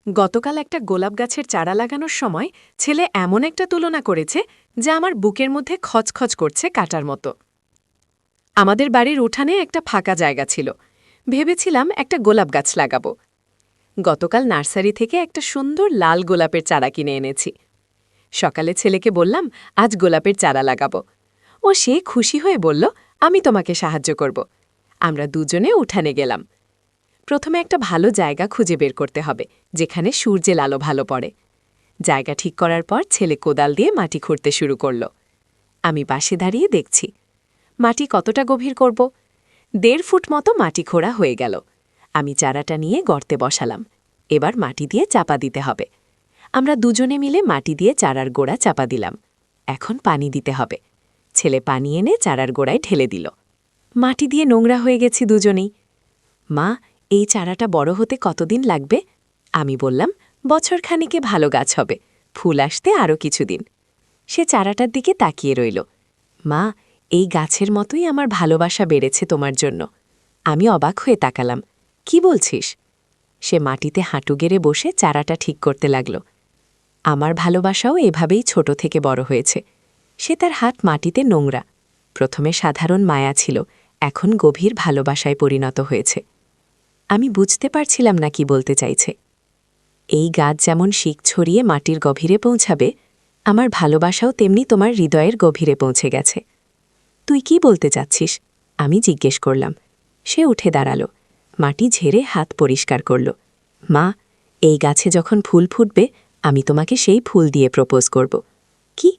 গতকাল একটা গোলাপ গাছের চারা লাগানোর সময় ছেলে এমন একটা তুলনা করেছে যা আমার বুকের মধ্যে খচখচ করছে কাটার মতো। আমাদের বাড়ির উঠানে একটা ফাঁকা জায়গা ছিল, ভেবেছিলাম একটা গোলাপ গাছ লাগাবো। গতকাল নার্সারি থেকে একটা সুন্দর লাল গোলাপের চারা কিনে এনেছি। সকালে ছেলেকে বললাম আজ গোলাপের চারা লাগাবো। ও সে খুশি হয়ে বলল আমি তোমাকে সাহায্য করব। আমরা দুজনে উঠানে গেলাম। প্রথমে একটা ভালো জায়গা খুঁজে বের করতে হবে যেখানে সূর্যের আলো ভালো পড়ে। জায়গা ঠিক করার পর ছেলে কোদাল দিয়ে মাটি খুঁড়তে শুরু করল। আমি পাশে দাঁড়িয়ে দেখছি মাটি কতটা গভীর করব। ১.৫ ফুট মতো মাটি খোঁড়া হয়ে গেল। আমি চারাটা নিয়ে গর্তে বসালাম। এবার মাটি দিয়ে চাপা দিতে হবে। আমরা দুজনে মিলে মাটি দিয়ে চারার গোড়া চাপা দিলাম। এখন পানি দিতে হবে। ছেলে পানি এনে চারার গোড়ায় ঢেলে দিল। মাটি দিয়ে নোংরা হয়ে গেছি দুজনেই। মা, এই চারাটা বড় হতে কতদিন লাগবে? আমি বললাম বছরখানিকে ভালো গাছ হবে, ফুল আসতে আরও কিছুদিন। সে চারাটার দিকে তাকিয়ে রইল। মা, এই গাছের মতোই আমার ভালোবাসা বেড়েছে তোমার জন্য। আমি অবাক হয়ে তাকালাম। কি বলছিস? সে মাটিতে হাঁটু গেড়ে বসে চারাটা ঠিক করতে লাগল। আমার ভালোবাসাও এভাবেই ছোট থেকে বড় হয়েছে। সে তার হাত মাটিতে নোংরা। প্রথমে সাধারণ মায়া ছিল, এখন গভীর ভালোবাসায় পরিণত হয়েছে। আমি বুঝতে পারছিলাম না কি বলতে চাইছে। এই গাছ যেমন শিক ছড়িয়ে মাটির গভীরে পৌঁছাবে, আমার ভালোবাসাও তেমনি তোমার হৃদয়ের গভীরে পৌঁছে গেছে। তুই কি বলতে চাচ্ছিস? আমি জিজ্ঞেস করলাম। সে উঠে দাঁড়াল, মাটি ঝেড়ে হাত পরিষ্কার করল। মা, এই গাছে যখন ফুল ফুটবে আমি তোমাকে সেই ফুল দিয়ে প্রপোজ করব। কি?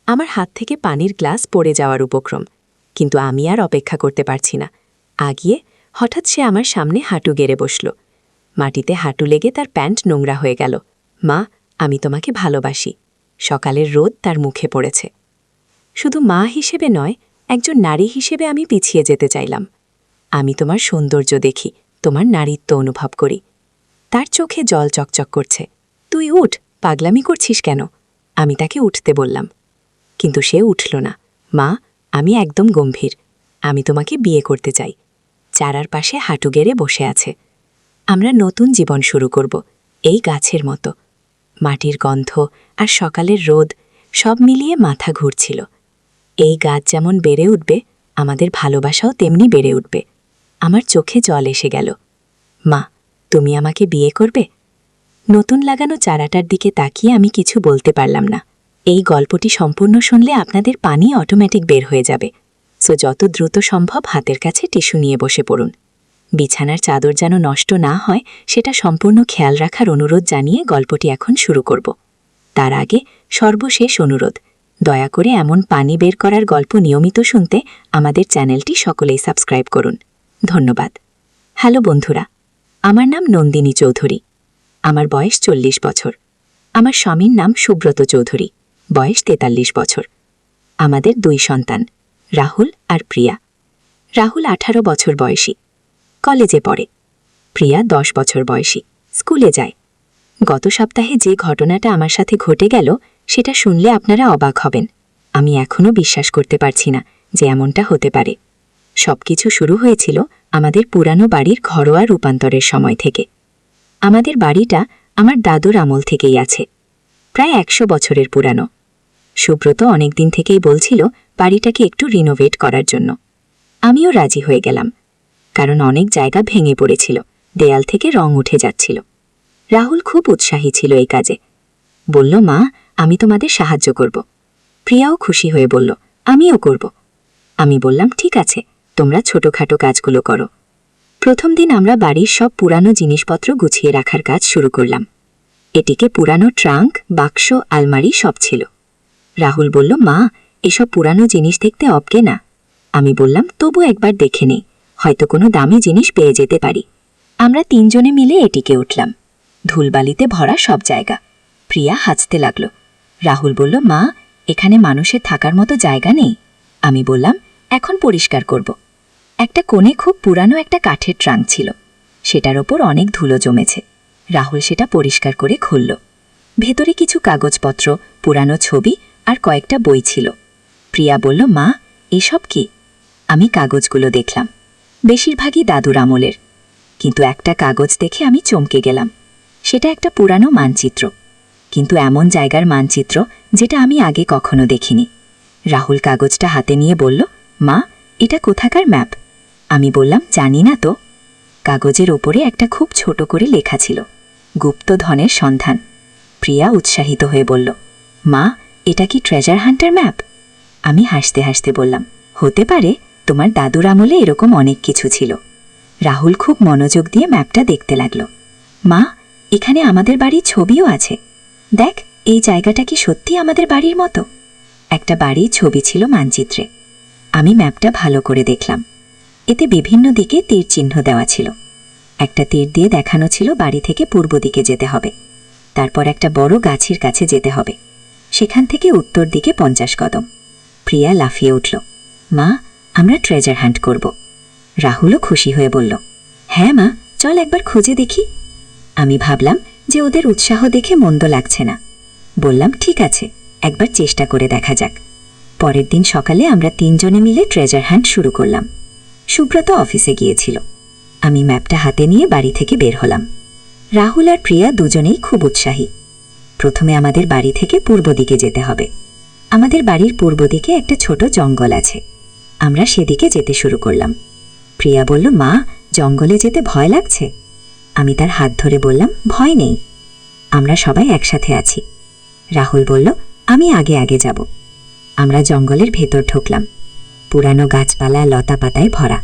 আমার হাত থেকে পানির গ্লাস পড়ে যাওয়ার উপক্রম, কিন্তু আমি আর অপেক্ষা করতে পারছি না। আগিয়ে হঠাৎ সে আমার সামনে হাঁটু গেড়ে বসল। মাটিতে হাঁটু লেগে তার প্যান্ট নোংরা হয়ে গেল। মা, আমি তোমাকে ভালোবাসি। সকালের রোদ তার মুখে পড়েছে। শুধু মা হিসেবে নয়, একজন নারী হিসেবে আমি পিছিয়ে যেতে চাইলাম। আমি তোমার সৌন্দর্য দেখি, তোমার নারীত্ব অনুভব করি। তার চোখে জল চকচক করছে। তুই উঠ, পাগলামি করছিস কেন? আমি তাকে উঠতে বললাম, কিন্তু সে উঠল না। মা, আমি একদম গম্ভীর। আমি তোমাকে বিয়ে করতে চাই। চারার পাশে হাঁটু গেড়ে বসে আছে। আমরা নতুন জীবন শুরু করব, এই গাছের মতো। মাটির গন্ধ আর সকালের রোদ সব মিলিয়ে মাথা ঘুরছিল। এই গাছ যেমন বেড়ে উঠবে, আমাদের ভালোবাসাও তেমনি বেড়ে উঠবে। আমার চোখে জল এসে গেল। মা, তুমি আমাকে বিয়ে করবে? নতুন লাগানো চারাটার দিকে তাকিয়ে আমি কিছু বলতে পারলাম না। এই গল্পটি সম্পূর্ণ শুনলে আপনাদের পানি অটোমেটিক বের হয়ে যাবে, সো যত দ্রুত সম্ভব হাতের কাছে টিস্যু নিয়ে বসে পড়ুন। বিছানার চাদর যেন নষ্ট না হয় সেটা সম্পূর্ণ খেয়াল রাখার অনুরোধ জানিয়ে গল্পটি এখন শুরু করব। তার আগে সর্বশেষ অনুরোধ, দয়া করে এমন পানি বের করার গল্প নিয়মিত শুনতে আমাদের চ্যানেলটি সকলেই সাবস্ক্রাইব করুন। ধন্যবাদ। হ্যালো বন্ধুরা, আমার নাম নন্দিনী চৌধুরী। আমার বয়স ৪০ বছর। আমার স্বামীর নাম সুব্রত চৌধুরী, বয়স ৪৩ বছর। আমাদের ২ সন্তান, রাহুল আর প্রিয়া। রাহুল ১৮ বছর বয়সী, কলেজে পড়ে। প্রিয়া ১০ বছর বয়সী, স্কুলে যায়। গত সপ্তাহে যে ঘটনাটা আমার সাথে ঘটে গেল সেটা শুনলে আপনারা অবাক হবেন। আমি এখনও বিশ্বাস করতে পারছি না যে এমনটা হতে পারে। সবকিছু শুরু হয়েছিল আমাদের পুরানো বাড়ির ঘরোয়া রূপান্তরের সময় থেকে। আমাদের বাড়িটা আমার দাদুর আমল থেকেই আছে, প্রায় ১০০ বছরের পুরানো। সুব্রত অনেকদিন থেকেই বলছিল বাড়িটাকে একটু রিনোভেট করার জন্য। আমিও রাজি হয়ে গেলাম, কারণ অনেক জায়গা ভেঙে পড়েছিল, দেয়াল থেকে রং উঠে যাচ্ছিল। রাহুল খুব উৎসাহী ছিল এই কাজে। বলল, মা, আমি তোমাদের সাহায্য করব। প্রিয়াও খুশি হয়ে বলল, আমিও করব। আমি বললাম, ঠিক আছে, তোমরা ছোটখাটো কাজগুলো করো। প্রথম দিন আমরা বাড়ির সব পুরানো জিনিসপত্র গুছিয়ে রাখার কাজ শুরু করলাম। এটিকে পুরানো ট্রাঙ্ক, বাক্স, আলমারি সব ছিল। রাহুল বলল, মা, এসব পুরানো জিনিস দেখতে অবকে না। আমি বললাম, তবু একবার দেখে নেই, হয়তো কোনো দামি জিনিস পেয়ে যেতে পারি। আমরা ৩ জনে মিলে এটিকে উঠলাম। ধুলবালিতে ভরা সব জায়গা। প্রিয়া হাসতে লাগল। রাহুল বলল, মা, এখানে মানুষের থাকার মতো জায়গা নেই। আমি বললাম, এখন পরিষ্কার করব। একটা কোণে খুব পুরানো একটা কাঠের ট্রাঙ্ক ছিল, সেটার ওপর অনেক ধুলো জমেছে। রাহুল সেটা পরিষ্কার করে খুলল। ভেতরে কিছু কাগজপত্র, পুরানো ছবি আর কয়েকটা বই ছিল। প্রিয়া বলল, মা, এসব কি? আমি কাগজগুলো দেখলাম, বেশিরভাগই দাদুর আমলের, কিন্তু একটা কাগজ দেখে আমি চমকে গেলাম। সেটা একটা পুরানো মানচিত্র, কিন্তু এমন জায়গার মানচিত্র যেটা আমি আগে কখনো দেখিনি। রাহুল কাগজটা হাতে নিয়ে বলল, মা, এটা কোথাকার ম্যাপ? আমি বললাম, জানি না তো। কাগজের ওপরে একটা খুব ছোট করে লেখা ছিল, গুপ্তধনের সন্ধান। প্রিয়া উৎসাহিত হয়ে বলল, মা, এটা কি ট্রেজার হান্টার ম্যাপ? আমি হাসতে হাসতে বললাম, হতে পারে, তোমার দাদুর আমলে এরকম অনেক কিছু ছিল। রাহুল খুব মনোযোগ দিয়ে ম্যাপটা দেখতে লাগল। মা, এখানে আমাদের বাড়ির ছবিও আছে। দেখ, এই জায়গাটা কি সত্যি আমাদের বাড়ির মতো? একটা বাড়ির ছবি ছিল মানচিত্রে। আমি ম্যাপটা ভালো করে দেখলাম। এতে বিভিন্ন দিকে তীর চিহ্ন দেওয়া ছিল। একটা তীর দিয়ে দেখানো ছিল বাড়ি থেকে পূর্ব দিকে যেতে হবে, তারপর একটা বড় গাছের কাছে যেতে হবে, সেখান থেকে উত্তর দিকে 50 কদম। প্রিয়া লাফিয়ে উঠল, মা, আমরা ট্রেজার হান্ট করব। রাহুলও খুশি হয়ে বলল, হ্যাঁ মা, চল একবার খুঁজে দেখি। আমি ভাবলাম যে ওদের উৎসাহ দেখে মন্দ লাগছে না। বললাম, ঠিক আছে, একবার চেষ্টা করে দেখা যাক। পরের দিন সকালে আমরা 3 জনে মিলে ট্রেজার হান্ট শুরু করলাম। সুব্রত অফিসে গিয়েছিল। আমি ম্যাপটা হাতে নিয়ে বাড়ি থেকে বের হলাম। রাহুল আর প্রিয়া দুজনেই খুব উৎসাহী। প্রথমে আমাদের বাড়ি থেকে পূর্ব দিকে যেতে হবে। আমাদের বাড়ির পূর্ব দিকে একটা ছোট জঙ্গল আছে। আমরা সেদিকে যেতে শুরু করলাম। প্রিয়া বলল, মা, জঙ্গলে যেতে ভয় লাগছে? আমি তার হাত ধরে বললাম, ভয় নেই, আমরা সবাই একসাথে আছি। রাহুল বলল, আমি আগে আগে যাব। আমরা জঙ্গলের ভেতর ঢুকলাম। পুরানো গাছপালা লতা পাতায় ভরা।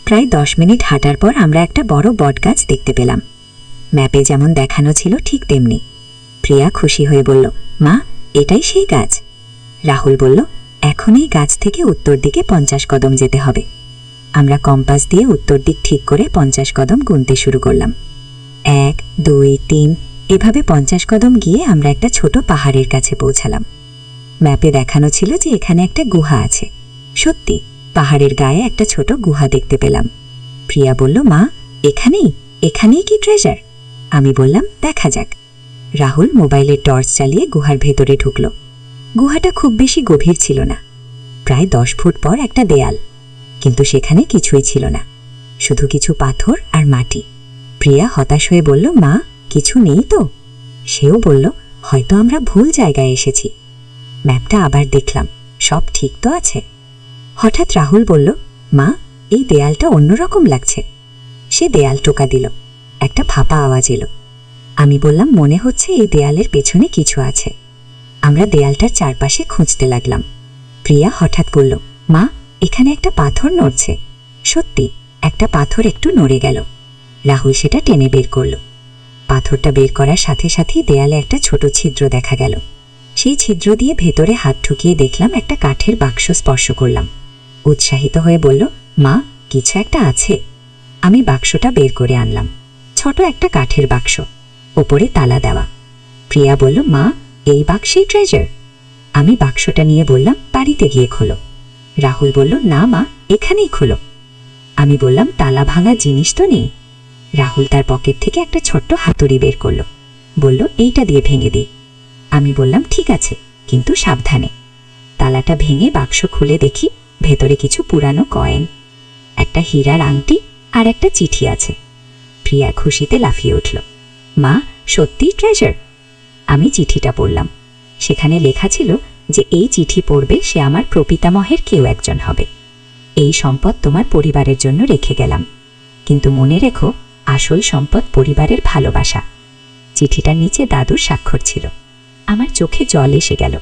প্রায় 10 মিনিট হাঁটার পর আমরা একটা বড় বটগাছ দেখতে পেলাম। ম্যাপে যেমন দেখানো ছিল ঠিক তেমনি। প্রিয়া খুশি হয়ে বলল, মা, এটাই সেই গাছ। রাহুল বলল, এখন এই গাছ থেকে উত্তর দিকে 50 কদম যেতে হবে। আমরা কম্পাস দিয়ে উত্তর দিক ঠিক করে 50 কদম গুনতে শুরু করলাম। 1, 2, 3, এভাবে 50 কদম গিয়ে আমরা একটা ছোট পাহাড়ের কাছে পৌঁছালাম। ম্যাপে দেখানো ছিল যে এখানে একটা গুহা আছে। সত্যি, পাহাড়ের গায়ে একটা ছোট গুহা দেখতে পেলাম। প্রিয়া বলল, মা, এখানেই কি ট্রেজার? আমি বললাম, দেখা যাক। রাহুল মোবাইলের টর্চ চালিয়ে গুহার ভেতরে ঢুকল। গুহাটা খুব বেশি গভীর ছিল না। প্রায় 10 ফুট পর একটা দেয়াল, কিন্তু সেখানে কিছুই ছিল না, শুধু কিছু পাথর আর মাটি। প্রিয়া হতাশ হয়ে বলল, মা, কিছু নেই তো? সেও বলল, হয়তো আমরা ভুল জায়গায় এসেছি। ম্যাপটা আবার দেখলাম, সব ঠিক তো আছে। হঠাৎ রাহুল বলল, মা, এই দেয়ালটা অন্যরকম লাগছে। সে দেয়াল টোকা দিল। একটা ফাঁপা আওয়াজ এলো। আমি বললাম, মনে হচ্ছে এই দেয়ালের পেছনে কিছু আছে। আমরা দেয়ালটার চারপাশে খুঁজতে লাগলাম। প্রিয়া হঠাৎ বলল, মা, এখানে একটা পাথর নড়ছে। সত্যি, একটা পাথর একটু নড়ে গেল। রাহুল সেটা টেনে বের করল। পাথরটা বের করার সাথে সাথেই দেয়ালে একটা ছোট ছিদ্র দেখা গেল। সেই ছিদ্র দিয়ে ভেতরে হাত ঢুকিয়ে দেখলাম একটা কাঠের বাক্স স্পর্শ করলাম। উৎসাহিত হয়ে বলল, মা, কিছু একটা আছে। আমি বাক্সটা বের করে আনলাম। ছোট একটা কাঠের বাক্স, ওপরে তালা দেওয়া। প্রিয়া বলল, মা, এই বাক্সেই ট্রেজার। আমি বাক্সটা নিয়ে বললাম, বাড়িতে গিয়ে খোলো। রাহুল বলল, না মা, এখানেই খোলো। আমি বললাম, তালা ভাঙা জিনিস তো নেই। রাহুল তার পকেট থেকে একটা ছোট্ট হাতুড়ি বের করল। বলল, এইটা দিয়ে ভেঙে দিই। আমি বললাম, ঠিক আছে, কিন্তু সাবধানে। তালাটা ভেঙে বাক্স খুলে দেখি ভেতরে কিছু পুরানো কয়েন, একটা হীরার আংটি আর একটা চিঠি আছে। প্রিয়া খুশিতে লাফিয়ে উঠল, মা, সত্যি ট্রেজার। আমি চিঠিটা পড়লাম। সেখানে লেখা ছিল যে এই চিঠি পড়বে সে আমার প্রপিতামহের কেউ একজন হবে। এই সম্পদ তোমার পরিবারের জন্য রেখে গেলাম, কিন্তু মনে রেখো, আসল সম্পদ পরিবারের ভালোবাসা। চিঠিটার নিচে দাদুর স্বাক্ষর ছিল। আমার চোখে জল এসে গেল।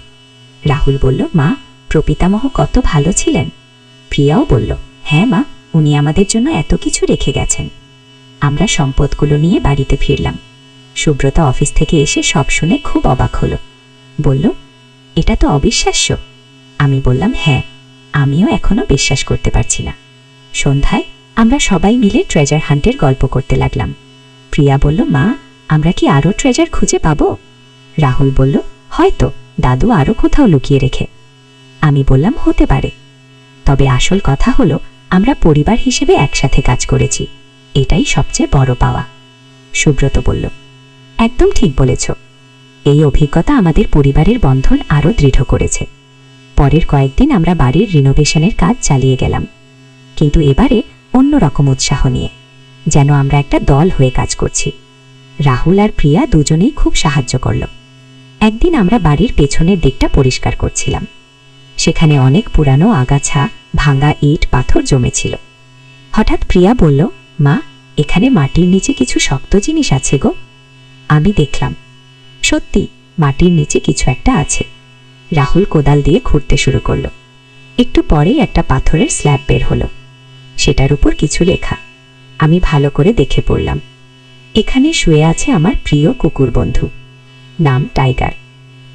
রাহুল বলল, মা, প্রপিতামহ কত ভালো ছিলেন। প্রিয়াও বলল, হ্যাঁ মা, উনি আমাদের জন্য এত কিছু রেখে গেছেন। আমরা সম্পদগুলো নিয়ে বাড়িতে ফিরলাম। সুব্রতা অফিস থেকে এসে সব শুনে খুব অবাক হলো। বলল, এটা তো অবিশ্বাস্য। আমি বললাম, হ্যাঁ, আমিও এখনো বিশ্বাস করতে পারছি না। সন্ধ্যায় আমরা সবাই মিলে ট্রেজার হান্টের গল্প করতে লাগলাম। প্রিয়া বলল, মা, আমরা কি আরও ট্রেজার খুঁজে পাবো? রাহুল বলল, হয়তো দাদু আরও কোথাও লুকিয়ে রেখে। আমি বললাম, হতে পারে, তবে আসল কথা হলো আমরা পরিবার হিসেবে একসাথে কাজ করেছি, এটাই সবচেয়ে বড় পাওয়া। সুব্রত বলল, একদম ঠিক বলেছ। এই অভিজ্ঞতা আমাদের পরিবারের বন্ধন আরও দৃঢ় করেছে। পরের কয়েকদিন আমরা বাড়ির রিনোভেশনের কাজ চালিয়ে গেলাম, কিন্তু এবারে অন্যরকম উৎসাহ নিয়ে, যেন আমরা একটা দল হয়ে কাজ করছি। রাহুল আর প্রিয়া দুজনেই খুব সাহায্য করল। একদিন আমরা বাড়ির পেছনের দিকটা পরিষ্কার করছিলাম। সেখানে অনেক পুরানো আগাছা, ভাঙা ইট পাথর জমেছিল। হঠাৎ প্রিয়া বলল, মা, এখানে মাটির নিচে কিছু শক্ত জিনিস আছে গো। আমি দেখলাম, সত্যি মাটির নিচে কিছু একটা আছে। রাহুল কোদাল দিয়ে খুঁড়তে শুরু করল। একটু পরেই একটা পাথরের স্ল্যাব বের হলো। সেটার উপর কিছু লেখা। আমি ভালো করে দেখে পড়লাম। এখানে শুয়ে আছে আমার প্রিয় কুকুর বন্ধু, নাম টাইগার।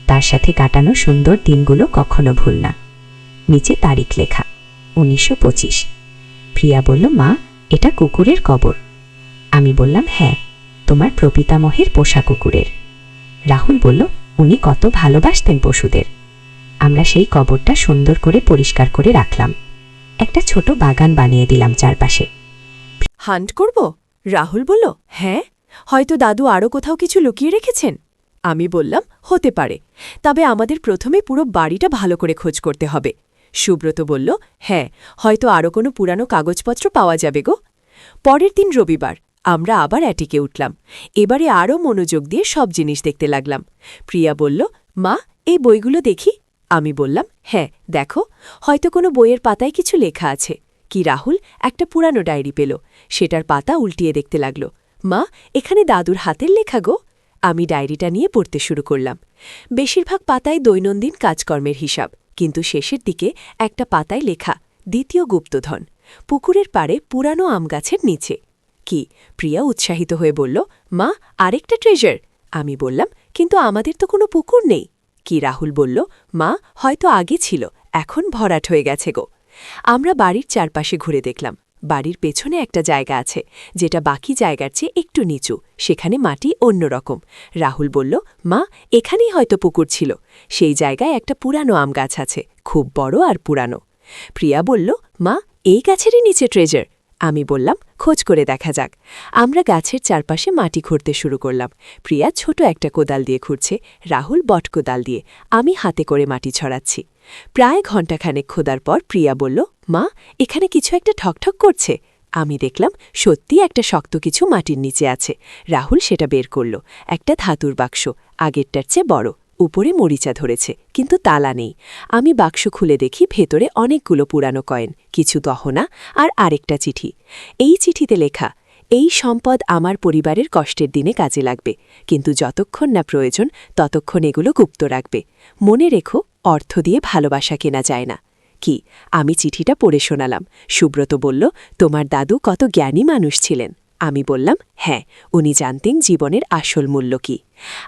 তার সাথে কাটানো সুন্দর দিনগুলো কখনো ভুল না। নিচে তারিখ লেখা, 1925। প্রিয়া বলল, মা, এটা কুকুরের কবর। আমি বললাম, হ্যাঁ, তোমার প্রপিতামহের পোষা কুকুরের। রাহুল বলল, উনি কত ভালোবাসতেন পশুদের। আমরা সেই কবরটা সুন্দর করে পরিষ্কার করে রাখলাম। একটা ছোট বাগান বানিয়ে দিলাম চারপাশে। হান্ট করব? রাহুল বলল, হ্যাঁ, হয়তো দাদু আরও কোথাও কিছু লুকিয়ে রেখেছেন। আমি বললাম, হতে পারে, তবে আমাদের প্রথমে পুরো বাড়িটা ভালো করে খোঁজ করতে হবে। সুব্রত বলল, হ্যাঁ, হয়তো আরও কোনো পুরানো কাগজপত্র পাওয়া যাবে গো। পরের দিন রবিবার আমরা আবার অ্যাটিকে উঠলাম। এবারে আরও মনোযোগ দিয়ে সব জিনিস দেখতে লাগলাম। প্রিয়া বলল, মা, এই বইগুলো দেখি। আমি বললাম, হ্যাঁ, দেখো, হয়তো কোনো বইয়ের পাতায় কিছু লেখা আছে। কি রাহুল একটা পুরানো ডায়েরি পেল, সেটার পাতা উল্টিয়ে দেখতে লাগল। মা, এখানে দাদুর হাতের লেখা গো। আমি ডায়েরিটা নিয়ে পড়তে শুরু করলাম। বেশিরভাগ পাতায় দৈনন্দিন কাজকর্মের হিসাব, কিন্তু শেষের দিকে একটা পাতায় লেখা, দ্বিতীয় গুপ্তধন, পুকুরের পাড়ে পুরানো আম গাছের নিচে। কি? প্রিয়া উৎসাহিত হয়ে বলল, মা, আরেকটা ট্রেজার। আমি বললাম, কিন্তু আমাদের তো কোনো পুকুর নেই। কি? রাহুল বলল, মা, হয়তো আগে ছিল, এখন ভরাট হয়ে গেছে গো। আমরা বাড়ির চারপাশে ঘুরে দেখলাম। বাড়ির পেছনে একটা জায়গা আছে, যেটা বাকি জায়গার চেয়ে একটু নিচু, সেখানে মাটি অন্যরকম। রাহুল বলল, মা, এখানেই হয়তো পুকুর ছিল। সেই জায়গায় একটা পুরানো আম গাছ আছে, খুব বড় আর পুরানো। প্রিয়া বলল, মা, এই গাছেরই নিচে ট্রেজার। আমি বললাম, খোঁজ করে দেখা যাক। আমরা গাছের চারপাশে মাটি খুঁড়তে শুরু করলাম। প্রিয়া ছোট একটা কোদাল দিয়ে খুঁড়ছে, রাহুল বট কোদাল দিয়ে, আমি হাতে করে মাটি ছড়াচ্ছি। প্রায় ঘণ্টাখানেক খোদার পর প্রিয়া বলল, মা, এখানে কিছু একটা ঠকঠক করছে। আমি দেখলাম সত্যি একটা শক্ত কিছু মাটির নিচে আছে। রাহুল সেটা বের করল, একটা ধাতুর বাক্স, আগেরটার চেয়ে বড়, উপরে মরিচা ধরেছে, কিন্তু তালা নেই। আমি বাক্স খুলে দেখি ভেতরে অনেকগুলো পুরানো কয়েন, কিছু গহনা আর আরেকটা চিঠি। এই চিঠিতে লেখা, এই সম্পদ আমার পরিবারের কষ্টের দিনে কাজে লাগবে, কিন্তু যতক্ষণ না প্রয়োজন ততক্ষণ এগুলো গুপ্ত রাখবে। মনে রেখো, অর্থ দিয়ে ভালোবাসা কেনা যায় না। কি? আমি চিঠিটা পড়ে শোনালাম। সুব্রত বলল, তোমার দাদু কত জ্ঞানী মানুষ ছিলেন। আমি বললাম, হ্যাঁ, উনি জানতেন জীবনের আসল মূল্য কি।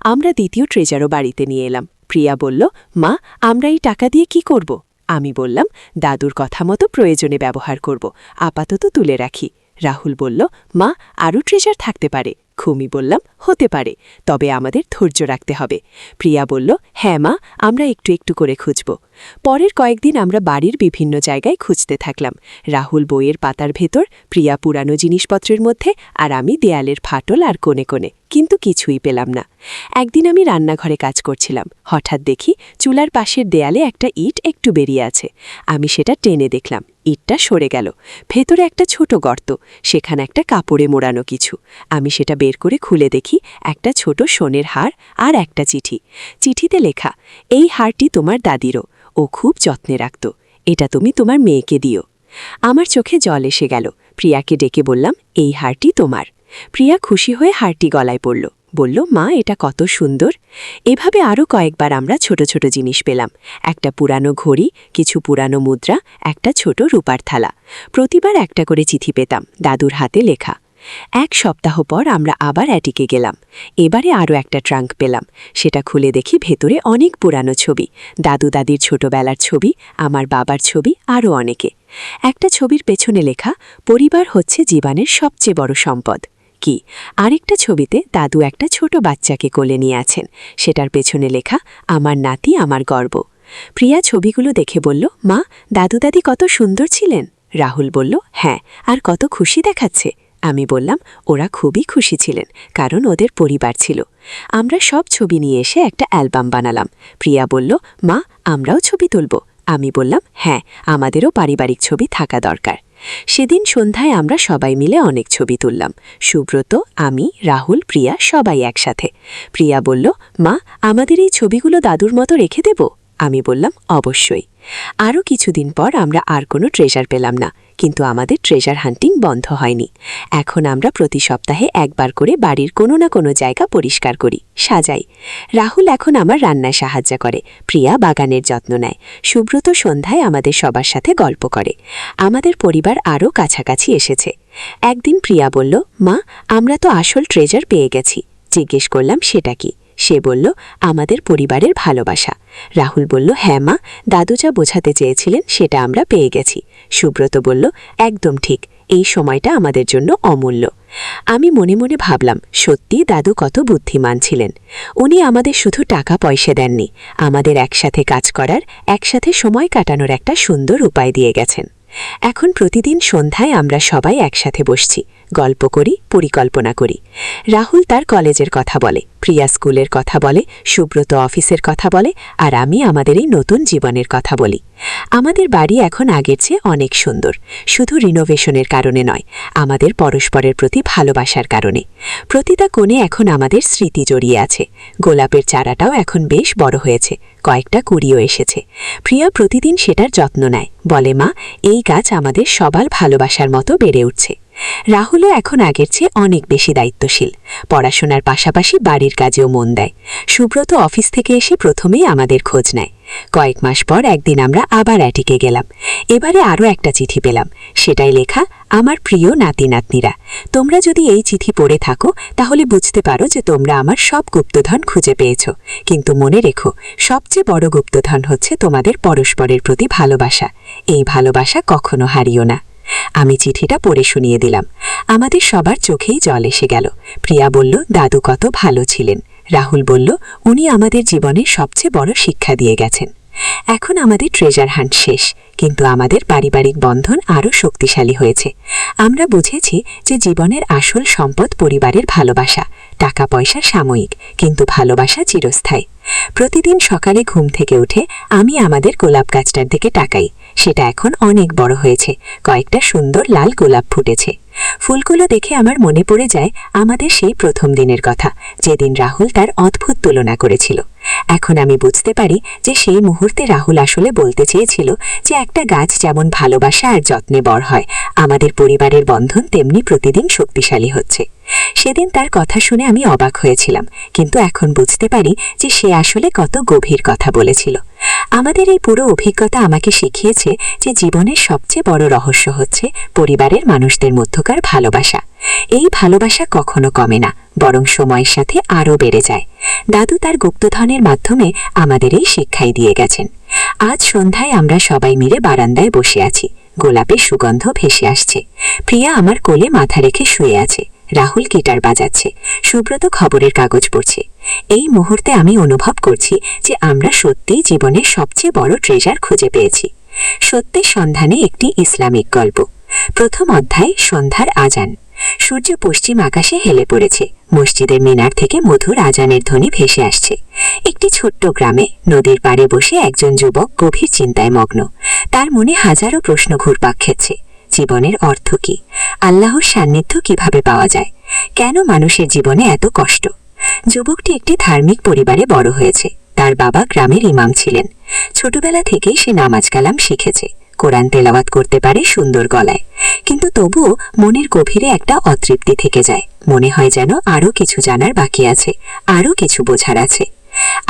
আমরা দ্বিতীয় ট্রেজারও বাড়িতে নিয়ে এলাম। প্রিয়া বলল, মা, আমরা এই টাকা দিয়ে কি করব? আমি বললাম, দাদুর কথা মতো প্রয়োজনে ব্যবহার করব, আপাতত তুলে রাখি। রাহুল বলল, মা, আরও ট্রেজার থাকতে পারে। খুমি বললাম, হতে পারে, তবে আমাদের ধৈর্য রাখতে হবে। প্রিয়া বলল, হ্যাঁ মা, আমরা একটু একটু করে খুঁজব। পরের কয়েকদিন আমরা বাড়ির বিভিন্ন জায়গায় খুঁজতে থাকলাম। রাহুল বইয়ের পাতার ভেতর, প্রিয়া পুরানো জিনিসপত্রের মধ্যে, আর আমি দেয়ালের ফাটল আর কোণে কোণে, কিন্তু কিছুই পেলাম না। একদিন আমি রান্নাঘরে কাজ করছিলাম, হঠাৎ দেখি চুলার পাশের দেয়ালে একটা ইট একটু বেরিয়ে আছে। আমি সেটা টেনে দেখলাম, ইটটা সরে গেল। ভেতরে একটা ছোট গর্ত, সেখানে একটা কাপড়ে মোড়ানো কিছু। আমি সেটা বের করে খুলে দেখি একটা ছোট সোনের হার আর একটা চিঠি। চিঠিতে লেখা, এই হারটি তোমার দাদিরও, ও খুব যত্নে রাখত, এটা তুমি তোমার মেয়েকে দিও। আমার চোখে জল এসে গেল। প্রিয়াকে ডেকে বললাম, এই হারটি তোমার। প্রিয়া খুশি হয়ে হারটি গলায় পড়ল, বলল, মা, এটা কত সুন্দর। এভাবে আরও কয়েকবার আমরা ছোট ছোট জিনিস পেলাম, একটা পুরানো ঘড়ি, কিছু পুরানো মুদ্রা, একটা ছোট রূপার থালা। প্রতিবার একটা করে চিঠি পেতাম, দাদুর হাতে লেখা। এক সপ্তাহ পর আমরা আবার অ্যাটিকে গেলাম। এবারে আরও একটা ট্রাঙ্ক পেলাম। সেটা খুলে দেখি ভেতরে অনেক পুরানো ছবি, দাদু দাদির ছোটবেলার ছবি, আমার বাবার ছবি, আরও অনেকে। একটা ছবির পেছনে লেখা, পরিবার হচ্ছে জীবনের সবচেয়ে বড় সম্পদ। কি? আরেকটা ছবিতে দাদু একটা ছোট বাচ্চাকে কোলে নিয়ে আছেন, সেটার পেছনে লেখা, আমার নাতি আমার গর্ব। প্রিয়া ছবিগুলো দেখে বলল, মা, দাদু দাদি কত সুন্দর ছিলেন। রাহুল বলল, হ্যাঁ, আর কত খুশি দেখাচ্ছে। আমি বললাম, ওরা খুবই খুশি ছিলেন, কারণ ওদের পরিবার ছিল। আমরা সব ছবি নিয়ে এসে একটা অ্যালবাম বানালাম। প্রিয়া বলল, মা, আমরাও ছবি তুলব। আমি বললাম, হ্যাঁ, আমাদেরও পারিবারিক ছবি থাকা দরকার। সেদিন সন্ধ্যায় আমরা সবাই মিলে অনেক ছবি তুললাম। সুব্রত, আমি, রাহুল, প্রিয়া সবাই একসাথে। প্রিয়া বলল, মা, আমাদের এই ছবিগুলো দাদুর মতো রেখে দেব? আমি বললাম, অবশ্যই। আরও কিছুদিন পর আমরা আর কোনো ট্রেজার পেলাম না, কিন্তু আমাদের ট্রেজার হান্টিং বন্ধ হয়নি। এখন আমরা প্রতি সপ্তাহে একবার করে বাড়ির কোনো না কোনো জায়গা পরিষ্কার করি, সাজাই। রাহুল এখন আমার রান্নায় সাহায্য করে, প্রিয়া বাগানের যত্ন নেয়, সুব্রত সন্ধ্যায় আমাদের সবার সাথে গল্প করে। আমাদের পরিবার আরও কাছাকাছি এসেছে। একদিন প্রিয়া বলল, মা, আমরা তো আসল ট্রেজার পেয়ে গেছি। জিজ্ঞেস করলাম, সেটা কি? সে বলল, আমাদের পরিবারের ভালোবাসা। রাহুল বলল, হ্যাঁ মা, দাদু যা বোঝাতে চেয়েছিলেন সেটা আমরা পেয়ে গেছি। সুব্রত বলল, একদম ঠিক, এই সময়টা আমাদের জন্য অমূল্য। আমি মনে মনে ভাবলাম, সত্যি দাদু কত বুদ্ধিমান ছিলেন। উনি আমাদের শুধু টাকা পয়সা দেননি, আমাদের একসাথে কাজ করার, একসাথে সময় কাটানোর একটা সুন্দর উপায় দিয়ে গেছেন। এখন প্রতিদিন সন্ধ্যায় আমরা সবাই একসাথে বসছি, গল্প করি, পরিকল্পনা করি। রাহুল তার কলেজের কথা বলে, প্রিয়া স্কুলের কথা বলে, সুব্রত অফিসের কথা বলে, আর আমি আমাদের এই নতুন জীবনের কথা বলি। আমাদের বাড়ি এখন আগের চেয়ে অনেক সুন্দর, শুধু রিনোভেশনের কারণে নয়, আমাদের পরস্পরের প্রতি ভালোবাসার কারণে। প্রতিটা কোণে এখন আমাদের স্মৃতি জড়িয়ে আছে। গোলাপের চারাটাও এখন বেশ বড় হয়েছে, কয়েকটা কুড়িও এসেছে। প্রিয়া প্রতিদিন সেটার যত্ন নেয়, বলে, মা, এই গাছ আমাদের সবার ভালোবাসার মতো বেড়ে উঠছে। রাহুলও এখন আগের চেয়ে অনেক বেশি দায়িত্বশীল, পড়াশোনার পাশাপাশি বাড়ির কাজেও মন দেয়। সুব্রত অফিস থেকে এসে প্রথমেই আমাদের খোঁজ নেয়। কয়েক মাস পর একদিন আমরা আবার অ্যাটিকে গেলাম। এবারে আরও একটা চিঠি পেলাম, সেটাই লেখা, আমার প্রিয় নাতি নাতনিরা, তোমরা যদি এই চিঠি পড়ে থাকো তাহলে বুঝতে পারো যে তোমরা আমার সব গুপ্তধন খুঁজে পেয়েছ, কিন্তু মনে রেখো, সবচেয়ে বড় গুপ্তধন হচ্ছে তোমাদের পরস্পরের প্রতি ভালোবাসা। এই ভালোবাসা কখনো হারিও না। আমি চিঠিটা পড়ে শুনিয়ে দিলাম। আমাদের সবার চোখেই জল এসে গেল। প্রিয়া বলল, দাদু কত ভালো ছিলেন। রাহুল বলল, উনি আমাদের জীবনের সবচেয়ে বড় শিক্ষা দিয়ে গেছেন। এখন আমাদের ট্রেজার হান্ট শেষ, কিন্তু আমাদের পারিবারিক বন্ধন আরও শক্তিশালী হয়েছে। আমরা বুঝেছি যে জীবনের আসল সম্পদ পরিবারের ভালোবাসা। টাকা পয়সা সাময়িক, কিন্তু ভালোবাসা চিরস্থায়ী। প্রতিদিন সকালে ঘুম থেকে উঠে আমি আমাদের গোলাপ গাছটার দিকে তাকাই। সেটা এখন অনেক বড় হয়েছে, কয়েকটা সুন্দর লাল গোলাপ ফুটেছে। ফুলগুলো দেখে আমার মনে পড়ে যায় আমাদের সেই প্রথম দিনের কথা, যেদিন রাহুল তার অদ্ভুত তুলনা করেছিল। এখন আমি বুঝতে পারি যে সেই মুহূর্তে রাহুল আসলে বলতে চেয়েছিল যে একটা গাছ যেমন ভালোবাসা আর যত্নে বড় হয়, আমাদের পরিবারের বন্ধন তেমনি প্রতিদিন শক্তিশালী হচ্ছে। সেদিন তার কথা শুনে আমি অবাক হয়েছিলাম, কিন্তু এখন বুঝতে পারি যে সে আসলে কত গভীর কথা বলেছিল। আমাদের এই পুরো অভিজ্ঞতা আমাকে শিখিয়েছে যে জীবনের সবচেয়ে বড় রহস্য হচ্ছে পরিবারের মানুষদের মধ্যকার ভালোবাসা। এই ভালোবাসা কখনো কমে না, বরং সময়ের সাথে আরও বেড়ে যায়। দাদু তার গুপ্তধনের মাধ্যমে আমাদের এই শিক্ষাই দিয়ে গেছেন। আজ সন্ধ্যায় আমরা সবাই মিলে বারান্দায় বসে আছি, গোলাপের সুগন্ধ ভেসে আসছে। প্রিয়া আমার কোলে মাথা রেখে শুয়ে আছে, রাহুল গিটার বাজাচ্ছে, সুব্রত খবরের কাগজ পড়ছে। এই মুহূর্তে আমি অনুভব করছি যে আমরা সত্যিই জীবনের সবচেয়ে বড় ট্রেজার খুঁজে পেয়েছি। সত্যের সন্ধানে একটি ইসলামিক গল্প। প্রথম অধ্যায়, সন্ধ্যার আজান। সূর্য পশ্চিম আকাশে হেলে পড়েছে, মসজিদের মিনার থেকে মধুর আজানের ধ্বনি ভেসে আসছে। একটি ছোট্ট গ্রামে নদীর পাড়ে বসে একজন যুবক গভীর চিন্তায় মগ্ন। তার মনে হাজারো প্রশ্ন ঘুরপাক খেচ্ছে। জীবনের অর্থ কি? আল্লাহর সান্নিধ্য কিভাবে পাওয়া যায়? কেন মানুষের জীবনে এত কষ্ট? যুবকটি একটি ধার্মিক পরিবারে বড় হয়েছে। তার বাবা গ্রামের ইমাম ছিলেন। ছোটবেলা থেকেই সে নামাজ কালাম শিখেছে, কোরআন তেলাওয়াত করতে পারে সুন্দর গলায়। কিন্তু তবুও মনের গভীরে একটা অতৃপ্তি থেকে যায়। মনে হয় যেন আরও কিছু জানার বাকি আছে, আরও কিছু বোঝার আছে।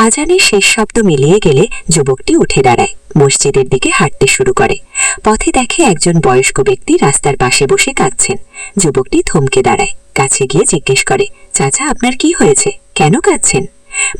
আজানের শেষ শব্দ মিলিয়ে গেলে যুবকটি উঠে দাঁড়ায়, মসজিদের দিকে হাঁটতে শুরু করে। পথে দেখে একজন বয়স্ক ব্যক্তি রাস্তার পাশে বসে কাঁদছেন। যুবকটি থমকে দাঁড়ায়, কাছে গিয়ে জিজ্ঞেস করে, চাচা, আপনার কি হয়েছে? কেন কাঁদছেন?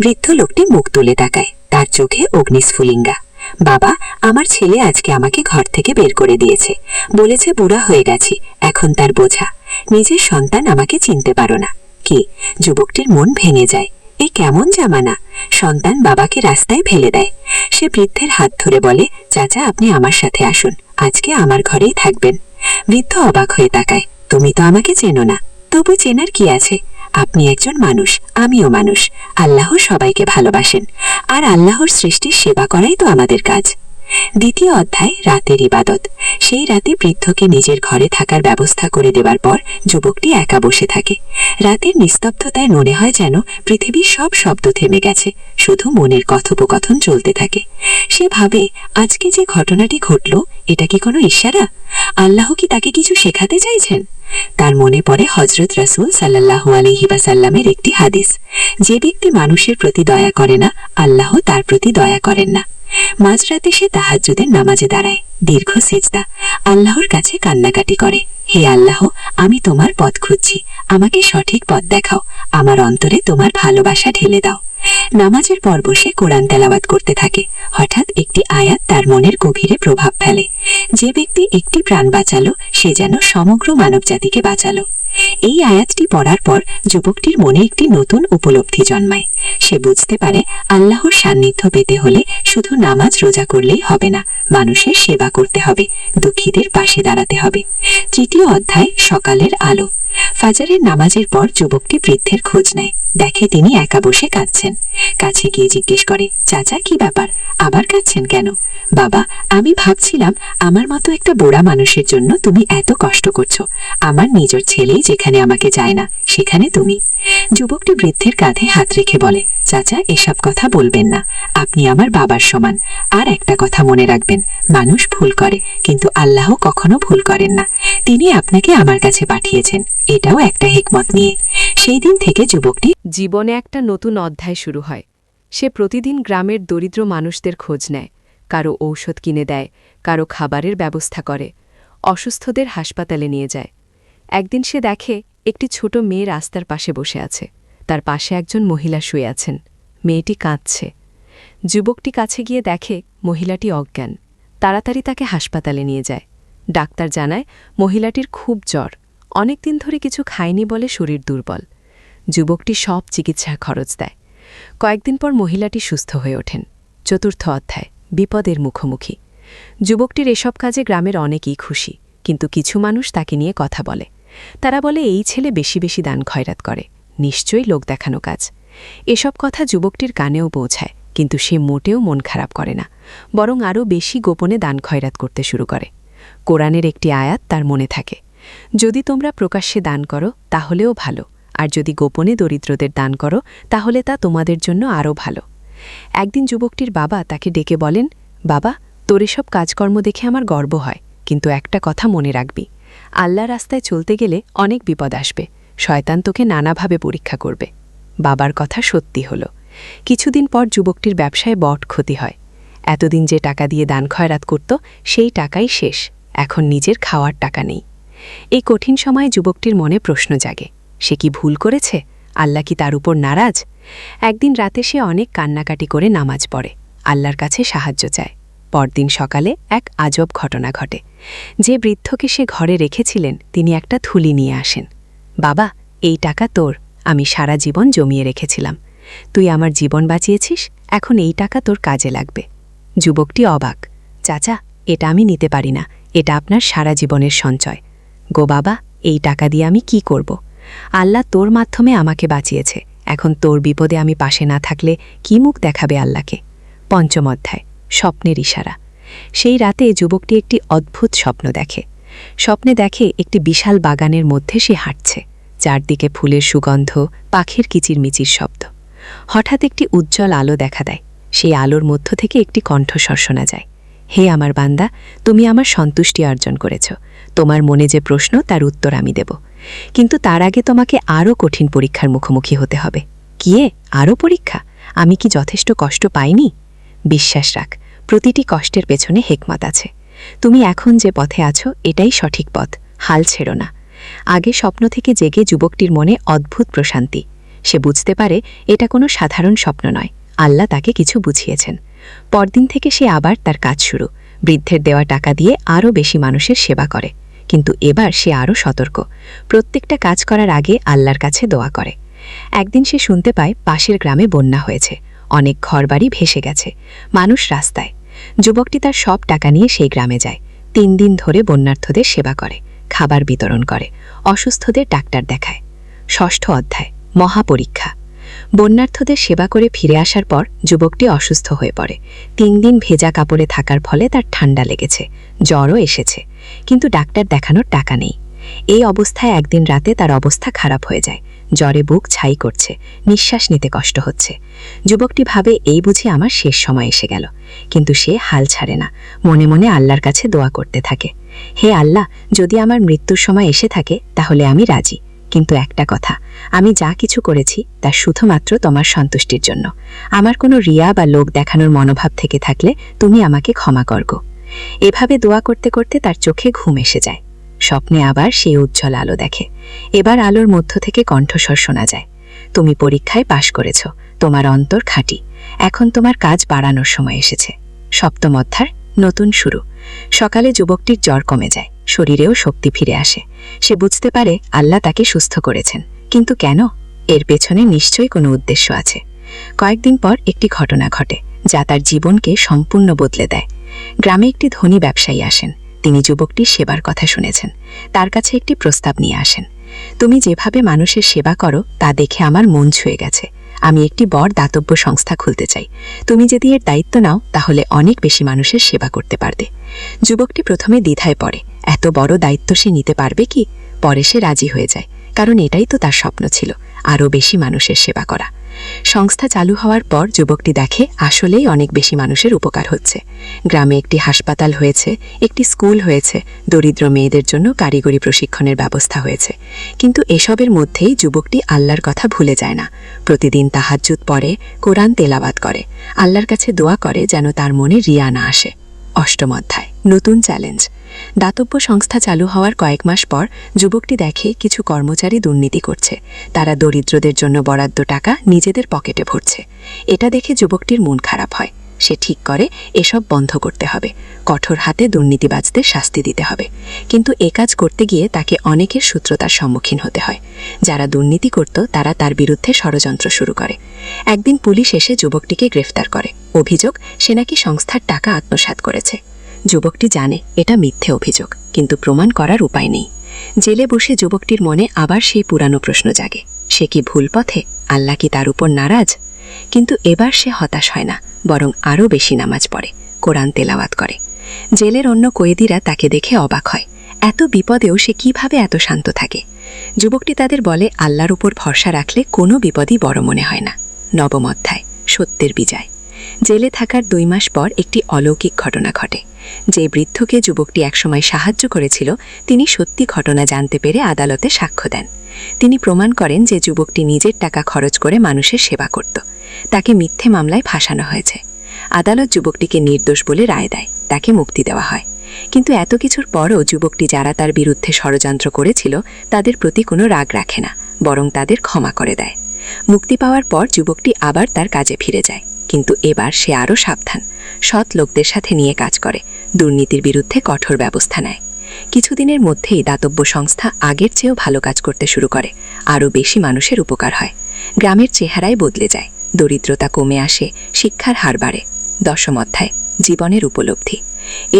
বৃদ্ধ লোকটি মুখ তুলে তাকায়, তার চোখে অগ্নিস্ফুলিঙ্গা। বাবা, আমার ছেলে আজকে আমাকে ঘর থেকে বের করে দিয়েছে, বলেছে বুড়া হয়ে গেছি, এখন তার বোঝা। নিজের সন্তান আমাকে চিনতে পারো না। কি? যুবকটির মন ভেঙে যায়। এই কেমন জামানা! সন্তান বাবাকে রাস্তায় ফেলে দেয়। সে বৃদ্ধের হাত ধরে বলে, চাচা, আপনি আমার সাথে আসুন, আজকে আমার ঘরেই থাকবেন। বৃদ্ধ অবাক হয়ে তাকায়, তুমি তো আমাকে চেনো না। তবু চেনার কি আছে? আপনি একজন মানুষ, আমিও মানুষ। আল্লাহ সবাইকে ভালোবাসেন, আর আল্লাহর সৃষ্টির সেবা করাই তো আমাদের কাজ। দ্বিতীয় অধ্যায় রাতের ইবাদত। সেই রাতে বৃদ্ধকে নিজের ঘরে থাকার ব্যবস্থা করে দেওয়ার পর যুবকটি একা বসে থাকে। রাতের নিস্তব্ধতায় মনে হয় যেন পৃথিবীর সব শব্দ থেমে গেছে, শুধু মনের কথোপকথন চলতে থাকে। সে ভাবে, আজকে যে ঘটনাটি ঘটল, এটা কি কোনো ইশারা? আল্লাহ কি তাকে কিছু শেখাতে চাইছেন? তার মনে পড়ে হযরত রাসূল সাল্লাল্লাহু আলাইহি ওয়াসাল্লামের একটি হাদিস, যে ব্যক্তি মানুষের প্রতি দয়া করে না, আল্লাহ তার প্রতি দয়া করেন না। মাঝরাতে সে তাহাজ্জুদের নামাজে দাঁড়ায়, দীর্ঘ সিজদা, আল্লাহর কাছে কান্নাকাটি করে, হে আল্লাহ, আমি তোমার পথ খুঁজছি, আমাকে সঠিক পথ দেখাও, আমার অন্তরে তোমার ভালোবাসা ঢেলে দাও। নামাজের পর বসে কোরআন তেলাওয়াত করতে থাকে। হঠাৎ একটি আয়াত তার মনের গভীরে প্রভাব ফেলে। যে ব্যক্তি একটি প্রাণ বাঁচালো, সে যেন সমগ্র মানবজাতিকে বাঁচালো। এই আয়াতটি পড়ার পর যুবকটির মনে একটি নতুন উপলব্ধি জন্মায়। সে বুঝতে পারে, আল্লাহর সান্নিধ্য পেতে হলে শুধু নামাজ রোজা করলেই হবে না, মানুষের সেবা করতে হবে, দুঃখীদের পাশে দাঁড়াতে হবে। তৃতীয় অধ্যায় সকালের আলো। ফাজারের নামাজের পর যুবকটি বৃদ্ধের খোঁজ নেয়, দেখে তিনি একা বসে কাঁদছেন। কাছে গিয়ে জিজ্ঞেস করে, চাচা, কি ব্যাপার, আবার কাঁদছেন কেন? বাবা, আমি ভাবছিলাম আমার মতো একটা বুড়া মানুষের জন্য তুমি এত কষ্ট করছো। আমার নিজের ছেলেই যেখানে আমাকে চায় না, সেখানে তুমি। যুবকটি বৃদ্ধের কাঁধে হাত রেখে বলে, চাচা, এসব কথা বলবেন না, আপনি আমার বাবার সমান। আর একটা কথা মনে রাখবেন, মানুষ ভুল করে, কিন্তু আল্লাহ কখনো ভুল করেন না। তিনি আপনাকে আমার কাছে পাঠিয়েছেন, এটাও একটা হিকমত নিয়ে। সেই দিন থেকে যুবকটি জীবনে একটা নতুন অধ্যায় শুরু হয়। সে প্রতিদিন গ্রামের দরিদ্র মানুষদের খোঁজ নেয়, কারো ঔষধ কিনে দেয়, কারো খাবারের ব্যবস্থা করে, অসুস্থদের হাসপাতালে নিয়ে যায়। একদিন সে দেখে একটি ছোট মেয়ে রাস্তার পাশে বসে আছে, তার পাশে একজন মহিলা শুয়ে আছেন। মেয়েটি কাঁদছে। যুবকটি কাছে গিয়ে দেখে মহিলাটি অজ্ঞান। তাড়াতাড়ি তাকে হাসপাতালে নিয়ে যায়। ডাক্তার জানায় মহিলাটির খুব জ্বর, অনেক দিন ধরে কিছু খায়নি বলে শরীর দুর্বল। যুবকটি সব চিকিৎসার খরচ দেয়। কয়েকদিন পর মহিলাটি সুস্থ হয়ে ওঠেন। চতুর্থ অধ্যায় বিপদের মুখোমুখি। যুবকটির এসব কাজে গ্রামের অনেকেই খুশি, কিন্তু কিছু মানুষ তাকে নিয়ে কথা বলে। তারা বলে, এই ছেলে বেশি বেশি দান খয়রাত করে, নিশ্চয়ই লোক দেখানো কাজ। এসব কথা যুবকটির কানেও পৌঁছায়, কিন্তু সে মোটেও মন খারাপ করে না, বরং আরও বেশি গোপনে দান খয়রাত করতে শুরু করে। কোরআনের একটি আয়াত তার মনে থাকে, যদি তোমরা প্রকাশ্যে দান করো তাহলেও ভালো, আর যদি গোপনে দরিদ্রদের দান করো তাহলে তা তোমাদের জন্য আরও ভালো। একদিন যুবকটির বাবা তাকে ডেকে বলেন, বাবা, তোর এসব কাজকর্ম দেখে আমার গর্ব হয়, কিন্তু একটা কথা মনে রাখবি, আল্লাহ রাস্তায় চলতে গেলে অনেক বিপদ আসবে, শয়তান তোকে নানাভাবে পরীক্ষা করবে। বাবার কথা সত্যি হল। কিছুদিন পর যুবকটির ব্যবসায় বট ক্ষতি হয়। এতদিন যে টাকা দিয়ে দান খয়রাত করত, সেই টাকাই শেষ, এখন নিজের খাওয়ার টাকা নেই। এই কঠিন সময়ে যুবকটির মনে প্রশ্ন জাগে, সে কি ভুল করেছে? আল্লাহ কি তার উপর নারাজ? একদিন রাতে সে অনেক কান্নাকাটি করে নামাজ পড়ে, আল্লাহর কাছে সাহায্য চায়। পরদিন সকালে এক আজব ঘটনা ঘটে। যে বৃদ্ধকে সে ঘরে রেখেছিলেন, তিনি একটা থুলি নিয়ে আসেন। বাবা, এই টাকা তোর, আমি সারা জীবন জমিয়ে রেখেছিলাম, তুই আমার জীবন বাঁচিয়েছিস, এখন এই টাকা তোর কাজে লাগবে। যুবকটি অবাক, চাচা, এটা আমি নিতে পারি না, এটা আপনার সারা জীবনের সঞ্চয়। গো বাবা, এই টাকা দিয়ে আমি কি করব? আল্লাহ তোর মাধ্যমে আমাকে বাঁচিয়েছে, এখন তোর বিপদে আমি পাশে না থাকলে কি মুখ দেখাবে আল্লাহকে? পঞ্চম অধ্যায় স্বপ্নের ইশারা। সেই রাতে যুবকটি একটি অদ্ভুত স্বপ্ন দেখে। স্বপ্নে দেখে একটি বিশাল বাগানের মধ্যে সে হাঁটছে, চারদিকে ফুলের সুগন্ধ, পাখির কিচিরমিচির শব্দ। হঠাৎ একটি উজ্জ্বল আলো দেখা দেয়। সেই আলোর মধ্য থেকে একটি কণ্ঠস্বর শোনা যায়, হে আমার বান্দা, তুমি আমার সন্তুষ্টি অর্জন করেছ, তোমার মনে যে প্রশ্ন তার উত্তর আমি দেব, কিন্তু তার আগে তোমাকে আরও কঠিন পরীক্ষার মুখোমুখি হতে হবে। কিয়ে আরও পরীক্ষা? আমি কি যথেষ্ট কষ্ট পাইনি? বিশ্বাস রাখ, প্রতিটি কষ্টের পেছনে হিকমত আছে। তুমি এখন যে পথে আছো এটাই সঠিক পথ, হাল ছেড়ো না। আগে স্বপ্ন থেকে জেগে যুবকটির মনে অদ্ভুত প্রশান্তি। সে বুঝতে পারে এটা কোনো সাধারণ স্বপ্ন নয়, আল্লাহ তাকে কিছু বুঝিয়েছেন। পরদিন থেকে সে আবার তার কাজ শুরু, বৃদ্ধের দেওয়া টাকা দিয়ে আরও বেশি মানুষের সেবা করে। কিন্তু এবার সে আরও সতর্ক, প্রত্যেকটা কাজ করার আগে আল্লাহর কাছে দোয়া করে। একদিন সে শুনতে পায় পাশের গ্রামে বন্যা হয়েছে, অনেক ঘরবাড়ি ভেসে গেছে, মানুষ রাস্তায়। যুবকটি তার সব টাকা নিয়ে সেই গ্রামে যায়। 3 দিন ধরে বন্যার্থদের সেবা করে, খাবার বিতরণ করে, অসুস্থদের ডাক্তার দেখায়। ষষ্ঠ অধ্যায় মহাপরীক্ষা। বন্যার্থদের সেবা করে ফিরে আসার পর যুবকটি অসুস্থ হয়ে পড়ে। 3 দিন ভেজা কাপড়ে থাকার ফলে তার ঠান্ডা লেগেছে, জ্বরও এসেছে, কিন্তু ডাক্তার দেখানোর টাকা নেই। এই অবস্থায় একদিন রাতে তার অবস্থা খারাপ হয়ে যায়। জ্বরে বুক ছাই করছে, নিঃশ্বাস নিতে কষ্ট হচ্ছে। যুবকটি ভাবে এই বুঝি আমার শেষ সময় এসে গেল, কিন্তু সে হাল ছাড়ে না, মনে মনে আল্লাহর কাছে দোয়া করতে থাকে, হে আল্লাহ, যদি আমার মৃত্যুর সময় এসে থাকে তাহলে আমি রাজি, কিন্তু একটা কথা, আমি যা কিছু করেছি তা শুধুমাত্র তোমার সন্তুষ্টির জন্য। আমার কোনো রিয়া বা লোক দেখানোর মনোভাব থেকে থাকলে তুমি আমাকে ক্ষমা করগো। এভাবে দোয়া করতে করতে তার চোখে ঘুম এসে যায়। স্বপ্নে আবার সেই উজ্জ্বল আলো দেখে। এবার আলোর মধ্য থেকে কণ্ঠস্বর শোনা যায়, তুমি পরীক্ষায় পাশ করেছ, তোমার অন্তর খাঁটি, এখন তোমার কাজ বাড়ানোর সময় এসেছে। সপ্তম অধ্যায়, নতুন শুরু। সকালে যুবকটির জ্বর কমে যায়, শরীরেও শক্তি ফিরে আসে। সে বুঝতে পারে আল্লাহ তাকে সুস্থ করেছেন, কিন্তু কেন? এর পেছনে নিশ্চয়ই কোনো উদ্দেশ্য আছে। কয়েকদিন পর একটি ঘটনা ঘটে যা তার জীবনকে সম্পূর্ণ বদলে দেয়। গ্রামে একটি ধনী ব্যবসায়ী আসেন। তিনি যুবকটির সেবার কথা শুনেছেন, তার কাছে একটি প্রস্তাব নিয়ে আসেন। তুমি যেভাবে মানুষের সেবা করো তা দেখে আমার মন ছুঁয়ে গেছে। আমি একটি বড় দাতব্য সংস্থা খুলতে চাই। তুমি যদি এর দায়িত্ব নাও তাহলে অনেক বেশি মানুষের সেবা করতে পারবে। যুবকটি প্রথমে দ্বিধায় পড়ে, এত বড় দায়িত্ব সে নিতে পারবে কি? পরে সে রাজি হয়ে যায়, কারণ এটাই তো তার স্বপ্ন ছিল, আরও বেশি মানুষের সেবা করা। সংস্থা চালু হওয়ার পর যুবকটি দেখে আসলেই অনেক বেশি মানুষের উপকার হচ্ছে। গ্রামে একটি হাসপাতাল হয়েছে, একটি স্কুল হয়েছে, দরিদ্র মেয়েদের জন্য কারিগরি প্রশিক্ষণের ব্যবস্থা হয়েছে। কিন্তু এসবের মধ্যেই যুবকটি আল্লাহর কথা ভুলে যায় না। প্রতিদিন তাহাজ্জুদ পড়ে, কোরআন তেলাওয়াত করে, আল্লাহর কাছে দোয়া করে যেন তার মনে রিয়া না আসে। অষ্টম অধ্যায়, নতুন চ্যালেঞ্জ। দাতব্য সংস্থা চালু হওয়ার কয়েক মাস পর যুবকটি দেখে কিছু কর্মচারী দুর্নীতি করছে। তারা দরিদ্রদের জন্য বরাদ্দ টাকা নিজেদের পকেটে ভরছে। এটা দেখে যুবকটির মন খারাপ হয়। সে ঠিক করে এসব বন্ধ করতে হবে, কঠোর হাতে দুর্নীতিবাজদের শাস্তি দিতে হবে। কিন্তু এ কাজ করতে গিয়ে তাকে অনেকের শত্রুতার সম্মুখীন হতে হয়। যারা দুর্নীতি করত তারা তার বিরুদ্ধে ষড়যন্ত্র শুরু করে। একদিন পুলিশ এসে যুবকটিকে গ্রেফতার করে। অভিযোগ, সে নাকি সংস্থার টাকা আত্মসাৎ করেছে। যুবকটি জানে এটা মিথ্যে অভিযোগ, কিন্তু প্রমাণ করার উপায় নেই। জেলে বসে যুবকটির মনে আবার সেই পুরানো প্রশ্ন জাগে, সে কি ভুল পথে? আল্লাহ কি তার উপর নারাজ? কিন্তু এবার সে হতাশ হয় না, বরং আরও বেশি নামাজ পড়ে, কোরআন তেলাওয়াত করে। জেলের অন্য কয়েদিরা তাকে দেখে অবাক হয়, এত বিপদেও সে কিভাবে এত শান্ত থাকে। যুবকটি তাদের বলে আল্লাহর উপর ভরসা রাখলে কোনো বিপদই বড় মনে হয় না। নবম অধ্যায়, সত্যের বিজয়। জেলে থাকার 2 মাস পর একটি অলৌকিক ঘটনা ঘটে। যে বৃদ্ধকে যুবকটি একসময় সাহায্য করেছিল তিনি সত্যি ঘটনা জানতে পেরে আদালতে সাক্ষ্য দেন। তিনি প্রমাণ করেন যে যুবকটি নিজের টাকা খরচ করে মানুষের সেবা করত। তাকে মিথ্যে মামলায় ফাঁসানো হয়েছে। আদালত যুবকটিকে নির্দোষ বলে রায় দেয়, তাকে মুক্তি দেওয়া হয়। কিন্তু এত কিছুর পরও যুবকটি যারা তার বিরুদ্ধে ষড়যন্ত্র করেছিল তাদের প্রতি কোনো রাগ রাখে না, বরং তাদের ক্ষমা করে দেয়। মুক্তি পাওয়ার পর যুবকটি আবার তার কাজে ফিরে যায়, কিন্তু এবার সে আরও সাবধান, সৎ লোকদের সাথে নিয়ে কাজ করে, দুর্নীতির বিরুদ্ধে কঠোর ব্যবস্থা নেয়। কিছুদিনের মধ্যেই দাতব্য সংস্থা আগের চেয়েও ভালো কাজ করতে শুরু করে, আরও বেশি মানুষের উপকার হয়। গ্রামের চেহারাই বদলে যায়, দরিদ্রতা কমে আসে, শিক্ষার হার বাড়ে। দশম অধ্যায়, জীবনের উপলব্ধি।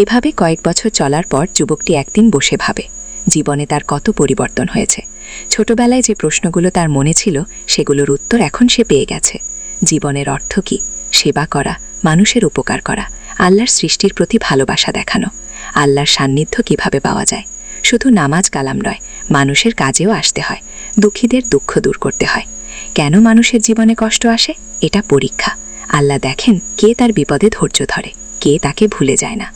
এভাবে কয়েক বছর চলার পর যুবকটি একদিন বসে ভাবে, জীবনে তার কত পরিবর্তন হয়েছে। ছোটবেলায় যে প্রশ্নগুলো তার মনে ছিল সেগুলোর উত্তর এখন সে পেয়ে গেছে। জীবনের অর্থ কী? সেবা করা, মানুষের উপকার করা, আল্লাহর সৃষ্টির প্রতি ভালোবাসা দেখানো। আল্লাহর সান্নিধ্য কিভাবে পাওয়া যায়? শুধু নামাজ কালাম নয়, মানুষের কাজেও আসতে হয়, দুঃখীদের দুঃখ দূর করতে হয়। কেন মানুষের জীবনে কষ্ট আসে? এটা পরীক্ষা। আল্লাহ দেখেন কে তার বিপদে ধৈর্য ধরে, কে তাকে ভুলে যায় না।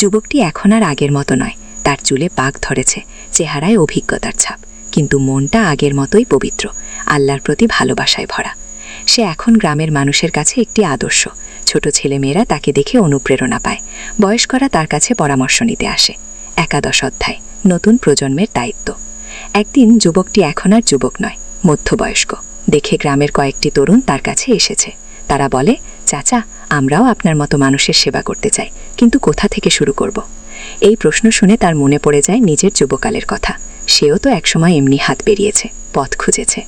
যুবকটি এখন আর আগের মতো নয়, তার চুলে পাক ধরেছে, চেহারায় অভিজ্ঞতার ছাপ, কিন্তু মনটা আগের মতোই পবিত্র, আল্লাহর প্রতি ভালোবাসায় ভরা। সে এখন গ্রামের মানুষের কাছে একটি আদর্শ। ছোট ছেলেমেয়েরা তাকে দেখে অনুপ্রেরণা পায়, বয়স্করা তার কাছে পরামর্শ নিতে আসে। একাদশ অধ্যায়, নতুন প্রজন্মের দায়িত্ব। একদিন যুবকটি এখন আর যুবক নয়, মধ্যবয়স্ক। দেখে গ্রামের কয়েকটি তরুণ তার কাছে এসেছে। তারা বলে, চাচা, আমরাও আপনার মতো মানুষের সেবা করতে চাই, কিন্তু কোথা থেকে শুরু করব? এই প্রশ্ন শুনে তার মনে পড়ে যায় নিজের যুবকালের কথা। সেও তো একসময় এমনি হাত বেরিয়েছে, পথ খুঁজেছে।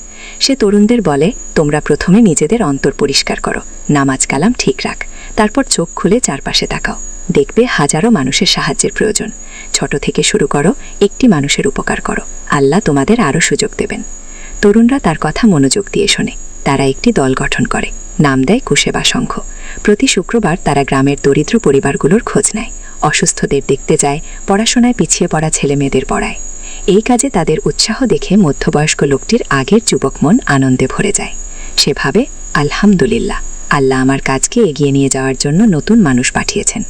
সে তরুণদের বলে, তোমরা প্রথমে নিজেদের অন্তর পরিষ্কার করো, নামাজ কালাম ঠিক রাখ, তারপর চোখ খুলে চারপাশে তাকাও, দেখবে হাজারো মানুষের সাহায্যের প্রয়োজন। ছোট থেকে শুরু করো, একটি মানুষের উপকার করো, আল্লাহ তোমাদের আরও সুযোগ দেবেন। তরুণরা তার কথা মনোযোগ দিয়ে শোনে। তারা একটি দল গঠন করে, নাম দেয় কুশেবা সংঘ। প্রতি শুক্রবার তারা গ্রামের দরিদ্র পরিবারগুলোর খোঁজ নেয়, অসুস্থদের দেখতে যায়, পড়াশোনায় পিছিয়ে পড়া ছেলেমেয়েদের পড়ায়। এই কাজে তাদের উৎসাহ দেখে মধ্যবয়স্ক লোকটির আগের যুবক মন আনন্দে ভরে যায়। সে ভাবে, আলহামদুলিল্লাহ, আল্লাহ আমার কাজকে এগিয়ে নিয়ে যাওয়ার জন্য নতুন মানুষ পাঠিয়েছেন।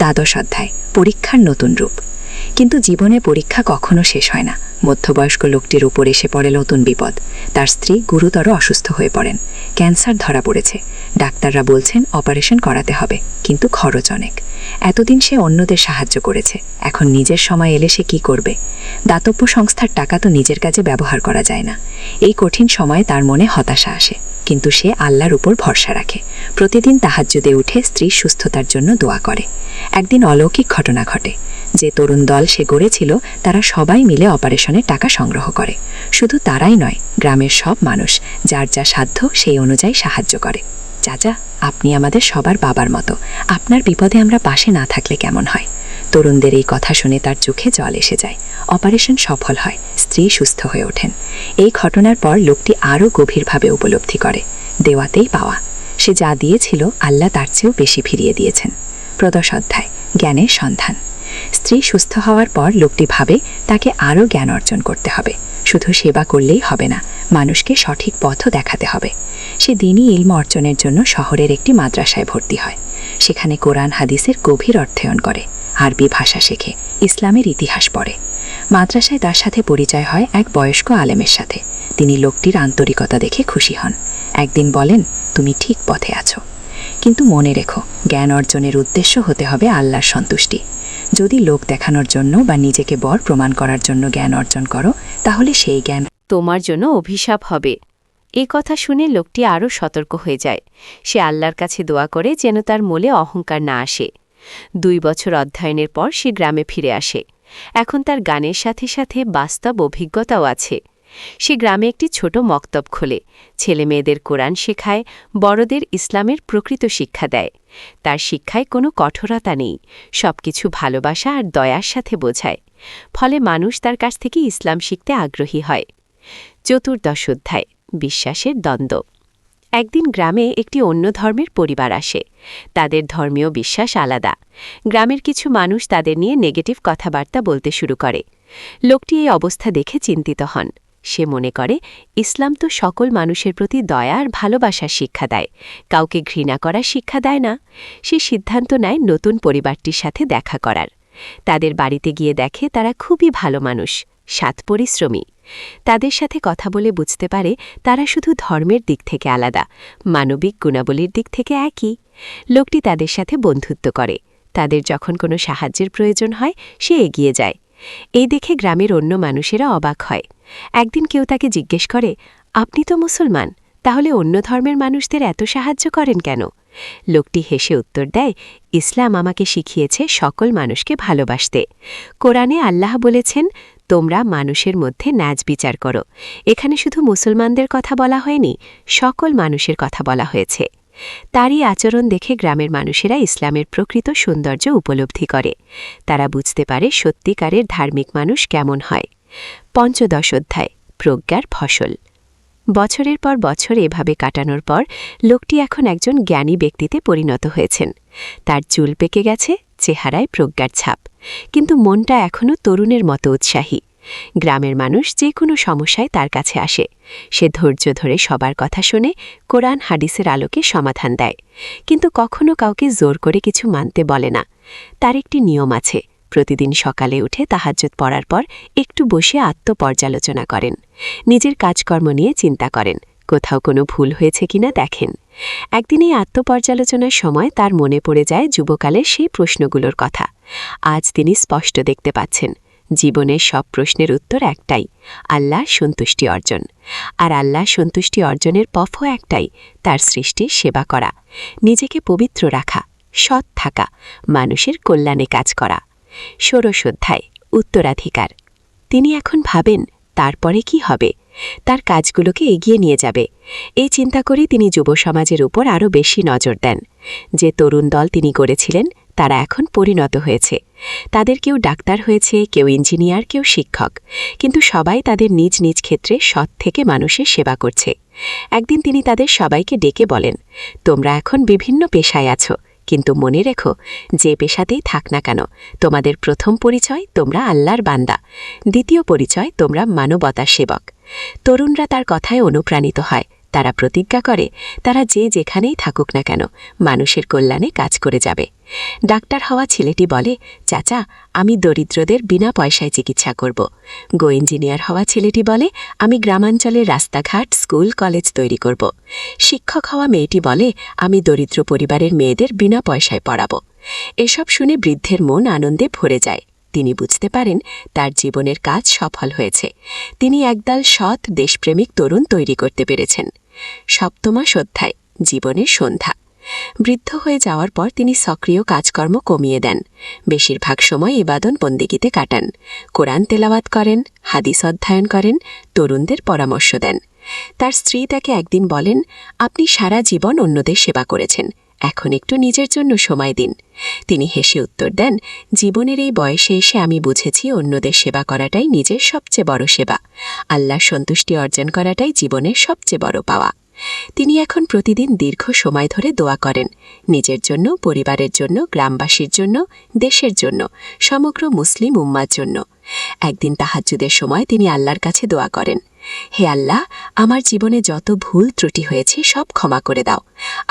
দ্বাদশ অধ্যায়, পরীক্ষার নতুন রূপ। কিন্তু জীবনে পরীক্ষা কখনো শেষ হয় না। মধ্যবয়স্ক লোকটির উপর এসে পড়ে নতুন বিপদ। তার স্ত্রী গুরুতর অসুস্থ হয়ে পড়েন, ক্যান্সার ধরা পড়েছে। ডাক্তাররা বলছেন অপারেশন করাতে হবে, কিন্তু খরচ অনেক। এতদিন সে অন্যদের সাহায্য করেছে, এখন নিজের সময় এলে সে কি করবে? দাতব্য সংস্থার টাকা তো নিজের কাজে ব্যবহার করা যায় না। এই কঠিন সময়ে তার মনে হতাশা আসে, কিন্তু সে আল্লাহর উপর ভরসা রাখে। প্রতিদিন তাহাজ্জুদে উঠে স্ত্রীর সুস্থতার জন্য দোয়া করে। একদিন অলৌকিক ঘটনা ঘটে। যে তরুণ দল সে গড়েছিল, তারা সবাই মিলে অপারেশনের টাকা সংগ্রহ করে। শুধু তারাই নয়, গ্রামের সব মানুষ যার যা সাধ্য সেই অনুযায়ী সাহায্য করে। চাচা, আপনি আমাদের সবার বাবার মতো, আপনার বিপদে আমরা পাশে না থাকলে কেমন হয়? তরুণদের এই কথা শুনে তার চোখে জল এসে যায়। অপারেশন সফল হয়, স্ত্রী সুস্থ হয়ে ওঠেন। এই ঘটনার পর লোকটি আরও গভীরভাবে উপলব্ধি করে, দেওয়াতেই পাওয়া। সে যা দিয়েছিল আল্লাহ তার চেয়েও বেশি ফিরিয়ে দিয়েছেন। প্রদশ অধ্যায়, জ্ঞানের সন্ধান। স্ত্রী সুস্থ হওয়ার পর লোকটি ভাবে তাকে আরও জ্ঞান অর্জন করতে হবে। শুধু সেবা করলেই হবে না, মানুষকে সঠিক পথও দেখাতে হবে। সে দিনই ইলম অর্জনের জন্য শহরের একটি মাদ্রাসায় ভর্তি হয়। সেখানে কোরআন হাদিসের গভীর অধ্যয়ন করে, আরবি ভাষা শেখে, ইসলামের ইতিহাস পড়ে। মাদ্রাসায় তার সাথে পরিচয় হয় এক বয়স্ক আলেমের সাথে। তিনি লোকটির আন্তরিকতা দেখে খুশি হন। একদিন বলেন, তুমি ঠিক পথে আছো, কিন্তু মনে রেখো, জ্ঞান অর্জনের উদ্দেশ্য হতে হবে আল্লাহর সন্তুষ্টি। যদি লোক দেখানোর জন্য বা নিজেকে বড় প্রমাণ করার জন্য জ্ঞান অর্জন করো, তাহলে সেই জ্ঞান তোমার জন্য অভিশাপ হবে। এ কথা শুনে লোকটি আরও সতর্ক হয়ে যায়। সে আল্লাহর কাছে দোয়া করে যেন তার মনে অহংকার না আসে। 2 বছর অধ্যয়নের পর সে গ্রামে ফিরে আসে। এখন তার গানের সাথে সাথে বাস্তব অভিজ্ঞতাও আছে। সে গ্রামে একটি ছোট মক্তব খোলে, ছেলেমেয়েদের কোরআন শেখায়, বড়দের ইসলামের প্রকৃত শিক্ষা দেয়। তার শিক্ষায় কোনো কঠোরতা নেই, সবকিছু ভালোবাসা আর দয়ার সাথে বোঝায়। ফলে মানুষ তার কাছ থেকে ইসলাম শিখতে আগ্রহী হয়। চতুর্দশ অধ্যায়, বিশ্বাসের দ্বন্দ্ব। একদিন গ্রামে একটি অন্য ধর্মের পরিবার আসে। তাদের ধর্মীয় বিশ্বাস আলাদা। গ্রামের কিছু মানুষ তাদের নিয়ে নেগেটিভ কথাবার্তা বলতে শুরু করে। লোকটি এই অবস্থা দেখে চিন্তিত হন। সে মনে করে, ইসলাম তো সকল মানুষের প্রতি দয়া আর ভালোবাসার শিক্ষা দেয়, কাউকে ঘৃণা করার শিক্ষা দেয় না। সে সিদ্ধান্ত নেয় নতুন পরিবারটির সাথে দেখা করার। তাদের বাড়িতে গিয়ে দেখে তারা খুবই ভালো মানুষ, সৎ পরিশ্রমী। তাদের সাথে কথা বলে বুঝতে পারে তারা শুধু ধর্মের দিক থেকে আলাদা, মানবিক গুণাবলীর দিক থেকে একই। লোকটি তাদের সাথে বন্ধুত্ব করে। তাদের যখন কোনো সাহায্যের প্রয়োজন হয়, সে এগিয়ে যায়। এই দেখে গ্রামের অন্য মানুষেরা অবাক হয়। একদিন কেউ তাকে জিজ্ঞেস করে, আপনি তো মুসলমান, তাহলে অন্য ধর্মের মানুষদের এত সাহায্য করেন কেন? লোকটি হেসে উত্তর দেয়, ইসলাম আমাকে শিখিয়েছে সকল মানুষকে ভালোবাসতে। কোরআনে আল্লাহ বলেছেন, তোমরা মানুষের মধ্যে ন্যায় বিচার করো। এখানে শুধু মুসলমানদের কথা বলা হয়নি, সকল মানুষের কথা বলা হয়েছে। তারই আচরণ দেখে গ্রামের মানুষেরা ইসলামের প্রকৃত সৌন্দর্য উপলব্ধি করে। তারা বুঝতে পারে সত্যিকারের ধার্মিক মানুষ কেমন হয়। পঞ্চদশ অধ্যায়, প্রজ্ঞার ফসল। বছরের পর বছর এভাবে কাটানোর পর লোকটি এখন একজন জ্ঞানী ব্যক্তিতে পরিণত হয়েছেন। তার চুল পেকে গেছে, চেহারায় প্রজ্ঞার ছাপ, কিন্তু মনটা এখনও তরুণের মতো উৎসাহী। গ্রামের মানুষ যে কোনো সমস্যায় তার কাছে আসে। সে ধৈর্য ধরে সবার কথা শুনে কোরআন হাদিসের আলোকে সমাধান দেয়, কিন্তু কখনো কাউকে জোর করে কিছু মানতে বলে না। তার একটি নিয়ম আছে, প্রতিদিন সকালে উঠে তাহাজ্জুদ পড়ার পর একটু বসে আত্মপর্যালোচনা করেন। নিজের কাজকর্ম নিয়ে চিন্তা করেন, কোথাও কোনো ভুল হয়েছে কিনা দেখেন। একদিন এই আত্মপর্যালোচনার সময় তার মনে পড়ে যায় যুবকালের সেই প্রশ্নগুলোর কথা। আজ তিনি স্পষ্ট দেখতে পাচ্ছেন, জীবনের সব প্রশ্নের উত্তর একটাই, আল্লাহ সন্তুষ্টি অর্জন। আর আল্লাহ সন্তুষ্টি অর্জনের পথও একটাই, তার সৃষ্টির সেবা করা, নিজেকে পবিত্র রাখা, সৎ থাকা, মানুষের কল্যাণে কাজ করা। ষোড়শ অধ্যায়, উত্তরাধিকার। তিনি এখন ভাবেন, তারপরে কি হবে? তার কাজগুলোকে এগিয়ে নিয়ে যাবে। এই চিন্তা করে তিনি যুব সমাজের উপর আরও বেশি নজর দেন। যে তরুণ দল তিনি গড়েছিলেন, তারা এখন পরিণত হয়েছে। তাদের কেউ ডাক্তার হয়েছে, কেউ ইঞ্জিনিয়ার, কেউ শিক্ষক, কিন্তু সবাই তাদের নিজ নিজ ক্ষেত্রে সৎ থেকে মানুষের সেবা করছে। একদিন তিনি তাদের সবাইকে ডেকে বলেন, তোমরা এখন বিভিন্ন পেশায় আছো, কিন্তু মনে রেখো, যে পেশাতেই থাক না কেন, তোমাদের প্রথম পরিচয় তোমরা আল্লাহর বান্দা, দ্বিতীয় পরিচয় তোমরা মানবতার সেবক। তরুণরা তার কথায় অনুপ্রাণিত হয়। তারা প্রতিজ্ঞা করে তারা যে যেখানেই থাকুক না কেন মানুষের কল্যাণে কাজ করে যাবে। ডাক্তার হওয়া ছেলেটি বলে, চাচা, আমি দরিদ্রদের বিনা পয়সায় চিকিৎসা করব। গো ইঞ্জিনিয়ার হওয়া ছেলেটি বলে, আমি গ্রামাঞ্চলের রাস্তাঘাট, স্কুল, কলেজ তৈরি করব। শিক্ষক হওয়া মেয়েটি বলে, আমি দরিদ্র পরিবারের মেয়েদের বিনা পয়সায় পড়াব। এসব শুনে বৃদ্ধের মন আনন্দে ভরে যায়। তিনি বুঝতে পারেন তার জীবনের কাজ সফল হয়েছে। তিনি একদল সৎ, দেশপ্রেমিক তরুণ তৈরি করতে পেরেছেন। সপ্তমাস অধ্যায়, জীবনের সন্ধ্যা। বৃদ্ধ হয়ে যাওয়ার পর তিনি সক্রিয় কাজকর্ম কমিয়ে দেন। বেশিরভাগ সময় ইবাদত বন্দেগীতে কাটান। কোরআন তেলাওয়াত করেন, হাদিস অধ্যয়ন করেন, তরুণদের পরামর্শ দেন। তার স্ত্রী তাকে একদিন বলেন, আপনি সারা জীবন অন্যদের সেবা করেছেন, এখন একটু নিজের জন্য সময় দিন। তিনি হেসে উত্তর দেন, জীবনের এই বয়সে এসে আমি বুঝেছি অন্যদের সেবা করাটাই নিজের সবচেয়ে বড় সেবা। আল্লাহর সন্তুষ্টি অর্জন করাটাই জীবনের সবচেয়ে বড় পাওয়া। তিনি এখন প্রতিদিন দীর্ঘ সময় ধরে দোয়া করেন, নিজের জন্য, পরিবারের জন্য, গ্রামবাসীর জন্য, দেশের জন্য, সমগ্র মুসলিম উম্মার জন্য। একদিন তাহাজ্জুদের সময় তিনি আল্লাহর কাছে দোয়া করেন, হে আল্লাহ, আমার জীবনে যত ভুল ত্রুটি হয়েছে সব ক্ষমা করে দাও।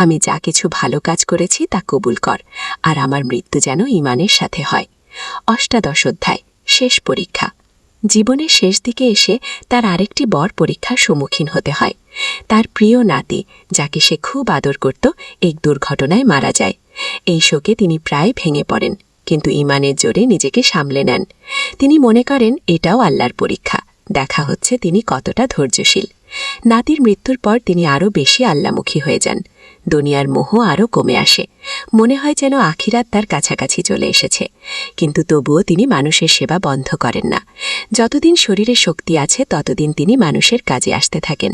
আমি যা কিছু ভালো কাজ করেছি তা কবুল কর, আর আমার মৃত্যু যেন ঈমানের সাথে হয়। অষ্টাদশ অধ্যায়, শেষ পরীক্ষা। জীবনের শেষ দিকে এসে তার আরেকটি বড় পরীক্ষার সম্মুখীন হতে হয়। তার প্রিয় নাতি, যাকে সে খুব আদর করত, এক দুর্ঘটনায় মারা যায়। এই শোকে তিনি প্রায় ভেঙে পড়েন, কিন্তু ঈমানের জোরে নিজেকে সামলে নেন। তিনি মনে করেন এটাও আল্লাহর পরীক্ষা, দেখা হচ্ছে তিনি কতটা ধৈর্যশীল। নাতির মৃত্যুর পর তিনি আরও বেশি আল্লামুখী হয়ে যান। দুনিয়ার মোহ আরও কমে আসে। মনে হয় যেন আখিরাত তার কাছাকাছি চলে এসেছে। কিন্তু তবুও তিনি মানুষের সেবা বন্ধ করেন না। যতদিন শরীরে শক্তি আছে ততদিন তিনি মানুষের কাজে আসতে থাকেন।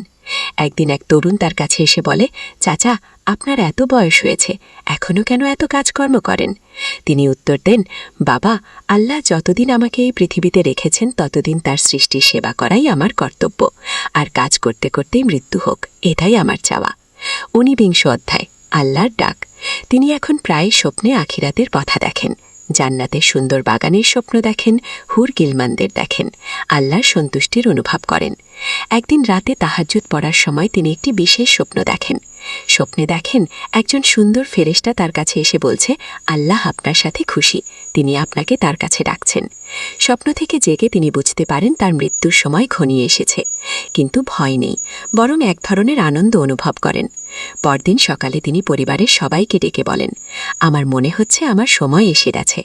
একদিন এক তরুণ তার কাছে এসে বলে, চাচা, আপনার এত বয়স হয়েছে, এখনও কেন এত কাজকর্ম করেন? তিনি উত্তর দেন, বাবা, আল্লাহ যতদিন আমাকে এই পৃথিবীতে রেখেছেন ততদিন তার সৃষ্টির সেবা করাই আমার কর্তব্য, আর কাজ করতে করতেই মৃত্যু হোক, এটাই আমার চাওয়া। 19 অধ্যায়, আল্লাহর ডাক। তিনি এখন প্রায় স্বপ্নে আখিরাতের পথা দেখেন। জান্নাতের সুন্দর বাগানের স্বপ্ন দেখেন, হুর গিলমানদের দেখেন, আল্লাহর সন্তুষ্টির অনুভব করেন। একদিন রাতে তাহাজ্জুদ পড়ার সময় তিনি একটি বিশেষ স্বপ্ন দেখেন। স্বপ্নে দেখেন একজন সুন্দর ফেরেশতা তার কাছে এসে বলছে, আল্লাহ আপনার সাথে খুশি, তিনি আপনাকে তার কাছে ডাকছেন। স্বপ্ন থেকে জেগে তিনি বুঝতে পারেন তার মৃত্যুর সময় ঘনিয়ে এসেছে, কিন্তু ভয় নেই, বরং এক ধরনের আনন্দ অনুভব করেন। পরদিন সকালে তিনি পরিবারের সবাইকে ডেকে বলেন, আমার মনে হচ্ছে আমার সময় এসে গেছে,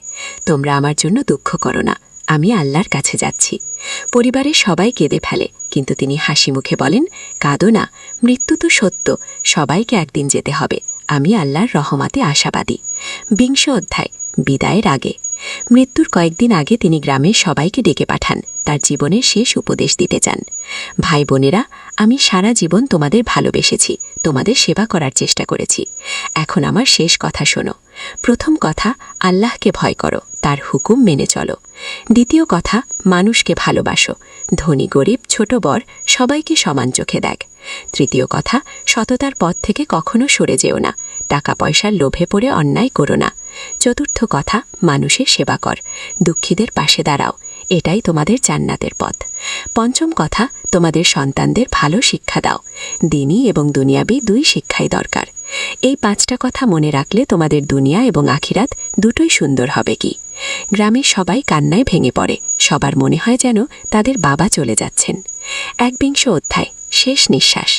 তোমরা আমার জন্য দুঃখ করো না, আমি আল্লাহর কাছে যাচ্ছি। পরিবারের সবাই কেঁদে ফেলে, কিন্তু তিনি হাসি মুখে বলেন, কাঁদো না, মৃত্যু তো সত্য, সবাইকে একদিন যেতে হবে, আমি আল্লাহর রহমতে আশাবাদী। 20 অধ্যায়, বিদায়ের আগে। মৃত্যুর কয়েকদিন আগে তিনি গ্রামের সবাইকে ডেকে পাঠান, তার জীবনের শেষ উপদেশ দিতে চান। ভাই বোনেরা, আমি সারা জীবন তোমাদের ভালোবেসেছি, তোমাদের সেবা করার চেষ্টা করেছি। এখন আমার শেষ কথা শোনো। প্রথম কথা, আল্লাহকে ভয় করো, তার হুকুম মেনে চলো। দ্বিতীয় কথা, মানুষকে ভালোবাসো, ধনী গরিব ছোট বড় সবাইকে সমান চোখে দেখ। তৃতীয় কথা, সততার পথ থেকে কখনো সরে যেও না, টাকা পয়সার লোভে পড়ে অন্যায় করো না। চতুর্থ কথা, মানুষের সেবা কর, দুঃখীদের পাশে দাঁড়াও, এটাই তোমাদের জান্নাতের পথ। পঞ্চম কথা, তোমাদের সন্তানদের ভালো শিক্ষা দাও, দ্বীনি এবং দুনিয়াবি দুই শিক্ষাই দরকার। এই 5টা কথা মনে রাখলে তোমাদের দুনিয়া এবং আখিরাত দুটোই সুন্দর হবে। কি গ্রামের সবাই কান্নায় ভেঙে পড়ে, সবার মনে হয় যেন তাদের বাবা চলে যাচ্ছেন। 21 অধ্যায়, শেষ নিঃশ্বাস।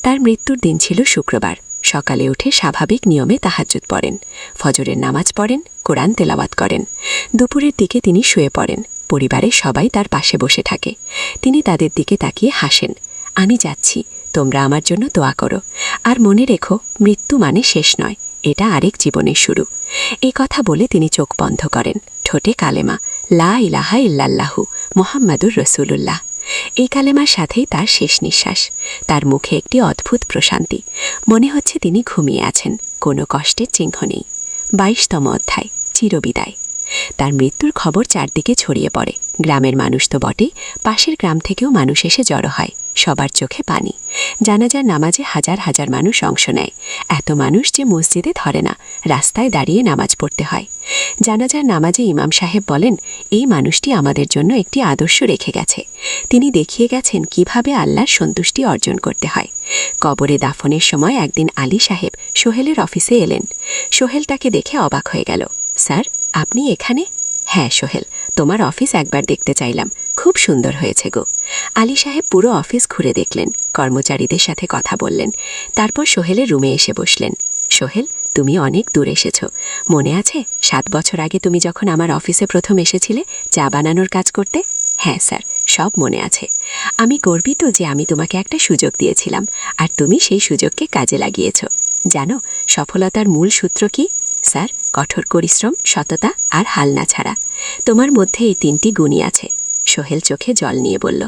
তার মৃত্যুর দিন ছিল শুক্রবার। সকালে উঠে স্বাভাবিক নিয়মে তাহাজ্জুদ পড়েন, ফজরের নামাজ পড়েন, কোরআন তেলাওয়াত করেন। দুপুরের দিকে তিনি শুয়ে পড়েন, পরিবারের সবাই তার পাশে বসে থাকে। তিনি তাদের দিকে তাকিয়ে হাসেন, আমি যাচ্ছি, তোমরা আমার জন্য দোয়া করো, আর মনে রেখো মৃত্যু মানে শেষ নয়, এটা আরেক জীবনের শুরু। এই কথা বলে তিনি চোখ বন্ধ করেন, ঠোঁটে কালেমা, লা ইলাহা ইল্লাল্লাহু মুহাম্মাদুর রাসূলুল্লাহ। এই কালেমার সাথেই তার শেষ নিঃশ্বাস। তার মুখে একটি অদ্ভুত প্রশান্তি, মনে হচ্ছে তিনি ঘুমিয়ে আছেন, কোনো কষ্টের চিহ্ন নেই। 22তম অধ্যায়, চিরবিদায়। তার মৃত্যুর খবর চারদিকে ছড়িয়ে পড়ে। গ্রামের মানুষ তো বটেই, পাশের গ্রাম থেকেও মানুষ এসে জড়ো হয়। সবার চোখে পানি। জানাজার নামাজে হাজার হাজার মানুষ অংশ নেয়। এত মানুষ যে মসজিদে ধরে না, রাস্তায় দাঁড়িয়ে নামাজ পড়তে হয়। জানাজার নামাজে ইমাম সাহেব বলেন, এই মানুষটি আমাদের জন্য একটি আদর্শ রেখে গেছে। তিনি দেখিয়ে গেছেন কিভাবে আল্লাহর সন্তুষ্টি অর্জন করতে হয়। কবরে দাফনের সময় একদিন আলী সাহেব সোহেলের অফিসে এলেন। সোহেল তাকে দেখে অবাক হয়ে গেল। স্যার, আপনি এখানে? হ্যাঁ সোহেল, তোমার অফিস একবার দেখতে চাইলাম, খুব সুন্দর হয়েছে গো। আলী সাহেব পুরো অফিস ঘুরে দেখলেন, কর্মচারীদের সাথে কথা বললেন, তারপর সোহেলের রুমে এসে বসলেন। সোহেল, তুমি অনেক দূর এসেছ। মনে আছে 7 বছর আগে তুমি যখন আমার অফিসে প্রথম এসেছিলে চা বানানোর কাজ করতে? হ্যাঁ স্যার, সব মনে আছে। আমি গর্বিত যে আমি তোমাকে একটা সুযোগ দিয়েছিলাম, আর তুমি সেই সুযোগকে কাজে লাগিয়েছ। জানো সফলতার মূল সূত্র কি? স্যার, কঠোর পরিশ্রম, সততা আর হাল না ছাড়া। তোমার মধ্যে এই 3টি গুণই আছে। সোহেল চোখে জল নিয়ে বলল,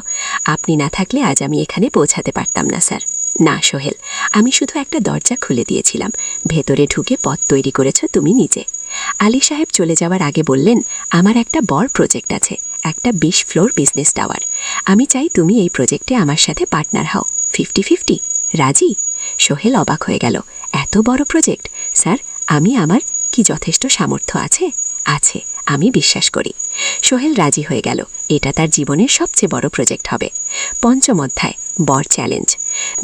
আপনি না থাকলে আজ আমি এখানে পৌঁছাতে পারতাম না স্যার। না সোহেল, আমি শুধু একটা দরজা খুলে দিয়েছিলাম, ভেতরে ঢুকে পথ তৈরি করেছ তুমি নিজে। আলী সাহেব চলে যাওয়ার আগে বললেন, আমার একটা বড় প্রজেক্ট আছে, একটা 20 ফ্লোর বিজনেস টাওয়ার। আমি চাই তুমি এই প্রজেক্টে আমার সাথে পার্টনার হও। 50-50 রাজি? সোহেল অবাক হয়ে গেল। এত বড় প্রজেক্ট? স্যার, আমার কি যথেষ্ট সামর্থ্য আছে? আছে, আমি বিশ্বাস করি। সোহেল রাজি হয়ে গেল। এটা তার জীবনের সবচেয়ে বড় প্রজেক্ট হবে। 5ম অধ্যায়, বড় চ্যালেঞ্জ।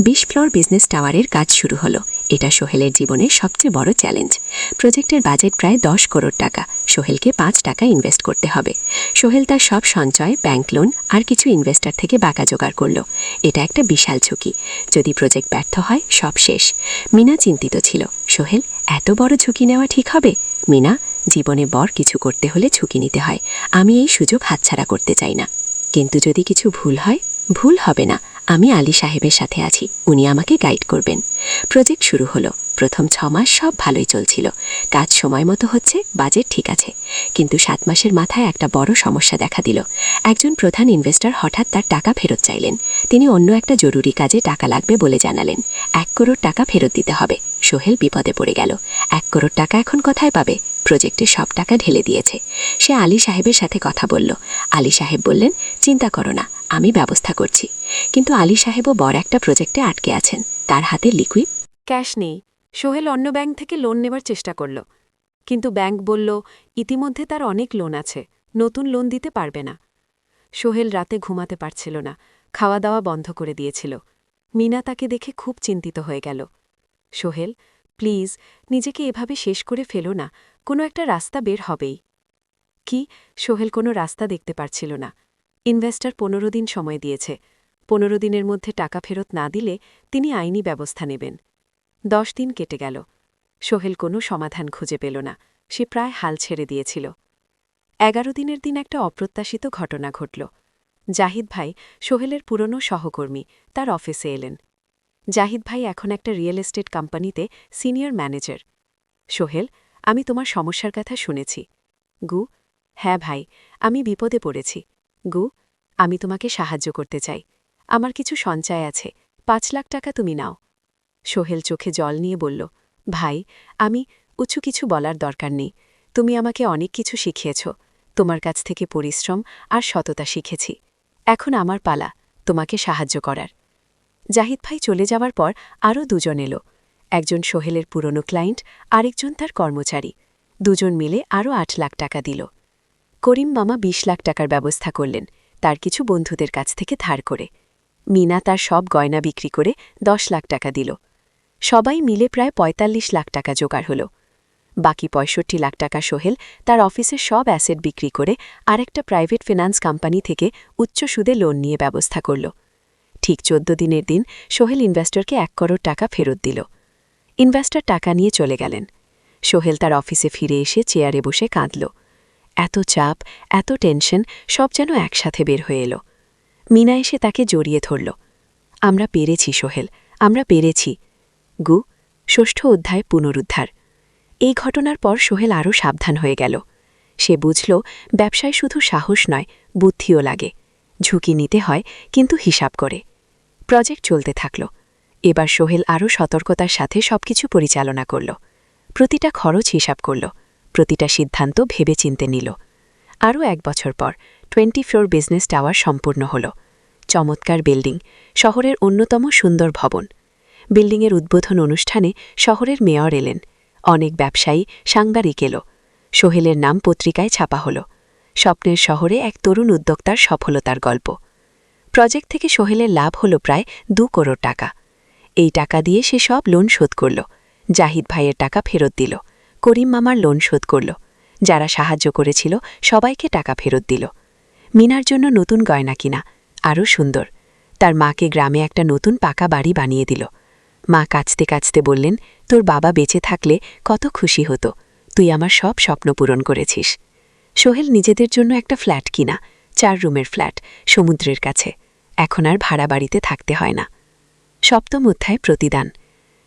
20 ফ্লোর বিজনেস টাওয়ারের কাজ শুরু হলো। এটা সোহেলের জীবনের সবচেয়ে বড় চ্যালেঞ্জ। প্রজেক্টের বাজেট প্রায় 10 করোড় টাকা। সোহেলকে 5 টাকা ইনভেস্ট করতে হবে। সোহেল তার সব সঞ্চয়, ব্যাংক লোন আর কিছু ইনভেস্টর থেকে বাঁকা জোগাড় করল। এটা একটা বিশাল ঝুঁকি। যদি প্রজেক্ট ব্যর্থ হয় সব শেষ। মিনা চিন্তিত ছিল। সোহেল, এত বড় ঝুঁকি নেওয়া ঠিক হবে? মিনা, জীবনে বড় কিছু করতে হলে ঝুঁকি নিতে হয়। আমি এই সুযোগ হাতছাড়া করতে চাই না। কিন্তু যদি কিছু ভুল হয়? ভুল হবে না, আমি আলী সাহেবের সাথে আছি, উনি আমাকে গাইড করবেন। প্রজেক্ট শুরু হলো। প্রথম 6 মাস সব ভালোই চলছিল। কাজ সময় মতো হচ্ছে, বাজেট ঠিক আছে। কিন্তু 7 মাসের মাথায় একটা বড় সমস্যা দেখা দিল। একজন প্রধান ইনভেস্টর হঠাৎ তার টাকা ফেরত চাইলেন। তিনি অন্য একটা জরুরি কাজে টাকা লাগবে বলে জানালেন। 1 করোড় টাকা ফেরত দিতে হবে। সোহেল বিপদে পড়ে গেল। 1 করোড় টাকা এখন কোথায় পাবে? প্রজেক্টে সব টাকা ঢেলে দিয়েছে। সে আলী সাহেবের সাথে কথা বলল। আলী সাহেব বললেন, চিন্তা করো না, আমি ব্যবস্থা করছি। কিন্তু আলী সাহেবও বড় একটা প্রজেক্টে আটকে আছেন। তার হাতে লিকুইড ক্যাশ নেই। সোহেল অন্য ব্যাংক থেকে লোন নেবার চেষ্টা করল, কিন্তু ব্যাংক বলল ইতিমধ্যে তার অনেক লোন আছে, নতুন লোন দিতে পারবে না। সোহেল রাতে ঘুমাতে পারছিল না, খাওয়া দাওয়া বন্ধ করে দিয়েছিল। মিনা তাকে দেখে খুব চিন্তিত হয়ে গেল। সোহেল, প্লিজ নিজেকে এভাবে শেষ করে ফেলো না, কোনো একটা রাস্তা বের হবেই। কি? সোহেল কোনো রাস্তা দেখতে পারছিল না। ইনভেস্টর 15 দিন সময় দিয়েছে। 15 দিনের মধ্যে টাকা ফেরত না দিলে তিনি আইনি ব্যবস্থা নেবেন। 10 দিন কেটে গেল। সোহেল কোনো সমাধান খুঁজে পেল না। সে প্রায় হাল ছেড়ে দিয়েছিল। 11 দিনের দিন একটা অপ্রত্যাশিত ঘটনা ঘটল। জাহিদ ভাই, সোহেলের পুরনো সহকর্মী, তার অফিসে এলেন। জাহিদ ভাই এখন একটা রিয়েল এস্টেট কোম্পানিতে সিনিয়র ম্যানেজার। সোহেল, আমি তোমার সমস্যার কথা শুনেছি। গু, হ্যাঁ ভাই, আমি বিপদে পড়েছি। গু, আমি তোমাকে সাহায্য করতে চাই। আমার কিছু সঞ্চয় আছে, 5 লাখ টাকা তুমি নাও। সোহেল চোখে জল নিয়ে বলল, ভাই, আমি উঁচু কিছু বলার দরকার নেই। তুমি আমাকে অনেক কিছু শিখিয়েছ। তোমার কাছ থেকে পরিশ্রম আর সততা শিখেছি। এখন আমার পালা তোমাকে সাহায্য করার। জাহিদ ভাই চলে যাওয়ার পর আরও 2 জন এলো। একজন সোহেলের পুরনো ক্লায়েন্ট, আরেকজন তার কর্মচারী। 2 জন মিলে আরও 8 লাখ টাকা দিল। করিম মামা 20 লাখ টাকার ব্যবস্থা করলেন, তার কিছু বন্ধুদের কাছ থেকে ধার করে। মিনা তার সব গয়না বিক্রি করে 10 লাখ টাকা দিল। সবাই মিলে প্রায় 45 লাখ টাকা জোগাড় হল। বাকি 65 লাখ টাকা সোহেল তার অফিসের সব অ্যাসেট বিক্রি করে আরেকটা প্রাইভেট ফিন্যান্স কোম্পানি থেকে উচ্চ সুদে লোন নিয়ে ব্যবস্থা করল। ঠিক 14 দিনের দিন সোহেল ইনভেস্টরকে 1 করোড় টাকা ফেরত দিল। ইনভেস্টর টাকা নিয়ে চলে গেলেন। সোহেল তার অফিসে ফিরে এসে চেয়ারে বসে কাঁদল। এত চাপ, এত টেনশন সব যেন একসাথে বের হয়ে এলো। মিনা এসে তাকে জড়িয়ে ধরল। আমরা পেরেছি সোহেল, আমরা পেরেছি। গু, 6ষ্ঠ অধ্যায়, পুনরুদ্ধার। এই ঘটনার পর সোহেল আরও সাবধান হয়ে গেল। সে বুঝল ব্যবসায় শুধু সাহস নয়, বুদ্ধিও লাগে। ঝুঁকি নিতে হয়, কিন্তু হিসাব করে। প্রজেক্ট চলতে থাকল। এবার সোহেল আরও সতর্কতার সাথে সবকিছু পরিচালনা করল। প্রতিটা খরচ হিসাব করল। প্রতিটা সিদ্ধান্ত ভেবেচিন্তে নিল। আরও 1 বছর পর 20 ফ্লোর বিজনেস টাওয়ার সম্পূর্ণ হল। চমৎকার বিল্ডিং, শহরের অন্যতম সুন্দর ভবন। বিল্ডিংয়ের উদ্বোধন অনুষ্ঠানে শহরের মেয়র এলেন, অনেক ব্যবসায়ী, সাংবাদিক এলো। সোহেলের নাম পত্রিকায় ছাপা হল। স্বপ্নের শহরে এক তরুণ উদ্যোক্তার সফলতার গল্প। প্রজেক্ট থেকে সোহেলের লাভ হল প্রায় 2 কোটি টাকা। এই টাকা দিয়ে সে সব লোন শোধ করল। জাহিদ ভাইয়ের টাকা ফেরত দিল, করিম মামার লোন শোধ করল, যারা সাহায্য করেছিল সবাইকে টাকা ফেরত দিল। মিনার জন্য নতুন গয়না কিনা, আরও সুন্দর। তার মাকে গ্রামে একটা নতুন পাকা বাড়ি বানিয়ে দিল। মা কাঁদতে কাঁদতে বললেন, তোর বাবা বেঁচে থাকলে কত খুশি হতো, তুই আমার সব স্বপ্ন পূরণ করেছিস। সোহেল নিজেদের জন্য একটা ফ্ল্যাট কিনা, 4 রুমের ফ্ল্যাট, সমুদ্রের কাছে। এখন আর ভাড়া বাড়িতে থাকতে হয় না। 7ম অধ্যায় প্রতিদান।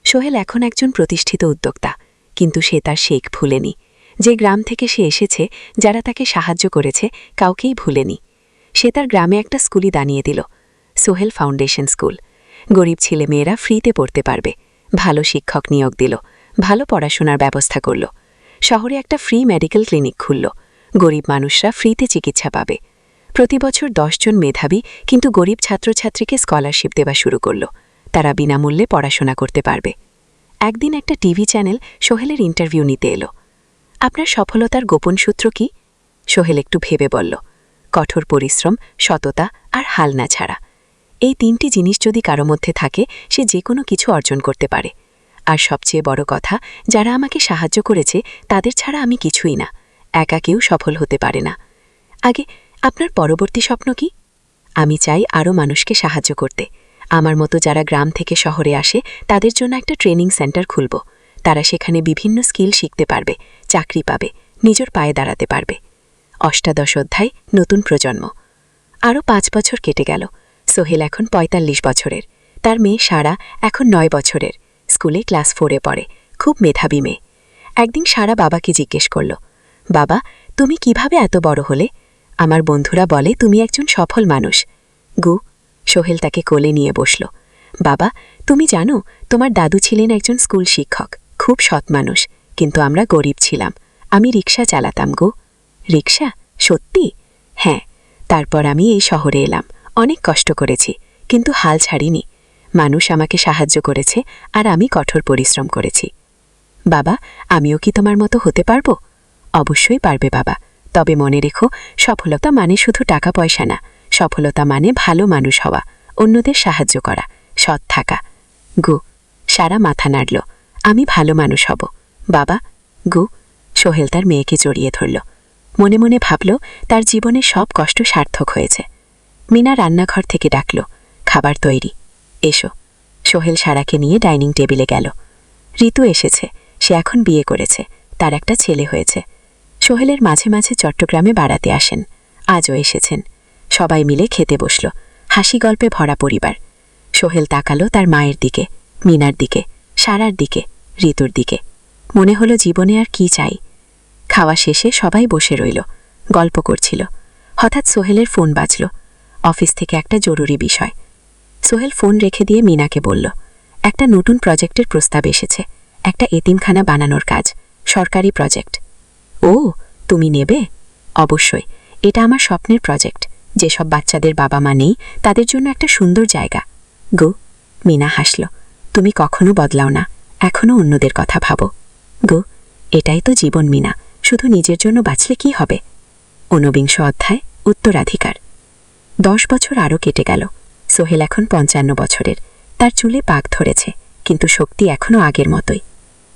সোহেল এখন একজন প্রতিষ্ঠিত উদ্যোক্তা, কিন্তু সে তার শেখ ভুলেনি। যে গ্রাম থেকে সে এসেছে, যারা তাকে সাহায্য করেছে, কাউকেই ভুলেনি। সে তার গ্রামে একটা স্কুলই দানিয়ে দিল, সোহেল ফাউন্ডেশন স্কুল। গরিব ছেলেমেয়েরা ফ্রিতে পড়তে পারবে। ভালো শিক্ষক নিয়োগ দিল, ভালো পড়াশোনার ব্যবস্থা করল। শহরে একটা ফ্রি মেডিকেল ক্লিনিক খুলল, গরিব মানুষরা ফ্রিতে চিকিৎসা পাবে। প্রতি বছর 10 জন মেধাবী কিন্তু গরিব ছাত্রছাত্রীকে স্কলারশিপ দেওয়া শুরু করল, তারা বিনামূল্যে পড়াশোনা করতে পারবে। একদিন একটা টিভি চ্যানেল সোহেলের ইন্টারভিউ নিতে এলো। আপনার সফলতার গোপন সূত্র কি? সোহেল একটু ভেবে বলল, কঠোর পরিশ্রম, সততা আর হাল না ছাড়া। এই 3টি জিনিস যদি কারো মধ্যে থাকে, সে যে কোনো কিছু অর্জন করতে পারে। আর সবচেয়ে বড় কথা, যারা আমাকে সাহায্য করেছে তাদের ছাড়া আমি কিছুই না। একা কেউ সফল হতে পারে না। আগে আপনার পরবর্তী স্বপ্ন কি? আমি চাই আরও মানুষকে সাহায্য করতে। আমার মতো যারা গ্রাম থেকে শহরে আসে তাদের জন্য একটা ট্রেনিং সেন্টার খুলব। তারা সেখানে বিভিন্ন স্কিল শিখতে পারবে, চাকরি পাবে, নিজের পায়ে দাঁড়াতে পারবে। 8ম অধ্যায় নতুন প্রজন্ম। আরও 5 বছর কেটে গেল। সোহেল এখন 45 বছরের। তার মেয়ে সারা এখন 9 বছরের, স্কুলে ক্লাস 4-এ পড়ে, খুব মেধাবী মেয়ে। একদিন সারা বাবাকে জিজ্ঞেস করল, বাবা, তুমি কিভাবে এত বড় হলে? আমার বন্ধুরা বলে তুমি একজন সফল মানুষ। গু, সোহেল তাকে কোলে নিয়ে বসল। বাবা, তুমি জানো তোমার দাদু ছিলেন একজন স্কুল শিক্ষক, খুব সৎ মানুষ, কিন্তু আমরা গরিব ছিলাম। আমি রিক্সা চালাতাম গো। রিক্সা? সত্যি? হ্যাঁ। তারপর আমি এই শহরে এলাম, অনেক কষ্ট করেছি, কিন্তু হাল ছাড়িনি। মানুষ আমাকে সাহায্য করেছে আর আমি কঠোর পরিশ্রম করেছি। বাবা, আমিও কি তোমার মতো হতে পারবো? অবশ্যই পারবে বাবা, তবে মনে রেখো, সফলতা মানে শুধু টাকা পয়সা না। সফলতা মানে ভালো মানুষ হওয়া, অন্যদের সাহায্য করা, সৎ থাকা। গু, সারা মাথা নাড়ল। আমি ভালো মানুষ হব বাবা। গু, সোহেল তার মেয়েকে জড়িয়ে ধরল। মনে মনে ভাবল তার জীবনে সব কষ্ট সার্থক হয়েছে। মিনা রান্নাঘর থেকে ডাকল, খাবার তৈরি, এসো। সোহেল সারাকে নিয়ে ডাইনিং টেবিলে গেল। ঋতু এসেছে, সে এখন বিয়ে করেছে, তার একটা ছেলে হয়েছে। সোহেলের মাঝে মাঝে চট্টগ্রামে বেড়াতে আসেন, আজও এসেছেন। সবাই মিলে খেতে বসল, হাসি গল্পে ভরা পরিবার। সোহেল তাকালো তার মায়ের দিকে, মিনার দিকে, সারার দিকে, ঋতুর দিকে। মনে হলো জীবনে আর কি চাই। খাওয়া শেষে সবাই বসে রইল, গল্প করছিল। হঠাৎ সোহেলের ফোন বাজল, অফিস থেকে একটা জরুরি বিষয়। সোহেল ফোন রেখে দিয়ে মিনাকে বলল, একটা নতুন প্রজেক্টের প্রস্তাব এসেছে, একটা এতিমখানা বানানোর কাজ, সরকারি প্রজেক্ট। ও, তুমি নেবে? অবশ্যই, এটা আমার স্বপ্নের প্রজেক্ট। যেসব বাচ্চাদের বাবা মা নেই তাদের জন্য একটা সুন্দর জায়গা। গো, মিনা হাসল, তুমি কখনো বদলাও না, এখনও অন্যদের কথা ভাবো। গো, এটাই তো জীবন মিনা, শুধু নিজের জন্য বাঁচলে কি হবে? 49 অধ্যায় উত্তরাধিকার। 10 বছর আরও কেটে গেল। সোহেল এখন 55 বছরের, তার চুলে পাক ধরেছে, কিন্তু শক্তি এখনও আগের মতোই।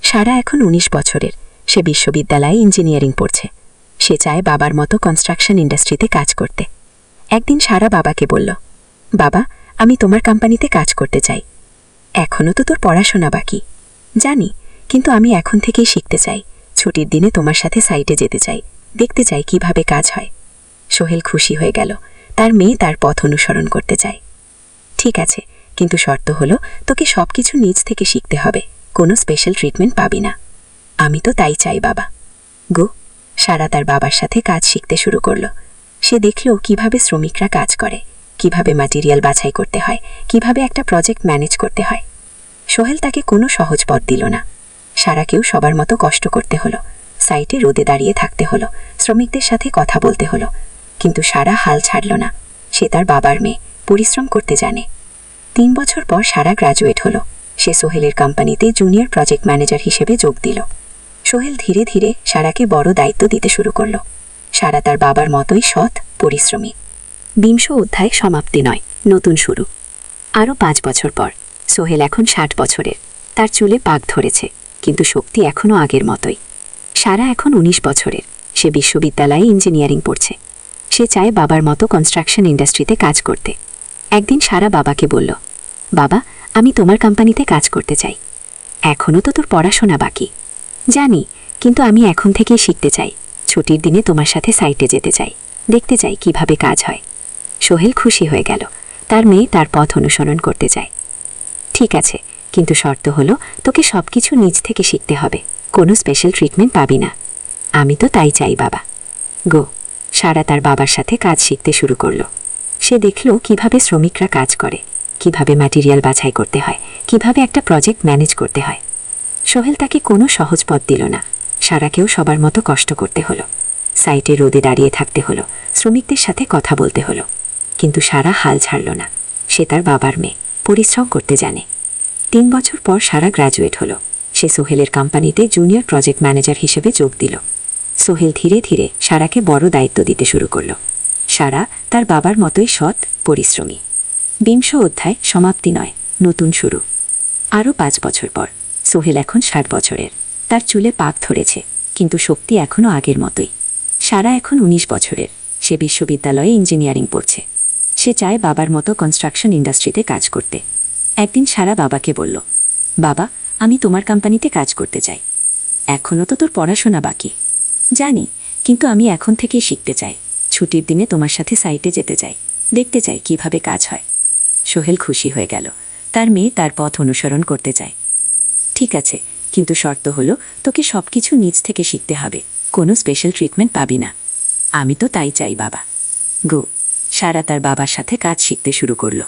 সারা এখন 19 বছরের, সে বিশ্ববিদ্যালয়ে ইঞ্জিনিয়ারিং পড়ছে। সে চায় বাবার মতো কনস্ট্রাকশন ইন্ডাস্ট্রিতে কাজ করতে। একদিন সারা বাবাকে বলল, বাবা, আমি তোমার কোম্পানিতে কাজ করতে চাই। এখনও তো তোর পড়াশোনা বাকি। জানি, কিন্তু আমি এখন থেকেই শিখতে চাই। ছুটির দিনে তোমার সাথে সাইটে যেতে চাই, দেখতে চাই কিভাবে কাজ হয়। সোহেল খুশি হয়ে গেল, তার মেয়ে তার পথ অনুসরণ করতে চায়। ঠিক আছে, কিন্তু শর্ত হলো তোকে সবকিছু নিজ থেকে শিখতে হবে, কোনো স্পেশাল ট্রিটমেন্ট পাবি না। আমি তো তাই চাই বাবা। গো, সারা তার বাবার সাথে কাজ শিখতে শুরু করল। সে দেখল কিভাবে শ্রমিকরা কাজ করে, কিভাবে ম্যাটেরিয়াল বাছাই করতে হয়, কিভাবে একটা প্রজেক্ট ম্যানেজ করতে হয়। সোহেল তাকে কোনো সহজ পথ দিল না। সারাকেও সবার মতো কষ্ট করতে হলো, সাইটে রোদে দাঁড়িয়ে থাকতে হলো, শ্রমিকদের সাথে কথা বলতে হলো। কিন্তু সারা হাল ছাড়ল না। সে তার বাবার মেয়ে, পরিশ্রম করতে জানে। 3 বছর পর সারা গ্র্যাজুয়েট হলো। সে সোহেলের কোম্পানিতে জুনিয়র প্রজেক্ট ম্যানেজার হিসেবে যোগ দিল। সোহেল ধীরে ধীরে সারাকে বড় দায়িত্ব দিতে শুরু করল। সারা তার বাবার মতোই সৎ, পরিশ্রমী। 20 অধ্যায় সমাপ্তি নয়, নতুন শুরু। আরও 5 বছর পর সোহেল এখন 60 বছরের। তার চুলে পাক ধরেছে, কিন্তু শক্তি এখনও আগের মতোই। সারা এখন 19 বছরের। সে বিশ্ববিদ্যালয়ে ইঞ্জিনিয়ারিং পড়ছে। সে চায় বাবার মতো কনস্ট্রাকশন ইন্ডাস্ট্রিতে কাজ করতে। একদিন সারা বাবাকে বলল, বাবা, আমি তোমার কোম্পানিতে কাজ করতে চাই। এখনও তো তোর পড়াশোনা বাকি। জানি, কিন্তু আমি এখন থেকেই শিখতে চাই। ছুটির দিনে তোমার সাথে সাইটে যেতে চাই, দেখতে চাই কিভাবে কাজ হয়। সোহেল খুশি হয়ে গেল। তার মেয়ে তার পথ অনুসরণ করতে চায়। ঠিক আছে, কিন্তু শর্ত হলো তোকে সবকিছু নিজ থেকে শিখতে হবে। কোনো স্পেশাল ট্রিটমেন্ট পাবি না। আমি তো তাই চাই বাবা। গো। সারা তার বাবার সাথে কাজ শিখতে শুরু করল। সে দেখল কিভাবে শ্রমিকরা কাজ করে, কিভাবে ম্যাটেরিয়াল বাছাই করতে হয়, কিভাবে একটা প্রজেক্ট ম্যানেজ করতে হয়। সোহেল তাকে কোনো সহজ পথ দিল না। সারাকেও সবার মতো কষ্ট করতে হলো। সাইটে রোদে দাঁড়িয়ে থাকতে হলো, শ্রমিকদের সাথে কথা বলতে হলো। কিন্তু সারা হাল ছাড়ল না। সে তার বাবার মেয়ে, পরিশ্রম করতে জানে। 3 বছর পর সারা গ্র্যাজুয়েট হলো। সে সোহেলের কোম্পানিতে জুনিয়র প্রজেক্ট ম্যানেজার হিসেবে যোগ দিল। সোহেল ধীরে ধীরে সারাকে বড় দায়িত্ব দিতে শুরু করল। সারা তার বাবার মতোই সৎ, পরিশ্রমী। 20 অধ্যায় সমাপ্তি নয়, নতুন শুরু। আরও 5 বছর পর সোহেল এখন 60 বছরের। তার চুলে পাক ধরেছে, কিন্তু শক্তি এখনও আগের মতোই। সারা এখন 19 বছরের। সে বিশ্ববিদ্যালয়ে ইঞ্জিনিয়ারিং পড়ছে। সে চায় বাবার মতো কনস্ট্রাকশন ইন্ডাস্ট্রিতে কাজ করতে। একদিন সারা বাবাকে বলল, বাবা, আমি তোমার কোম্পানিতে কাজ করতে চাই। এখনও তো তোর পড়াশোনা বাকি। জানি, কিন্তু আমি এখন থেকেই শিখতে চাই। ছুটির দিনে তোমার সাথে সাইটে যেতে চাই, দেখতে চাই কিভাবে কাজ হয়। সোহেল খুশি হয়ে গেল। তার মেয়ে তার পথ অনুসরণ করতে চায়। ঠিক আছে, কিন্তু শর্ত হলো তোকে সবকিছু নিজ থেকে শিখতে হবে। কোনো স্পেশাল ট্রিটমেন্ট পাবি না। আমি তো তাই চাই বাবা। গো। সারা তার বাবার সাথে কাজ শিখতে শুরু করল।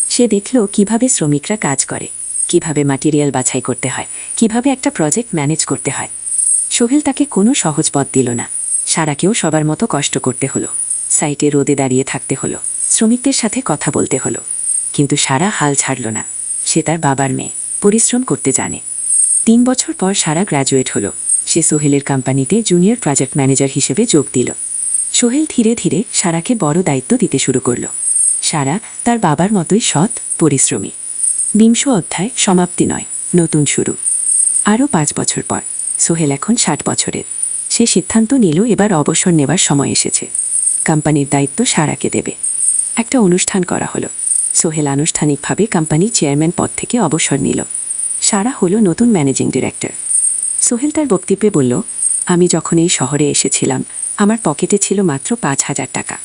সে দেখল কিভাবে শ্রমিকরা কাজ করে, কিভাবে ম্যাটেরিয়াল বাছাই করতে হয়, কিভাবে একটা প্রজেক্ট ম্যানেজ করতে হয়। সোহেল তাকে কোনো সহজ পথ দিল না। সারাকেও সবার মতো কষ্ট করতে হলো। সাইটে রোদে দাঁড়িয়ে থাকতে হলো, শ্রমিকদের সাথে কথা বলতে হলো। কিন্তু সারা হাল ছাড়ল না। সে তার বাবার মেয়ে, পরিশ্রম করতে জানে। 3 বছর পর সারা গ্র্যাজুয়েট হলো। সে সোহেলের কোম্পানিতে জুনিয়র প্রজেক্ট ম্যানেজার হিসেবে যোগ দিল। সোহেল ধীরে ধীরে সারাকে বড় দায়িত্ব দিতে শুরু করল। সারা তার বাবার মতোই সৎ, পরিশ্রমী। 20 অধ্যায় সমাপ্তি নয়, নতুন শুরু। আরও 5 বছর পর সোহেল এখন 60 বছরের। সে সিদ্ধান্ত নিল এবার অবসর নেবার সময় এসেছে। কোম্পানির দায়িত্ব সারাকে দেবে। একটা অনুষ্ঠান করা হলো। সোহেল আনুষ্ঠানিকভাবে কোম্পানির চেয়ারম্যান পদ থেকে অবসর নিল। সারা হলো নতুন ম্যানেজিং ডিরেক্টর। সোহেল তার বক্তব্যে বলল, আমি যখন এই শহরে এসেছিলাম, আমার পকেটে ছিল মাত্র 5,000 টাকা,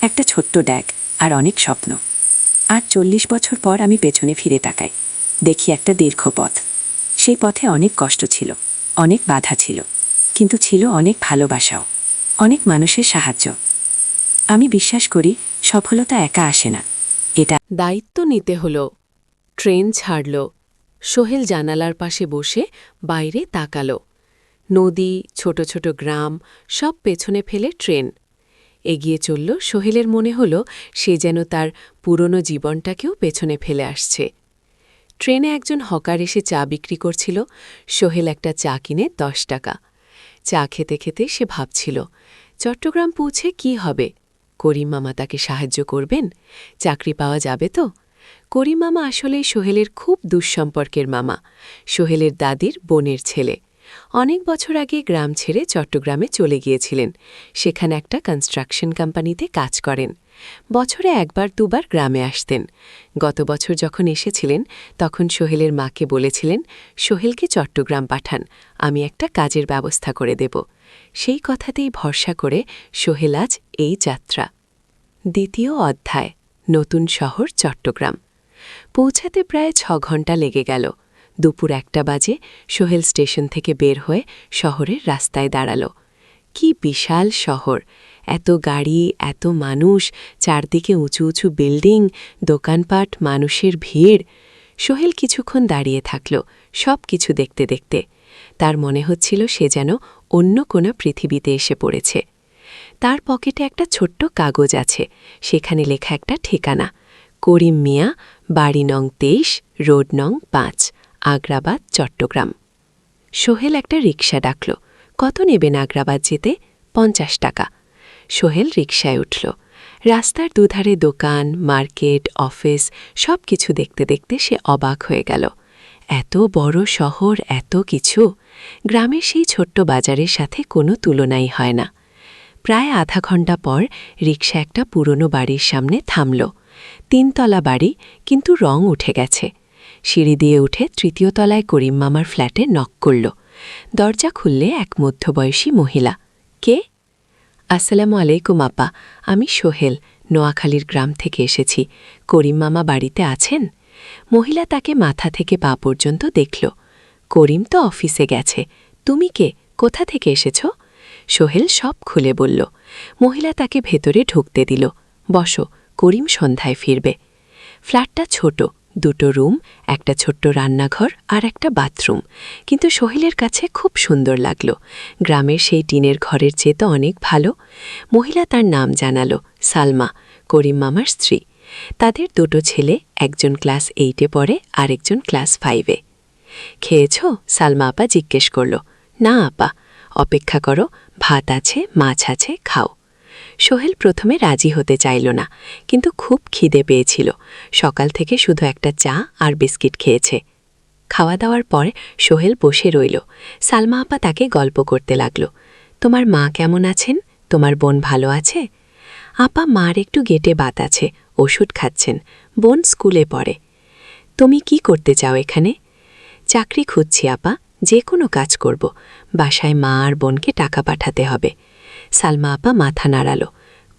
একটা ছোট্ট ড্যাগ আর অনেক স্বপ্ন। আর 40 বছর পর আমি পেছনে ফিরে তাকাই, দেখি একটা দীর্ঘ পথ। সেই পথে অনেক কষ্ট ছিল, অনেক বাধা ছিল, কিন্তু ছিল অনেক ভালোবাসাও, অনেক মানুষের সাহায্য। আমি বিশ্বাস করি সফলতা একা আসে না, এটা দায়িত্ব নিতে হলো। ট্রেন ছাড়ল। সোহেল জানালার পাশে বসে বাইরে তাকালো। নদী, ছোট ছোট গ্রাম, সব পেছনে ফেলে ট্রেন এগিয়ে চলল। সোহেলের মনে হল সে যেন তার পুরনো জীবনটাকেও পেছনে ফেলে আসছে। ট্রেনে একজন হকার এসে চা বিক্রি করছিল। সোহেল একটা চা কিনে 10 টাকা। চা খেতে খেতে সে ভাবছিল, চট্টগ্রাম পৌঁছে কি হবে? করিম মামা তাকে সাহায্য করবেন? চাকরি পাওয়া যাবে তো? করিম মামা আসলেই সোহেলের খুব দুঃসম্পর্কের মামা, সোহেলের দাদির বোনের ছেলে। অনেক বছর আগে গ্রাম ছেড়ে চট্টগ্রামে চলে গিয়েছিলেন। সেখানে একটা কনস্ট্রাকশন কোম্পানিতে কাজ করেন। বছরে 1-2 বার গ্রামে আসতেন। গত বছর যখন এসেছিলেন তখন সোহেলের মাকে বলেছিলেন, সোহেলকে চট্টগ্রাম পাঠান, আমি একটা কাজের ব্যবস্থা করে দেব। সেই কথাতেই ভরসা করে সোহেল আজ এই যাত্রা। 2য় অধ্যায়, নতুন শহর চট্টগ্রাম। পৌঁছাতে প্রায় 6 ঘণ্টা লেগে গেল। দুপুর 1টা বাজে সোহেল স্টেশন থেকে বের হয়ে শহরের রাস্তায় দাঁড়াল। কি বিশাল শহর! এত গাড়ি, এত মানুষ, চারদিকে উঁচু উঁচু বিল্ডিং, দোকানপাট, মানুষের ভিড়। সোহেল কিছুক্ষণ দাঁড়িয়ে থাকল, সব কিছু দেখতে দেখতে। তার মনে হচ্ছিল সে যেন অন্য কোনো পৃথিবীতে এসে পড়েছে। তার পকেটে একটা ছোট্ট কাগজ আছে, সেখানে লেখা একটা ঠিকানা, করিম মিয়া, বাড়ি নং 23, রোড নং 5, আগ্রাবাদ, চট্টগ্রাম। সোহেল একটা রিকশা ডাকল। কত নেবেন আগ্রাবাদ যেতে? 50 টাকা। সোহেল রিকশায় উঠল। রাস্তার দুধারে দোকান, মার্কেট, অফিস সব কিছু দেখতে দেখতে সে অবাক হয়ে গেল। এত বড় শহর, এত কিছু! গ্রামের সেই ছোট্ট বাজারের সাথে কোনো তুলনাই হয় না। প্রায় আধা ঘণ্টা পর রিকশা একটা পুরনো বাড়ির সামনে থামল। 3 তলা বাড়ি, কিন্তু রং উঠে গেছে। সিঁড়ি দিয়ে উঠে 3য় তলায় করিম মামার ফ্ল্যাটে নক করল। দরজা খুললে এক মধ্যবয়সী মহিলা। কে? আসসালামু আলাইকুম আপা, আমি সোহেল, নোয়াখালীর গ্রাম থেকে এসেছি। করিম মামা বাড়িতে আছেন? মহিলা তাকে মাথা থেকে পা পর্যন্ত দেখল। করিম তো অফিসে গেছে। তুমি কে? কোথা থেকে এসেছ? সোহেল সব খুলে বলল। মহিলা তাকে ভেতরে ঢুকতে দিল। বসো, করিম সন্ধ্যায় ফিরবে। ফ্ল্যাটটা ছোট, 2টো রুম, একটা ছোট্ট রান্নাঘর আর একটা বাথরুম, কিন্তু সোহেলের কাছে খুব সুন্দর লাগল। গ্রামের সেই টিনের ঘরের চেয়ে তো অনেক ভালো। মহিলা তার নাম জানালো, সালমা, করিম মামার স্ত্রী। তাদের 2টো ছেলে, একজন ক্লাস 8-এ পড়ে আর একজন ক্লাস 5-এ। খেয়েছ? সালমা আপা জিজ্ঞেস করল। না আপা। অপেক্ষা করো, ভাত আছে, মাছ আছে, খাও। সোহেল প্রথমে রাজি হতে চাইল না, কিন্তু খুব খিদে পেয়েছিল। সকাল থেকে শুধু একটা চা আর বিস্কিট খেয়েছে। খাওয়া দাওয়ার পর সোহেল বসে রইল। সালমা আপা তাকে গল্প করতে লাগল। তোমার মা কেমন আছেন? তোমার বোন ভালো আছে? আপা, মার একটু গেটে বাত আছে, ওষুধ খাচ্ছেন। বোন স্কুলে পড়ে। তুমি কি করতে চাও এখানে? চাকরি খুঁজছি আপা, যে কোনো কাজ করব। বাসায় মা আর বোনকে টাকা পাঠাতে হবে। সালমা আপা মাথা নাড়াল।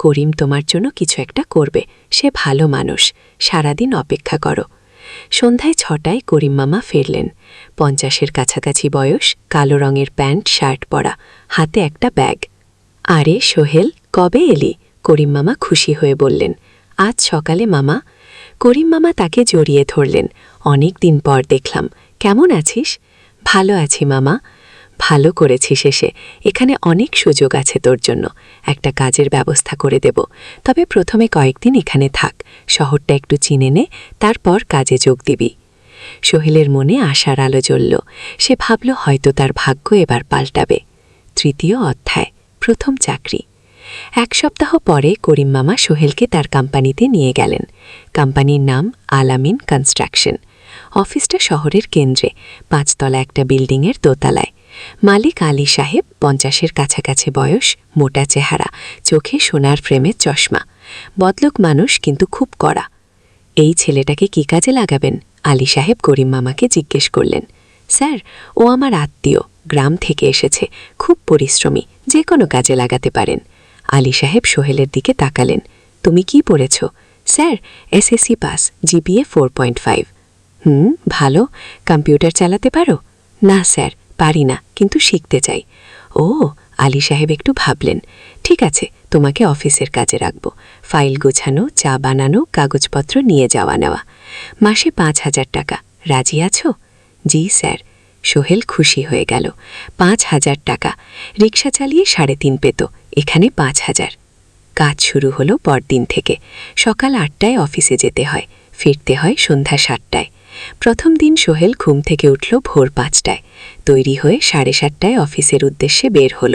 করিম তোমার জন্য কিছু একটা করবে, সে ভালো মানুষ, সারাদিন অপেক্ষা করো। সন্ধ্যায় 6টায় করিম মামা ফিরলেন। 50-এর কাছাকাছি বয়স, কালো রঙের প্যান্ট শার্ট পরা, হাতে একটা ব্যাগ। আরে সোহেল, কবে এলি? করিম মামা খুশি হয়ে বললেন। আজ সকালে মামা। করিম মামা তাকে জড়িয়ে ধরলেন। অনেক দিন পর দেখলাম, কেমন আছিস? ভালো আছি মামা। ভালো করেছিস এসে, এখানে অনেক সুযোগ আছে তোর জন্য। একটা কাজের ব্যবস্থা করে দেব, তবে প্রথমে কয়েকদিন এখানে থাক, শহরটা একটু চিনে নে, তারপর কাজে যোগ দিবি। সোহেলের মনে আশার আলো জ্বলল। সে ভাবল হয়তো তার ভাগ্য এবার পাল্টাবে। 3য় অধ্যায়, প্রথম চাকরি। 1 সপ্তাহ পরে করিম মামা সোহেলকে তার কোম্পানিতে নিয়ে গেলেন। কোম্পানির নাম আলামিন কনস্ট্রাকশন। অফিসটা শহরের কেন্দ্রে, 5 তলা একটা বিল্ডিংয়ের দোতলায়। মালিক আলী সাহেব, 50-এর কাছাকাছি বয়স, মোটা চেহারা, চোখে সোনার ফ্রেমের চশমা। বদলোক মানুষ, কিন্তু খুব কড়া। এই ছেলেটাকে কি কাজে লাগাবেন? আলী সাহেব করিম মামাকে জিজ্ঞেস করলেন। স্যার, ও আমার আত্মীয়, গ্রাম থেকে এসেছে, খুব পরিশ্রমী, যে কোনো কাজে লাগাতে পারেন। আলী সাহেব সোহেলের দিকে তাকালেন। তুমি কি পড়েছ? Sir, SSC pass, GPA 4.5। ভালো। কম্পিউটার চালাতে পারো? না স্যার, পারি না, কিন্তু শিখতে চাই। ও, আলী সাহেব একটু ভাবলেন। ঠিক আছে, তোমাকে অফিসের কাজে রাখব। ফাইল গোছানো, চা বানানো, কাগজপত্র নিয়ে যাওয়া নেওয়া। মাসে 5,000 টাকা। রাজি আছো? জি স্যার। সোহেল খুশি হয়ে গেল। 5,000 টাকা। রিকশা চালিয়ে 3.5 পেত, এখানে 5,000। কাজ শুরু হলো পরদিন থেকে। সকাল 8টায় অফিসে যেতে হয়, ফিরতে হয় সন্ধ্যা 7টায়। প্রথম দিন সোহেল ঘুম থেকে উঠল ভোর 5টায়, তৈরি হয়ে 7:30টায় অফিসের উদ্দেশ্যে বের হল।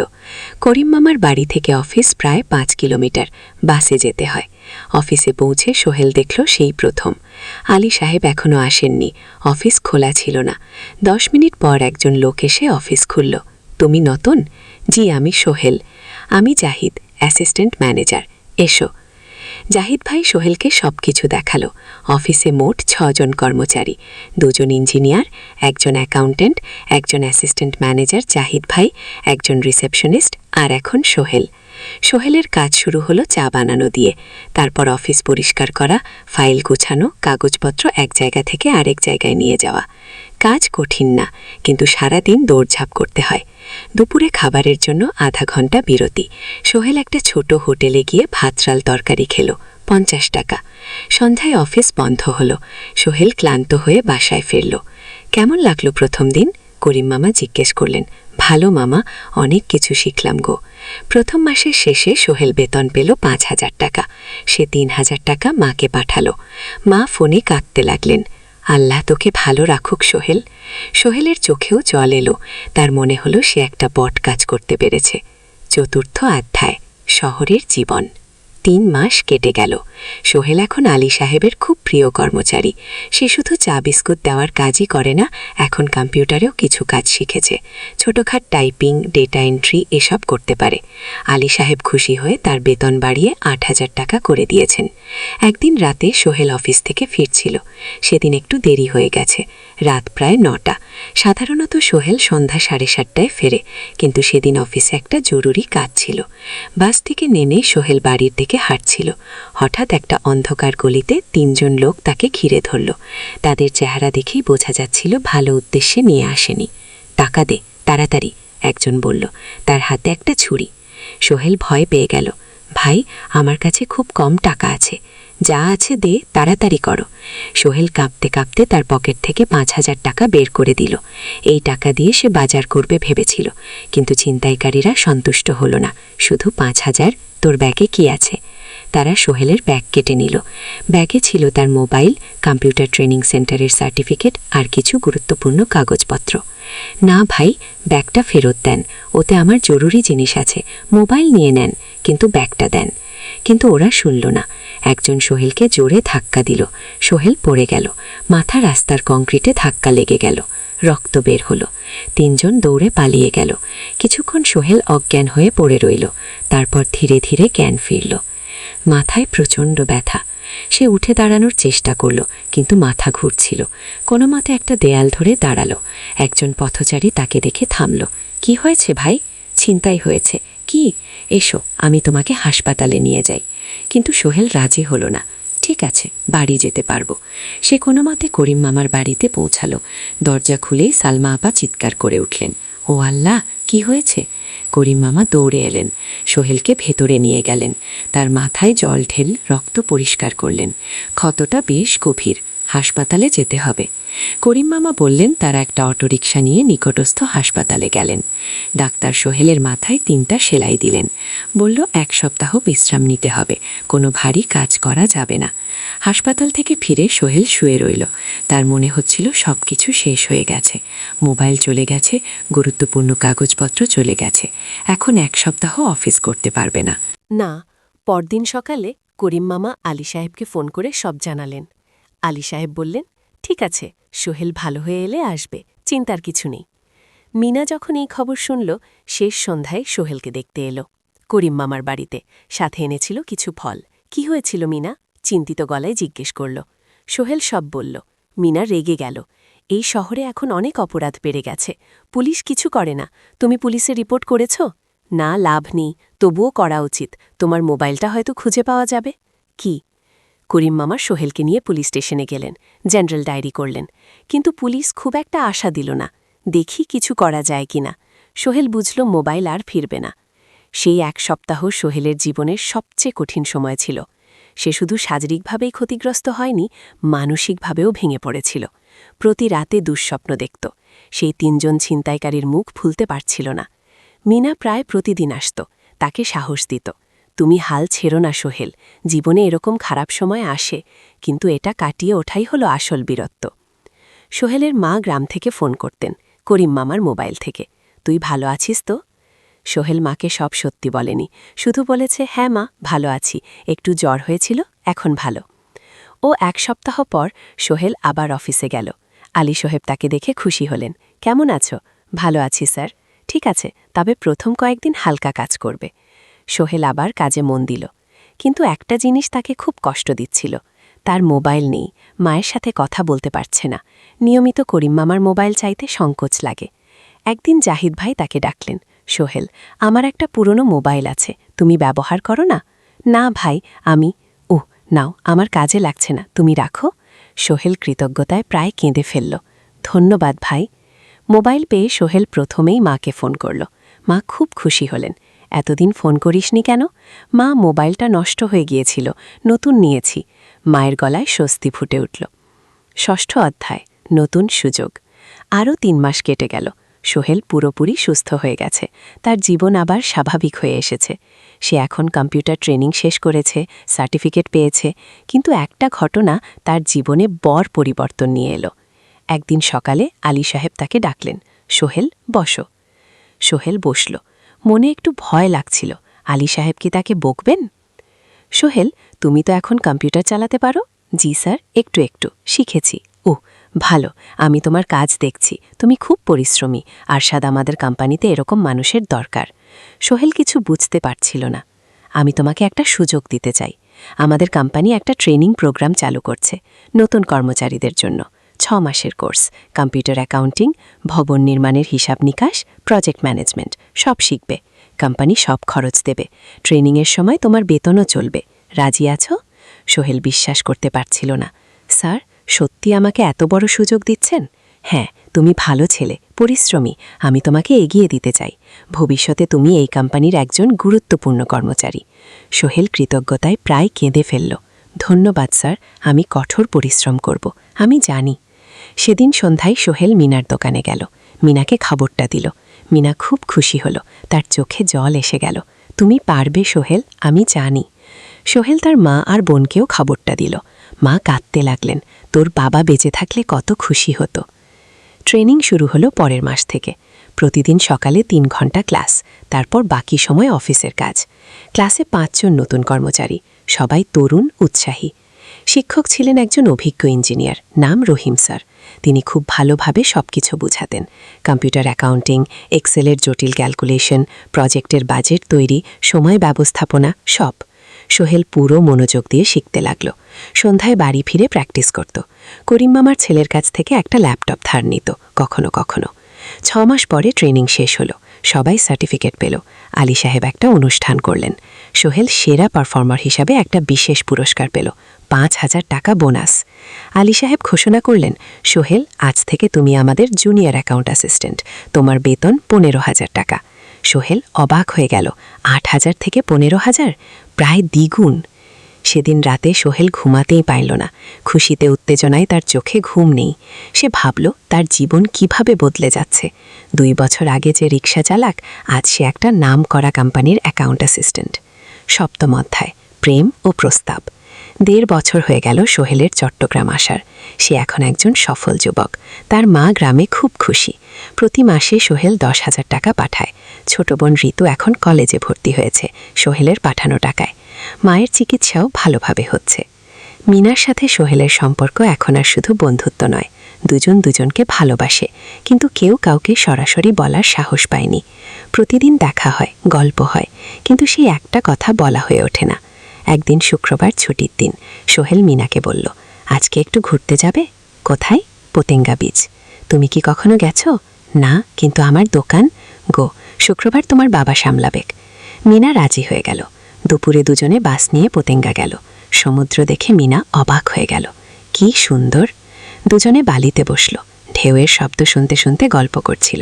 করিম মামার বাড়ি থেকে অফিস প্রায় 5 কিলোমিটার, বাসে যেতে হয়। অফিসে পৌঁছে সোহেল দেখল সেই প্রথম। আলী সাহেব এখনও আসেননি, অফিস খোলা ছিল না। 10 মিনিট পর একজন লোক এসে অফিস খুলল। তুমি নতুন? জি, আমি সোহেল। আমি জাহিদ, অ্যাসিস্ট্যান্ট ম্যানেজার। এসো। জাহিদ ভাই সোহেলকে সব কিছু দেখালো। অফিসে মোট 6 জন কর্মচারী, 2 জন ইঞ্জিনিয়ার, একজন অ্যাকাউন্ট্যান্ট, একজন অ্যাসিস্ট্যান্ট ম্যানেজার জাহিদ ভাই, একজন রিসেপশনিস্ট, আর এখন সোহেল। সোহেলের কাজ শুরু হলো চা বানানো দিয়ে, তারপর অফিস পরিষ্কার করা, ফাইল গোছানো, কাগজপত্র এক জায়গা থেকে আরেক জায়গায় নিয়ে যাওয়া। কাজ কঠিন না, কিন্তু সারাদিন দৌড়ঝাঁপ করতে হয়। দুপুরে খাবারের জন্য আধা ঘন্টা বিরতি। সোহেল একটা ছোট হোটেলে গিয়ে ভাত ডাল তরকারি খেল, 50 টাকা। সন্ধ্যায় অফিস বন্ধ হলো। সোহেল ক্লান্ত হয়ে বাসায় ফিরল। কেমন লাগলো প্রথম দিন? করিম মামা জিজ্ঞেস করলেন, ভালো মামা, অনেক কিছু শিখলাম গো। প্রথম মাসের শেষে সোহেল বেতন পেল 5,000 টাকা। সে 3,000 টাকা মাকে পাঠালো। মা ফোনে কাঁদতে লাগলেন, আল্লাহ তোকে ভালো রাখুক সোহেল। সোহেলের চোখেও জল এলো। তার মনে হলো সে একটা বট কাজ করতে পেরেছে। চতুর্থ অধ্যায়, শহরের জীবন। 3 মাস কেটে গেল। সোহেল এখন আলী সাহেবের খুব প্রিয় কর্মচারী। সে শুধু চা বিস্কুট দেওয়ার কাজই করে না, এখন কম্পিউটারেও কিছু কাজ শিখেছে। ছোটখাট টাইপিং, ডেটা এন্ট্রি এসব করতে পারে। আলী সাহেব খুশি হয়ে তার বেতন বাড়িয়ে 8,000 টাকা করে দিয়েছেন। একদিন রাতে সোহেল অফিস থেকে ফিরছিল। সেদিন একটু দেরি হয়ে গেছে, রাত প্রায় 9টা। সাধারণত সোহেল সন্ধ্যা 7:30টায় ফেরে, কিন্তু সেদিন অফিসে একটা জরুরি কাজ ছিল। বাস থেকে নেমে সোহেল বাড়ির দিকে হাঁটছিল। হঠাৎ একটা অন্ধকার গলিতে 3 জন লোক তাকে ঘিরে ধরল। তাদের চেহারা দেখেই বোঝা যাচ্ছিল ভালো উদ্দেশ্যে নিয়ে আসেনি। টাকা দে তাড়াতাড়ি, একজন বলল। তার হাতে একটা ছুরি। সোহেল ভয় পেয়ে গেল। ভাই, আমার কাছে খুব কম টাকা আছে, যা আছে দে, তাড়াতাড়ি করো। সোহেল কাঁপতে কাঁপতে তার পকেট থেকে 5,000 টাকা বের করে দিল। এই টাকা দিয়ে সে বাজার করবে ভেবেছিল, কিন্তু ছিনতাইকারীরা সন্তুষ্ট হলো না। শুধু 5,000, তোর ব্যাগে কি আছে? তারা সোহেলের ব্যাগ কেটে নিল। ব্যাগে ছিল তার মোবাইল, কম্পিউটার ট্রেনিং সেন্টারের সার্টিফিকেট আর কিছু গুরুত্বপূর্ণ কাগজপত্র। না ভাই, ব্যাগটা ফেরত দেন, ওতে আমার জরুরি জিনিস আছে। মোবাইল নিয়ে নেন, কিন্তু ব্যাগটা দেন। কিন্তু ওরা শুনল না। একজন সোহেলকে জোরে ধাক্কা দিল। সোহেল পড়ে গেল। মাথা রাস্তার কংক্রিটে ধাক্কা লেগে গেল। রক্ত বের হলো। 3 জন দৌড়ে পালিয়ে গেল। কিছুক্ষণ সোহেল অজ্ঞান হয়ে পড়ে রইল। তারপর ধীরে ধীরে জ্ঞান ফিরল। মাথায় প্রচণ্ড ব্যথা। সে উঠে দাঁড়ানোর চেষ্টা করল, কিন্তু মাথা ঘুরছিল। কোনো মতে একটা দেয়াল ধরে দাঁড়ালো। একজন পথচারী তাকে দেখে থামল। কি হয়েছে ভাই? ছিনতাই হয়েছে। কি? এসো, আমি তোমাকে হাসপাতালে নিয়ে যাই। কিন্তু সোহেল রাজি হলো না। ঠিক আছে, বাড়ি যেতে পারবো। সে কোনো মতে করিম মামার বাড়িতে পৌঁছালো। দরজা খুলেই সালমা আপা চিৎকার করে উঠলেন, ও আল্লাহ, কি হয়েছে? করিম মামা দৌড়ে এলেন। সোহেলকে ভেতরে নিয়ে গেলেন। তার মাথায় জল ঢেল রক্ত পরিষ্কার করলেন। ক্ষতটা বেশ গভীর, হাসপাতালে যেতে হবে। করিম মামা বললেন তারা একটা অটোরিকশা নিয়ে নিকটস্থ হাসপাতালে গেলেন। ডাক্তার সোহেলের মাথায় 3টা সেলাই দিলেন। বলল 1 সপ্তাহ বিশ্রাম নিতে হবে, কোনো ভারী কাজ করা যাবে না। হাসপাতাল থেকে ফিরে সোহেল শুয়ে রইল। তার মনে হচ্ছিল সব কিছু শেষ হয়ে গেছে। মোবাইল চলে গেছে, গুরুত্বপূর্ণ কাগজপত্র চলে গেছে। এখন 1 সপ্তাহ অফিস করতে পারবে না। না, পরদিন সকালে করিম মামা আলী সাহেবকে ফোন করে সব জানালেন। আলী সাহেব বললেন, ঠিক আছে, সোহেল ভালো হয়ে এলে আসবে, চিন্তার কিছু নেই। মিনা যখন এই খবর শুনল, শেষ সন্ধ্যায় সোহেলকে দেখতে এলো করিম মামার বাড়িতে। সাথে এনেছিল কিছু ফল। কি হয়েছিল মিনা? চিন্তিত গলায় জিজ্ঞেস করল। সোহেল সব বলল। মিনা রেগে গেল। এই শহরে এখন অনেক অপরাধ বেড়ে গেছে, পুলিশ কিছু করে না। তুমি পুলিশে রিপোর্ট করেছ? না, লাভ নেই, তবুও করা উচিত। তোমার মোবাইলটা হয়তো খুঁজে পাওয়া যাবে। কি? করিম মামা সোহেলকে নিয়ে পুলিশ স্টেশনে গেলেন, জেনারেল ডায়েরি করলেন। কিন্তু পুলিশ খুব একটা আশা দিল না। দেখি কিছু করা যায় কিনা। সোহেল বুঝল মোবাইল আর ফিরবে না। সেই 1 সপ্তাহ সোহেলের জীবনের সবচেয়ে কঠিন সময় ছিল। সে শুধু শারীরিকভাবেই ক্ষতিগ্রস্ত হয়নি, মানসিকভাবেও ভেঙে পড়েছিল। প্রতি রাতে দুঃস্বপ্ন দেখত। সেই 3 জন ছিনতাইকারীর মুখ ভুলতে পারছিল না। মিনা প্রায় প্রতিদিন আসত, তাকে সাহস দিত। তুমি হাল ছেড়ো না সোহেল, জীবনে এরকম খারাপ সময় আসে, কিন্তু এটা কাটিয়ে ওঠাই হলো আসল বীরত্ব। সোহেলের মা গ্রাম থেকে ফোন করতেন, করিম মামার মোবাইল থেকে। তুই ভালো আছিস তো? সোহেল মাকে সব সত্যি বলেনি, শুধু বলেছে, হ্যাঁ মা, ভালো আছি, একটু জ্বর হয়েছিল, এখন ভালো। 1 সপ্তাহ পর সোহেল আবার অফিসে গেল। আলী সাহেব তাকে দেখে খুশি হলেন। কেমন আছো? ভালো আছি স্যার। ঠিক আছে, তবে প্রথম কয়েকদিন হালকা কাজ করবে। সোহেল আবার কাজে মন দিল। কিন্তু একটা জিনিস তাকে খুব কষ্ট দিচ্ছিল। তার মোবাইল নেই, মায়ের সাথে কথা বলতে পারছে না। নিয়মিত করিম মামার মোবাইল চাইতে সংকোচ লাগে। একদিন জাহিদ ভাই তাকে ডাকলেন, সোহেল, আমার একটা পুরনো মোবাইল আছে, তুমি ব্যবহার করো না? না ভাই, আমি। ওহ, নাও, আমার কাজে লাগছে না, তুমি রাখো। সোহেল কৃতজ্ঞতায় প্রায় কেঁদে ফেলল। ধন্যবাদ ভাই। মোবাইল পেয়ে সোহেল প্রথমেই মাকে ফোন করল। মা খুব খুশি হলেন। এতদিন ফোন করিসনি কেন? মা, মোবাইলটা নষ্ট হয়ে গিয়েছিল, নতুন নিয়েছি। মায়ের গলায় স্বস্তি ফুটে উঠল। 6ষ্ঠ অধ্যায়, নতুন সুযোগ। আরও ৩ মাস কেটে গেল। সোহেল পুরোপুরি সুস্থ হয়ে গেছে, তার জীবন আবার স্বাভাবিক হয়ে এসেছে। সে এখন কম্পিউটার ট্রেনিং শেষ করেছে, সার্টিফিকেট পেয়েছে, কিন্তু একটা ঘটনা তার জীবনে বড় পরিবর্তন নিয়ে এলো। একদিন সকালে আলী সাহেব তাকে ডাকলেন, সোহেল বসো। সোহেল বসল। মনে একটু ভয় লাগছিল, আলী সাহেব কি তাকে বকবেন? সোহেল, তুমি তো এখন কম্পিউটার চালাতে পারো? জি স্যার, একটু একটু শিখেছি। ও ভালো, আমি তোমার কাজ দেখছি, তুমি খুব পরিশ্রমী। আরশাদ, আমাদের কোম্পানিতে এরকম মানুষের দরকার। সোহেল কিছু বুঝতে পারছিল না। আমি তোমাকে একটা সুযোগ দিতে চাই। আমাদের কোম্পানি একটা ট্রেনিং প্রোগ্রাম চালু করছে নতুন কর্মচারীদের জন্য। 6 মাসের কোর্স, কম্পিউটার অ্যাকাউন্টিং, ভবন নির্মাণের হিসাব নিকাশ, প্রজেক্ট ম্যানেজমেন্ট সব শিখবে। কোম্পানি সব খরচ দেবে। ট্রেনিংয়ের সময় তোমার বেতনও চলবে। রাজি আছো? সোহেল বিশ্বাস করতে পারছিল না। স্যার, সত্যি আমাকে এত বড় সুযোগ দিচ্ছেন? হ্যাঁ, তুমি ভালো ছেলে, পরিশ্রমী, আমি তোমাকে এগিয়ে দিতে চাই। ভবিষ্যতে তুমি এই কোম্পানির একজন গুরুত্বপূর্ণ কর্মচারী। সোহেল কৃতজ্ঞতায় প্রায় কেঁদে ফেলল। ধন্যবাদ স্যার, আমি কঠোর পরিশ্রম করব, আমি জানি। সেদিন সন্ধ্যায় সোহেল মিনার দোকানে গেল। মিনাকে খবরটা দিল। মিনা খুব খুশি হল, তার চোখে জল এসে গেল। তুমি পারবে সোহেল, আমি জানি। সোহেল তার মা আর বোনকেও খবরটা দিল। মা কাঁদতে লাগলেন, তোর বাবা বেঁচে থাকলে কত খুশি হতো। ট্রেনিং শুরু হলো পরের মাস থেকে। প্রতিদিন সকালে 3 ঘন্টা ক্লাস, তারপর বাকি সময় অফিসের কাজ। ক্লাসে 5 জন নতুন কর্মচারী, সবাই তরুণ, উৎসাহী। শিক্ষক ছিলেন একজন অভিজ্ঞ ইঞ্জিনিয়ার, নাম রহিম স্যার। তিনি খুব ভালোভাবে সবকিছু বুঝাতেন। কম্পিউটার অ্যাকাউন্টিং, এক্সেলের জটিল ক্যালকুলেশন, প্রজেক্টের বাজেট তৈরি, সময় ব্যবস্থাপনা সব। সোহেল পুরো মনোযোগ দিয়ে শিখতে লাগল। সন্ধ্যায় বাড়ি ফিরে প্র্যাকটিস করত। করিম মামার ছেলের কাছ থেকে একটা ল্যাপটপ ধার নিত কখনো কখনো। 6 মাস পরে ট্রেনিং শেষ হলো, সবাই সার্টিফিকেট পেল। আলী সাহেব একটা অনুষ্ঠান করলেন। সোহেল সেরা পারফর্মার হিসাবে একটা বিশেষ পুরস্কার পেল, 5,000 টাকা বোনাস। আলী সাহেব ঘোষণা করলেন, সোহেল, আজ থেকে তুমি আমাদের জুনিয়র অ্যাকাউন্ট অ্যাসিস্ট্যান্ট, তোমার বেতন 15,000 টাকা। সোহেল অবাক হয়ে গেল, 8,000 থেকে 15,000, প্রায় দ্বিগুণ। সেদিন রাতে সোহেল ঘুমাতেই পারল না। খুশিতে উত্তেজনায় তার চোখে ঘুম নেই। সে ভাবল তার জীবন কিভাবে বদলে যাচ্ছে। 2 বছর আগে যে রিক্সা চালাক, আজ সে একটা নামকরা কোম্পানির অ্যাকাউন্ট অ্যাসিস্ট্যান্ট। 7ম অধ্যায়, প্রেম ও প্রস্তাব। 1.5 বছর হয়ে গেল সোহেলের চট্টগ্রাম আসার। সে এখন একজন সফল যুবক। তার মা গ্রামে খুব খুশি। প্রতি মাসে সোহেল 10,000 টাকা পাঠায়। ছোট বোন ঋতু এখন কলেজে ভর্তি হয়েছে সোহেলের পাঠানো টাকায়। মায়ের চিকিৎসাও ভালোভাবে হচ্ছে। মিনার সাথে সোহেলের সম্পর্ক এখন আর শুধু বন্ধুত্ব নয়, দুজন দুজনকে ভালোবাসে, কিন্তু কেউ কাউকে সরাসরি বলার সাহস পায়নি। প্রতিদিন দেখা হয়, গল্প হয়, কিন্তু সেই একটা কথা বলা হয়ে ওঠে না। একদিন শুক্রবার ছুটির দিন, সোহেল মিনাকে বলল, আজকে একটু ঘুরতে যাবে? কোথায়? পতেঙ্গা বিচ। তুমি কি কখনো গেছো? না, কিন্তু আমার দোকান। গো, শুক্রবার তোমার বাবা সামলাবে। মিনা রাজি হয়ে গেল। দুপুরে দুজনে বাস নিয়ে পতেঙ্গা গেল। সমুদ্র দেখে মিনা অবাক হয়ে গেল। কি সুন্দর! দুজনে বালিতে বসল, ঢেউয়ের শব্দ শুনতে শুনতে গল্প করছিল।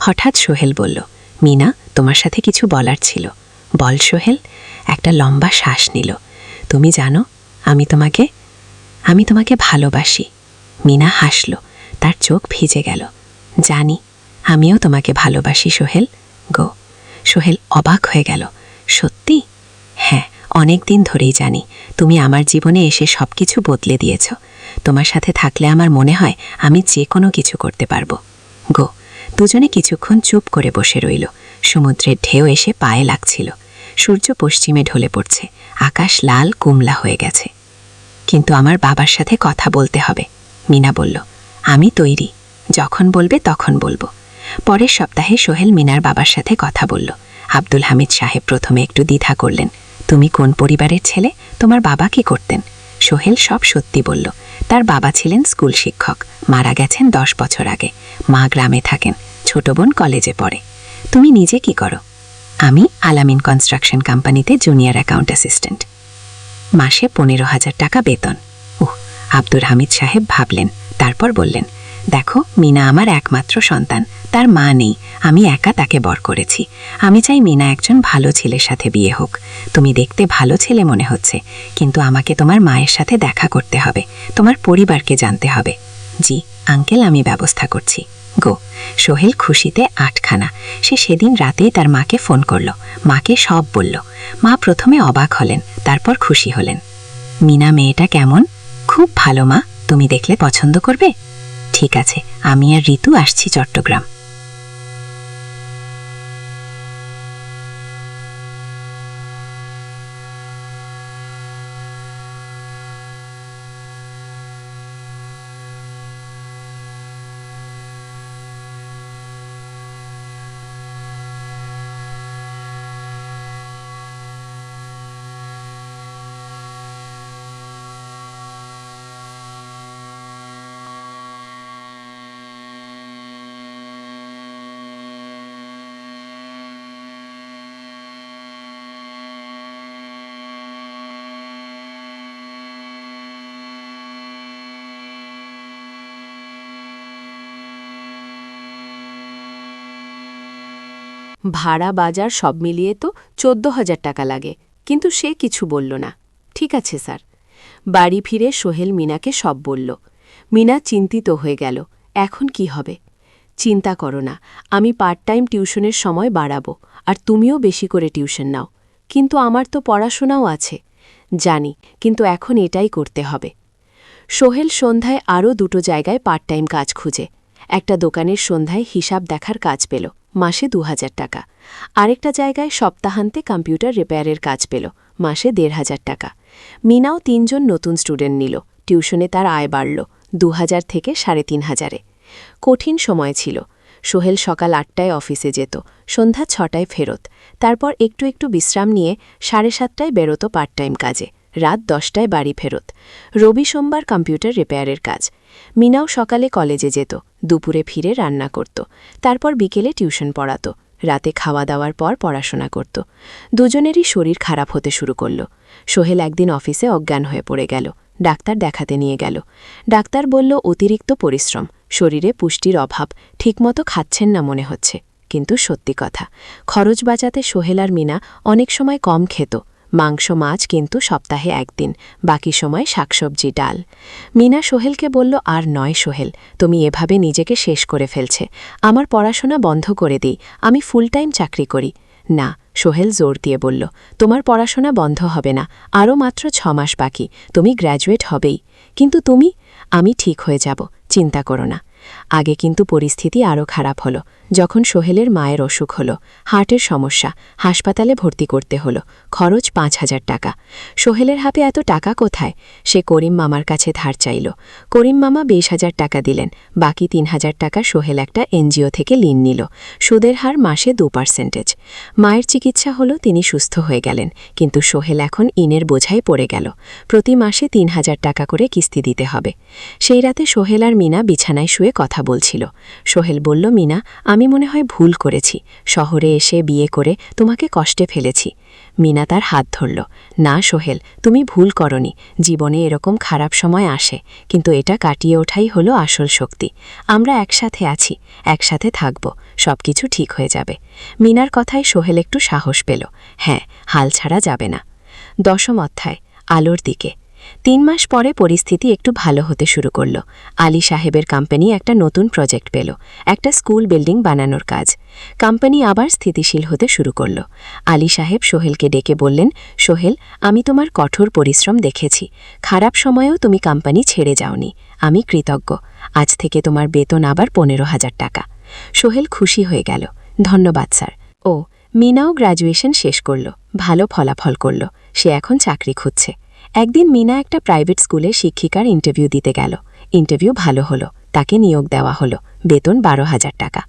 হঠাৎ সোহেল বলল, মিনা, তোমার সাথে কিছু বলার ছিল। বল সোহেল। একটা লম্বা শ্বাস নিল। তুমি জানো, আমি তোমাকে ভালোবাসি। মিনা হাসল, তার চোখ ভিজে গেল। জানি, আমিও তোমাকে ভালোবাসি সোহেল। গো। সোহেল অবাক হয়ে গেল। সত্যি? হ্যাঁ, অনেক দিন ধরেই জানি। তুমি আমার জীবনে এসে সব কিছু বদলে দিয়েছ। তোমার সাথে থাকলে আমার মনে হয় আমি যে কোনো কিছু করতে পারবো। গো। দুজনে কিছুক্ষণ চুপ করে বসে রইল। সমুদ্রের ঢেউ এসে পায়ে লাগছিল। সূর্য পশ্চিমে ঢলে পড়ছে, আকাশ লাল কুমলা হয়ে গেছে। কিন্তু আমার বাবার সাথে কথা বলতে হবে, মিনা বলল। আমি তৈরি, যখন বলবে তখন বলবো। পরের সপ্তাহে সোহেল মিনার বাবার সাথে কথা বলল। আব্দুল হামিদ সাহেব প্রথমে একটু দ্বিধা করলেন। তুমি কোন পরিবারের ছেলে? তোমার বাবা কি করতেন? সোহেল সব সত্যি বলল। তার বাবা ছিলেন স্কুল শিক্ষক, মারা গেছেন 10 বছর আগে। মা গ্রামে থাকেন, ছোট বোন কলেজে পড়ে। তুমি নিজে কি করো? আমি আলামিন কনস্ট্রাকশন কোম্পানিতে জুনিয়র অ্যাকাউন্ট অ্যাসিস্ট্যান্ট। মাসে 15,000 টাকা বেতন। আব্দুল হামিদ সাহেব ভাবলেন, তারপর বললেন, দেখো, মিনা আমার একমাত্র সন্তান, তার মা নেই, আমি একা তাকে বড় করেছি। আমি চাই মিনা একজন ভালো ছেলের সাথে বিয়ে হোক। তুমি দেখতে ভালো ছেলে মনে হচ্ছে, কিন্তু আমাকে তোমার মায়ের সাথে দেখা করতে হবে, তোমার পরিবারকে জানতে হবে। জি আঙ্কেল, আমি ব্যবস্থা করছি। গো। সোহেল খুশিতে আটখানা। সে সেদিন রাতেই তার মাকে ফোন করল, মাকে সব বলল। মা প্রথমে অবাক হলেন, তারপর খুশি হলেন। মিনা মেয়েটা কেমন? খুব ভালো মা, তুমি দেখলে পছন্দ করবে। ঠিক আছে, আমি আর ঋতু আসছি চট্টগ্রাম। ভাড়া বাজার সব মিলিয়ে তো 14,000 টাকা লাগে, কিন্তু সে কিছু বলল না। ঠিক আছে স্যার। বাড়ি ফিরে সোহেল মিনাকে সব বলল। মিনা চিন্তিত হয়ে গেল, এখন কি হবে? চিন্তা করো না, আমি পার্ট টাইম টিউশনের সময় বাড়াবো, আর তুমিও বেশি করে টিউশন নাও। কিন্তু আমার তো পড়াশোনাও আছে। জানি, কিন্তু এখন এটাই করতে হবে। সোহেল সন্ধ্যায় আরও 2টো জায়গায় পার্ট টাইম কাজ খুঁজে। একটা দোকানের সন্ধ্যায় হিসাব দেখার কাজ পেল, মাসে 2,000 টাকা। আরেকটা জায়গায় সপ্তাহান্তে কম্পিউটার রিপেয়ারের কাজ পেল, মাসে 1,500 টাকা। মিনাও 3 জন নতুন স্টুডেন্ট নিল, টিউশনে তার আয় বাড়ল 2,000 থেকে 3,500-এ। কঠিন সময় ছিল। সোহেল সকাল 8টায় অফিসে যেত, সন্ধ্যা 6টায় ফেরত। তারপর একটু একটু বিশ্রাম নিয়ে 7:30টায় বেরোত পার্ট টাইম কাজে, রাত 10টায় বাড়ি ফেরত। রবি সোমবার কম্পিউটার রিপেয়ারের কাজ। মিনাও সকালে কলেজে যেত, দুপুরে ফিরে রান্না করত, তারপর বিকেলে টিউশন পড়াত, রাতে খাওয়া দাওয়ার পর পড়াশোনা করত। দুজনেরই শরীর খারাপ হতে শুরু করল। সোহেল একদিন অফিসে অজ্ঞান হয়ে পড়ে গেল। ডাক্তার দেখাতে নিয়ে গেল। ডাক্তার বলল অতিরিক্ত পরিশ্রম, শরীরে পুষ্টির অভাব, ঠিকমতো খাচ্ছেন না মনে হচ্ছে। কিন্তু সত্যি কথা, খরচ বাঁচাতে সোহেল আর মিনা অনেক সময় কম খেত। মাংস মাছ কিন্তু সপ্তাহে 1 দিন, বাকি সময় শাকসবজি ডাল। মিনা সোহেলকে বলল, আর নয় সোহেল, তুমি এভাবে নিজেকে শেষ করে ফেলছে। আমার পড়াশোনা বন্ধ করে দিই, আমি ফুল টাইম চাকরি করি। না, সোহেল জোর দিয়ে বলল, তোমার পড়াশোনা বন্ধ হবে না, আরও মাত্র 6 মাস বাকি, তুমি গ্র্যাজুয়েট হবেই। কিন্তু তুমি? আমি ঠিক হয়ে যাব, চিন্তা করো না। আগে কিন্তু পরিস্থিতি আরও খারাপ হলো, যখন সোহেলের মায়ের অসুখ হলো, হার্টের সমস্যা, হাসপাতালে ভর্তি করতে হলো, খরচ 5,000 টাকা। সোহেলের হাতে এত টাকা কোথায়? সে করিম মামার কাছে ধার চাইল। করিম মামা 20,000 টাকা দিলেন, বাকি 3,000 টাকা সোহেল একটা এনজিও থেকে ঋণ নিল। সুদের হার মাসে 2%। মায়ের চিকিৎসা হলো, তিনি সুস্থ হয়ে গেলেন, কিন্তু সোহেল এখন ঋণের বোঝায় পড়ে গেল। প্রতি মাসে 3,000 টাকা করে কিস্তি দিতে হবে। সেই রাতে সোহেল আর মিনা বিছানায় শুয়ে কথা বলছিল। সোহেল বলল, মিনা, আমি মনে হয় ভুল করেছি, শহরে এসে বিয়ে করে তোমাকে কষ্টে ফেলেছি। মিনা তার হাত ধরল। না সোহেল, তুমি ভুল করনি, জীবনে এরকম খারাপ সময় আসে, কিন্তু এটা কাটিয়ে ওঠাই হলো আসল শক্তি। আমরা একসাথে আছি, একসাথে থাকব, সবকিছু ঠিক হয়ে যাবে। মিনার কথায় সোহেল একটু সাহস পেল। হ্যাঁ, হাল ছাড়া যাবে না। 10ম অধ্যায়, আলোর দিকে। 3 মাস পরে পরিস্থিতি একটু ভালো হতে শুরু করল। আলী সাহেবের কোম্পানি একটা নতুন প্রজেক্ট পেল, একটা স্কুল বিল্ডিং বানানোর কাজ। কোম্পানি আবার স্থিতিশীল হতে শুরু করল। আলী সাহেব সোহেলকে ডেকে বললেন, সোহেল, আমি তোমার কঠোর পরিশ্রম দেখেছি, খারাপ সময়েও তুমি কোম্পানি ছেড়ে যাওনি, আমি কৃতজ্ঞ। আজ থেকে তোমার বেতন আবার 15,000 টাকা। সোহেল খুশি হয়ে গেল। ধন্যবাদ স্যার। ও, মিনাও গ্র্যাজুয়েশন শেষ করল, ভালো ফলাফল করল, সে এখন চাকরি খুঁজছে। একদিন মিনা একটা প্রাইভেট স্কুলে শিক্ষিকার ইন্টারভিউ দিতে গেল। ইন্টারভিউ ভালো হলো, তাকে নিয়োগ দেওয়া হলো, বেতন 12,000 টাকা।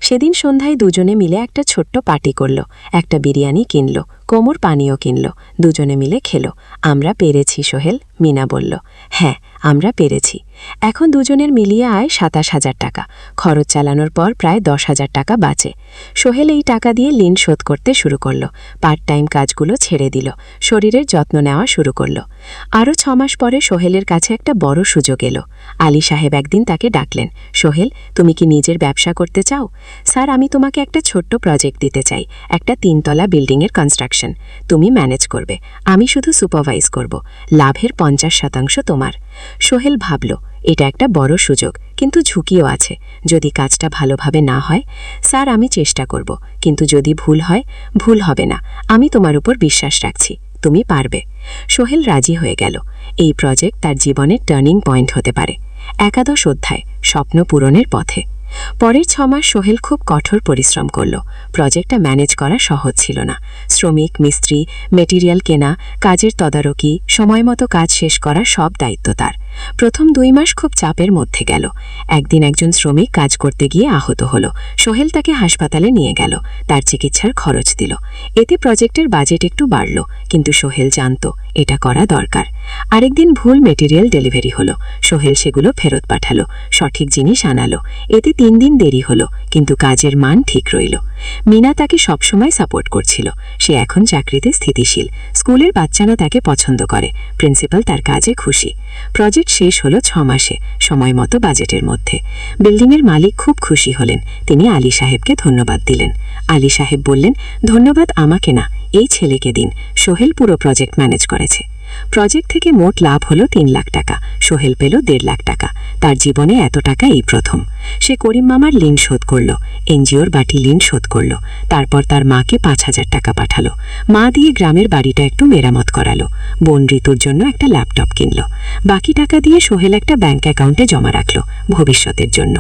সেদিন সন্ধ্যায় দুজনে মিলে একটা ছোট্ট পার্টি করল, একটা বিরিয়ানি কিনল, কোমর পানীয় কিনল, দুজনে মিলে খেলো। আমরা পেরেছি সোহেল, মিনা বলল। হ্যাঁ, আমরা পেরেছি। এখন দুজনের মিলিয়ে আয় 27,000 টাকা, খরচ চালানোর পর প্রায় 10,000 টাকা বাঁচে। সোহেল এই টাকা দিয়ে ঋণ শোধ করতে শুরু করল, পার্ট টাইম কাজগুলো ছেড়ে দিল, শরীরের যত্ন নেওয়া শুরু করল। আরও 6 মাস পরে সোহেলের কাছে একটা বড় সুযোগ এলো। আলী সাহেব একদিন তাকে ডাকলেন, সোহেল, তুমি কি নিজের ব্যবসা করতে চাও? স্যার, আমি তোমাকে একটা ছোট্ট প্রজেক্ট দিতে চাই, একটা 3 তলা বিল্ডিংয়ের কনস্ট্রাকশন। তুমি ম্যানেজ করবে, আমি শুধু সুপারভাইজ করব, লাভের 50% তোমার। সোহেল ভাবল, এটা একটা বড় সুযোগ, কিন্তু ঝুঁকিও আছে। যদি কাজটা ভালোভাবে না হয়, স্যার আমি চেষ্টা করব, কিন্তু যদি ভুল হয়, ভুল হবে না। আমি তোমার উপর বিশ্বাস রাখছি, তুমি পারবে। সোহেল রাজি হয়ে গেল। এই প্রজেক্ট তার জীবনের টার্নিং পয়েন্ট হতে পারে। 11 অধ্যায়, স্বপ্ন পূরণের পথে। পরের 6 মাস সোহেল খুব কঠোর পরিশ্রম করল। প্রজেক্টটা ম্যানেজ করা সহজ ছিল না। শ্রমিক, মিস্ত্রি, মেটেরিয়াল কেনা, কাজের তদারকি, সময়মতো কাজ শেষ করা সব দায়িত্ব তার। প্রথম 2 মাস খুব চাপের মধ্যে গেল। একদিন একজন শ্রমিক কাজ করতে গিয়ে আহত হল। সোহেল তাকে হাসপাতালে নিয়ে গেল, তার চিকিৎসার খরচ দিল। এতে প্রজেক্টের বাজেট একটু বাড়ল, কিন্তু সোহেল জানত এটা করা দরকার। আরেকদিন ভুল মেটেরিয়াল ডেলিভারি হলো। সোহেল সেগুলো ফেরত পাঠালো, সঠিক জিনিস আনালো। এতে 3 দিন দেরি হলো, কিন্তু কাজের মান ঠিক রইল। মিনা তাকে সবসময় সাপোর্ট করছিল। সে এখন চাকরিতে স্থিতিশীল। স্কুলের বাচ্চারা তাকে পছন্দ করে। প্রিন্সিপাল তার কাজে খুশি। প্রজেক্ট শেষ হলো 6 মাসে, সময় মতো বাজেটের মধ্যে। বিল্ডিংয়ের মালিক খুব খুশি হলেন। তিনি আলী সাহেবকে ধন্যবাদ দিলেন। আলী সাহেব বললেন, ধন্যবাদ আমাকে না, এই ছেলেকে দিন। সোহেল পুরো প্রজেক্ট ম্যানেজ করেছে। প্রজেক্ট থেকে মোট লাভ হলো 3 লাখ টাকা। সোহেল পেল 1.5 লাখ টাকা। তার জীবনে এত টাকা এই প্রথম। সে করিম মামার ঋণ শোধ করল, এনজিওর বাটি ঋণ শোধ করল। তারপর তার মাকে 5,000 টাকা পাঠালো। মা দিয়ে গ্রামের বাড়িটা একটু মেরামত করালো। বোন ঋতুর জন্য একটা ল্যাপটপ কিনল। বাকি টাকা দিয়ে সোহেল একটা ব্যাংক অ্যাকাউন্টে জমা রাখল, ভবিষ্যতের জন্য।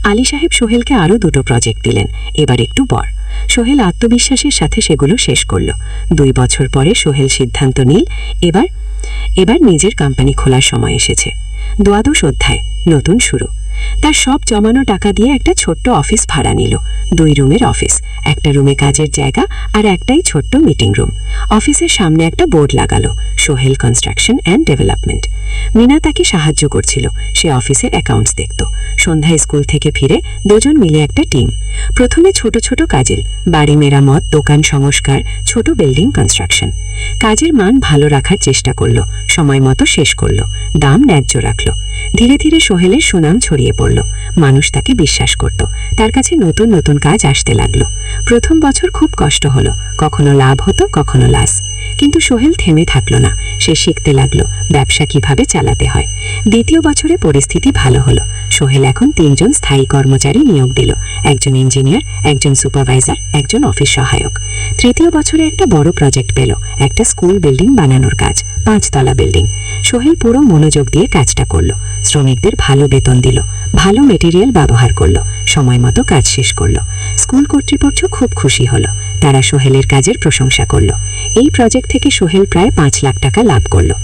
আলী সাহেব সোহেলকে আরও 2টো প্রজেক্ট দিলেন, এবার একটু বড়। সোহেল আত্মবিশ্বাসের সাথে সেগুলো শেষ করল। 2 বছর পরে সোহেল সিদ্ধান্ত নিল, এবার নিজের কোম্পানি খোলার সময় এসেছে। 12 অধ্যায়, নতুন শুরু। তার সব জমানো টাকা দিয়ে একটা ছোট্ট অফিস ভাড়া নিল। 2 রুমের অফিস, একটা রুমে কাজের জায়গা আর একটাই ছোট্ট মিটিং রুম। অফিসের সামনে একটা বোর্ড লাগালো, Sohel construction and development. Mina তাকে সাহায্য করছিল। সে অফিসের অ্যাকাউন্টস দেখত। সন্ধ্যায় স্কুল থেকে ফিরে 2জন মিলে একটা টিম। প্রথমে ছোট ছোট কাজের, বাড়ি মেরামত, দোকান সংস্কার, ছোট বিল্ডিং কনস্ট্রাকশন। কাজের মান ভালো রাখার চেষ্টা করলো, সময় মতো শেষ করলো, দাম ন্যায্য রাখলো। ধীরে ধীরে সোহেলের সুনাম ছড়িয়ে পড়ল। মানুষ তাকে বিশ্বাস করত। তার কাছে নতুন নতুন কাজ আসতে লাগলো। প্রথম বছর খুব কষ্ট হলো, কখনো লাভ হতো, কখনো লস। কিন্তু সোহেল থেমে থাকলো না। সে শিখতে লাগলো ব্যবসা কিভাবে চালাতে হয়। দ্বিতীয় বছরে পরিস্থিতি ভালো হলো। সোহেল এখন 3জন স্থায়ী কর্মচারী নিয়োগ দিল, একজন ইঞ্জিনিয়ার, একজন সুপারভাইজার, একজন অফিস সহায়ক। তৃতীয় বছরে একটা বড় প্রজেক্ট পেল, একটা স্কুল বিল্ডিং বানানোর কাজ, 5 তলা বিল্ডিং। সোহেল পুরো মনোযোগ দিয়ে কাজটা করলো। শ্রমিকদের ভালো বেতন দিল, ভালো মেটেরিয়াল ব্যবহার করলো, সময় মতো কাজ শেষ করলো। স্কুল কর্তৃপক্ষ খুব খুশি হলো। তারা সোহেলের কাজের প্রশংসা করলো। এই প্রজেক্ট থেকে সোহেল প্রায় 5 লাখ টাকা লাভ করলো।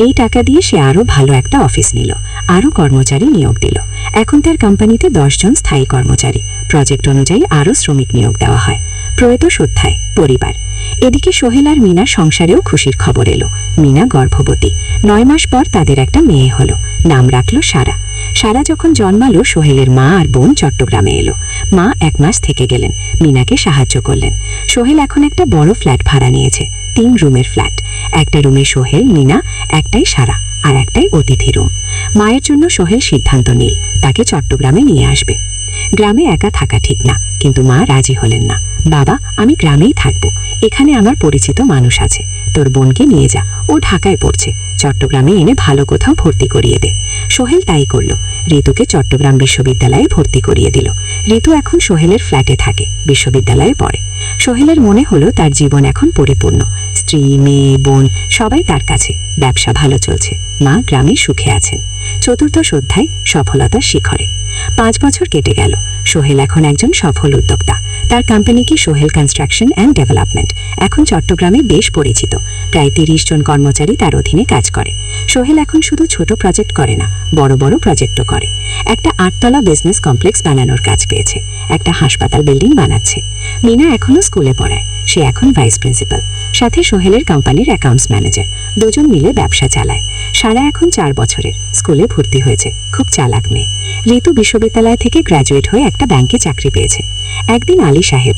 এই টাকা দিয়ে সে আরও ভালো একটা অফিস নিল, আরও কর্মচারী নিয়োগ দিল। এখন তার কোম্পানিতে 10 জন স্থায়ী কর্মচারী। প্রজেক্ট অনুযায়ী আরও শ্রমিক নিয়োগ দেওয়া হয়। ত্রয়োদশ অধ্যায়, পরিবার। এদিকে সোহেল আর মিনার সংসারেও খুশির খবর এলো। মিনা গর্ভবতী। 9 মাস পর তাদের একটা মেয়ে হলো। নাম রাখলো সারা। সারা যখন জন্মালো, সোহেলের মা আর বোন চট্টগ্রামে এলো। মা 1 মাস থেকে গেলেন, মিনাকে সাহায্য করলেন। সোহেল এখন একটা বড় ফ্ল্যাট ভাড়া নিয়েছে, 3 রুমের ফ্ল্যাট। একটা রুমে সোহেল, মিনা, একটাই সারা, আর একটাই অতিথি রুম। মায়ের জন্য সোহেল সিদ্ধান্ত নিল তাকে চট্টগ্রামে নিয়ে আসবে। গ্রামে একা থাকা ঠিক না, কিন্তু মা রাজি হলেন না। বাবা, আমি গ্রামেই থাকবো, এখানে আমার পরিচিত মানুষ আছে। তোর বোনকে নিয়ে যা, ও ঢাকায় পড়ছে, চট্টগ্রামে এনে ভালো কোথাও ভর্তি করিয়ে দে। সোহেল তাই করল। ঋতুকে চট্টগ্রাম বিশ্ববিদ্যালয়ে ভর্তি করিয়ে দিল। ঋতু এখন সোহেলের ফ্ল্যাটে থাকে, বিশ্ববিদ্যালয়ে পড়ে। সোহেলের মনে হলো তার জীবন এখন পরিপূর্ণ। স্ত্রী, মেয়ে, বোন সবাই তার কাছে। ব্যবসা ভালো চলছে, মা গ্রামে সুখে আছেন। চতুর্দশ অধ্যায়, সফলতার শিখরে। 5 বছর কেটে গেল। সোহেল এখন একজন সফল উদ্যোক্তা। তার কোম্পানি কি সোহেল কনস্ট্রাকশন অ্যান্ড ডেভেলপমেন্ট। এখন চট্টগ্রামে বেশ পরিচিত। প্রায় 30 জন কর্মচারী তার অধীনে কাজ করে। সোহেল এখন শুধু ছোট প্রজেক্ট করে না, বড় বড় প্রজেক্টও করে। একটা 8 তলা বিজনেস কমপ্লেক্স বানানোর কাজ পেয়েছে। একটা হাসপাতাল বিল্ডিং বানাচ্ছে। মিনা এখনো স্কুলে পড়ায়, সে এখন ভাইস প্রিন্সিপাল। সাথে সোহেলের কোম্পানির অ্যাকাউন্টস ম্যানেজার। 2 জন মিলে ব্যবসা চালায়। সারা এখন 4 বছরের, স্কুলে ভর্তি হয়েছে, খুব চালাক মেয়ে। ঋতু বিশ্ববিদ্যালয় থেকে গ্র্যাজুয়েট হয়ে একটা ব্যাংকে চাকরি পেয়েছে। একদিন আলী সাহেব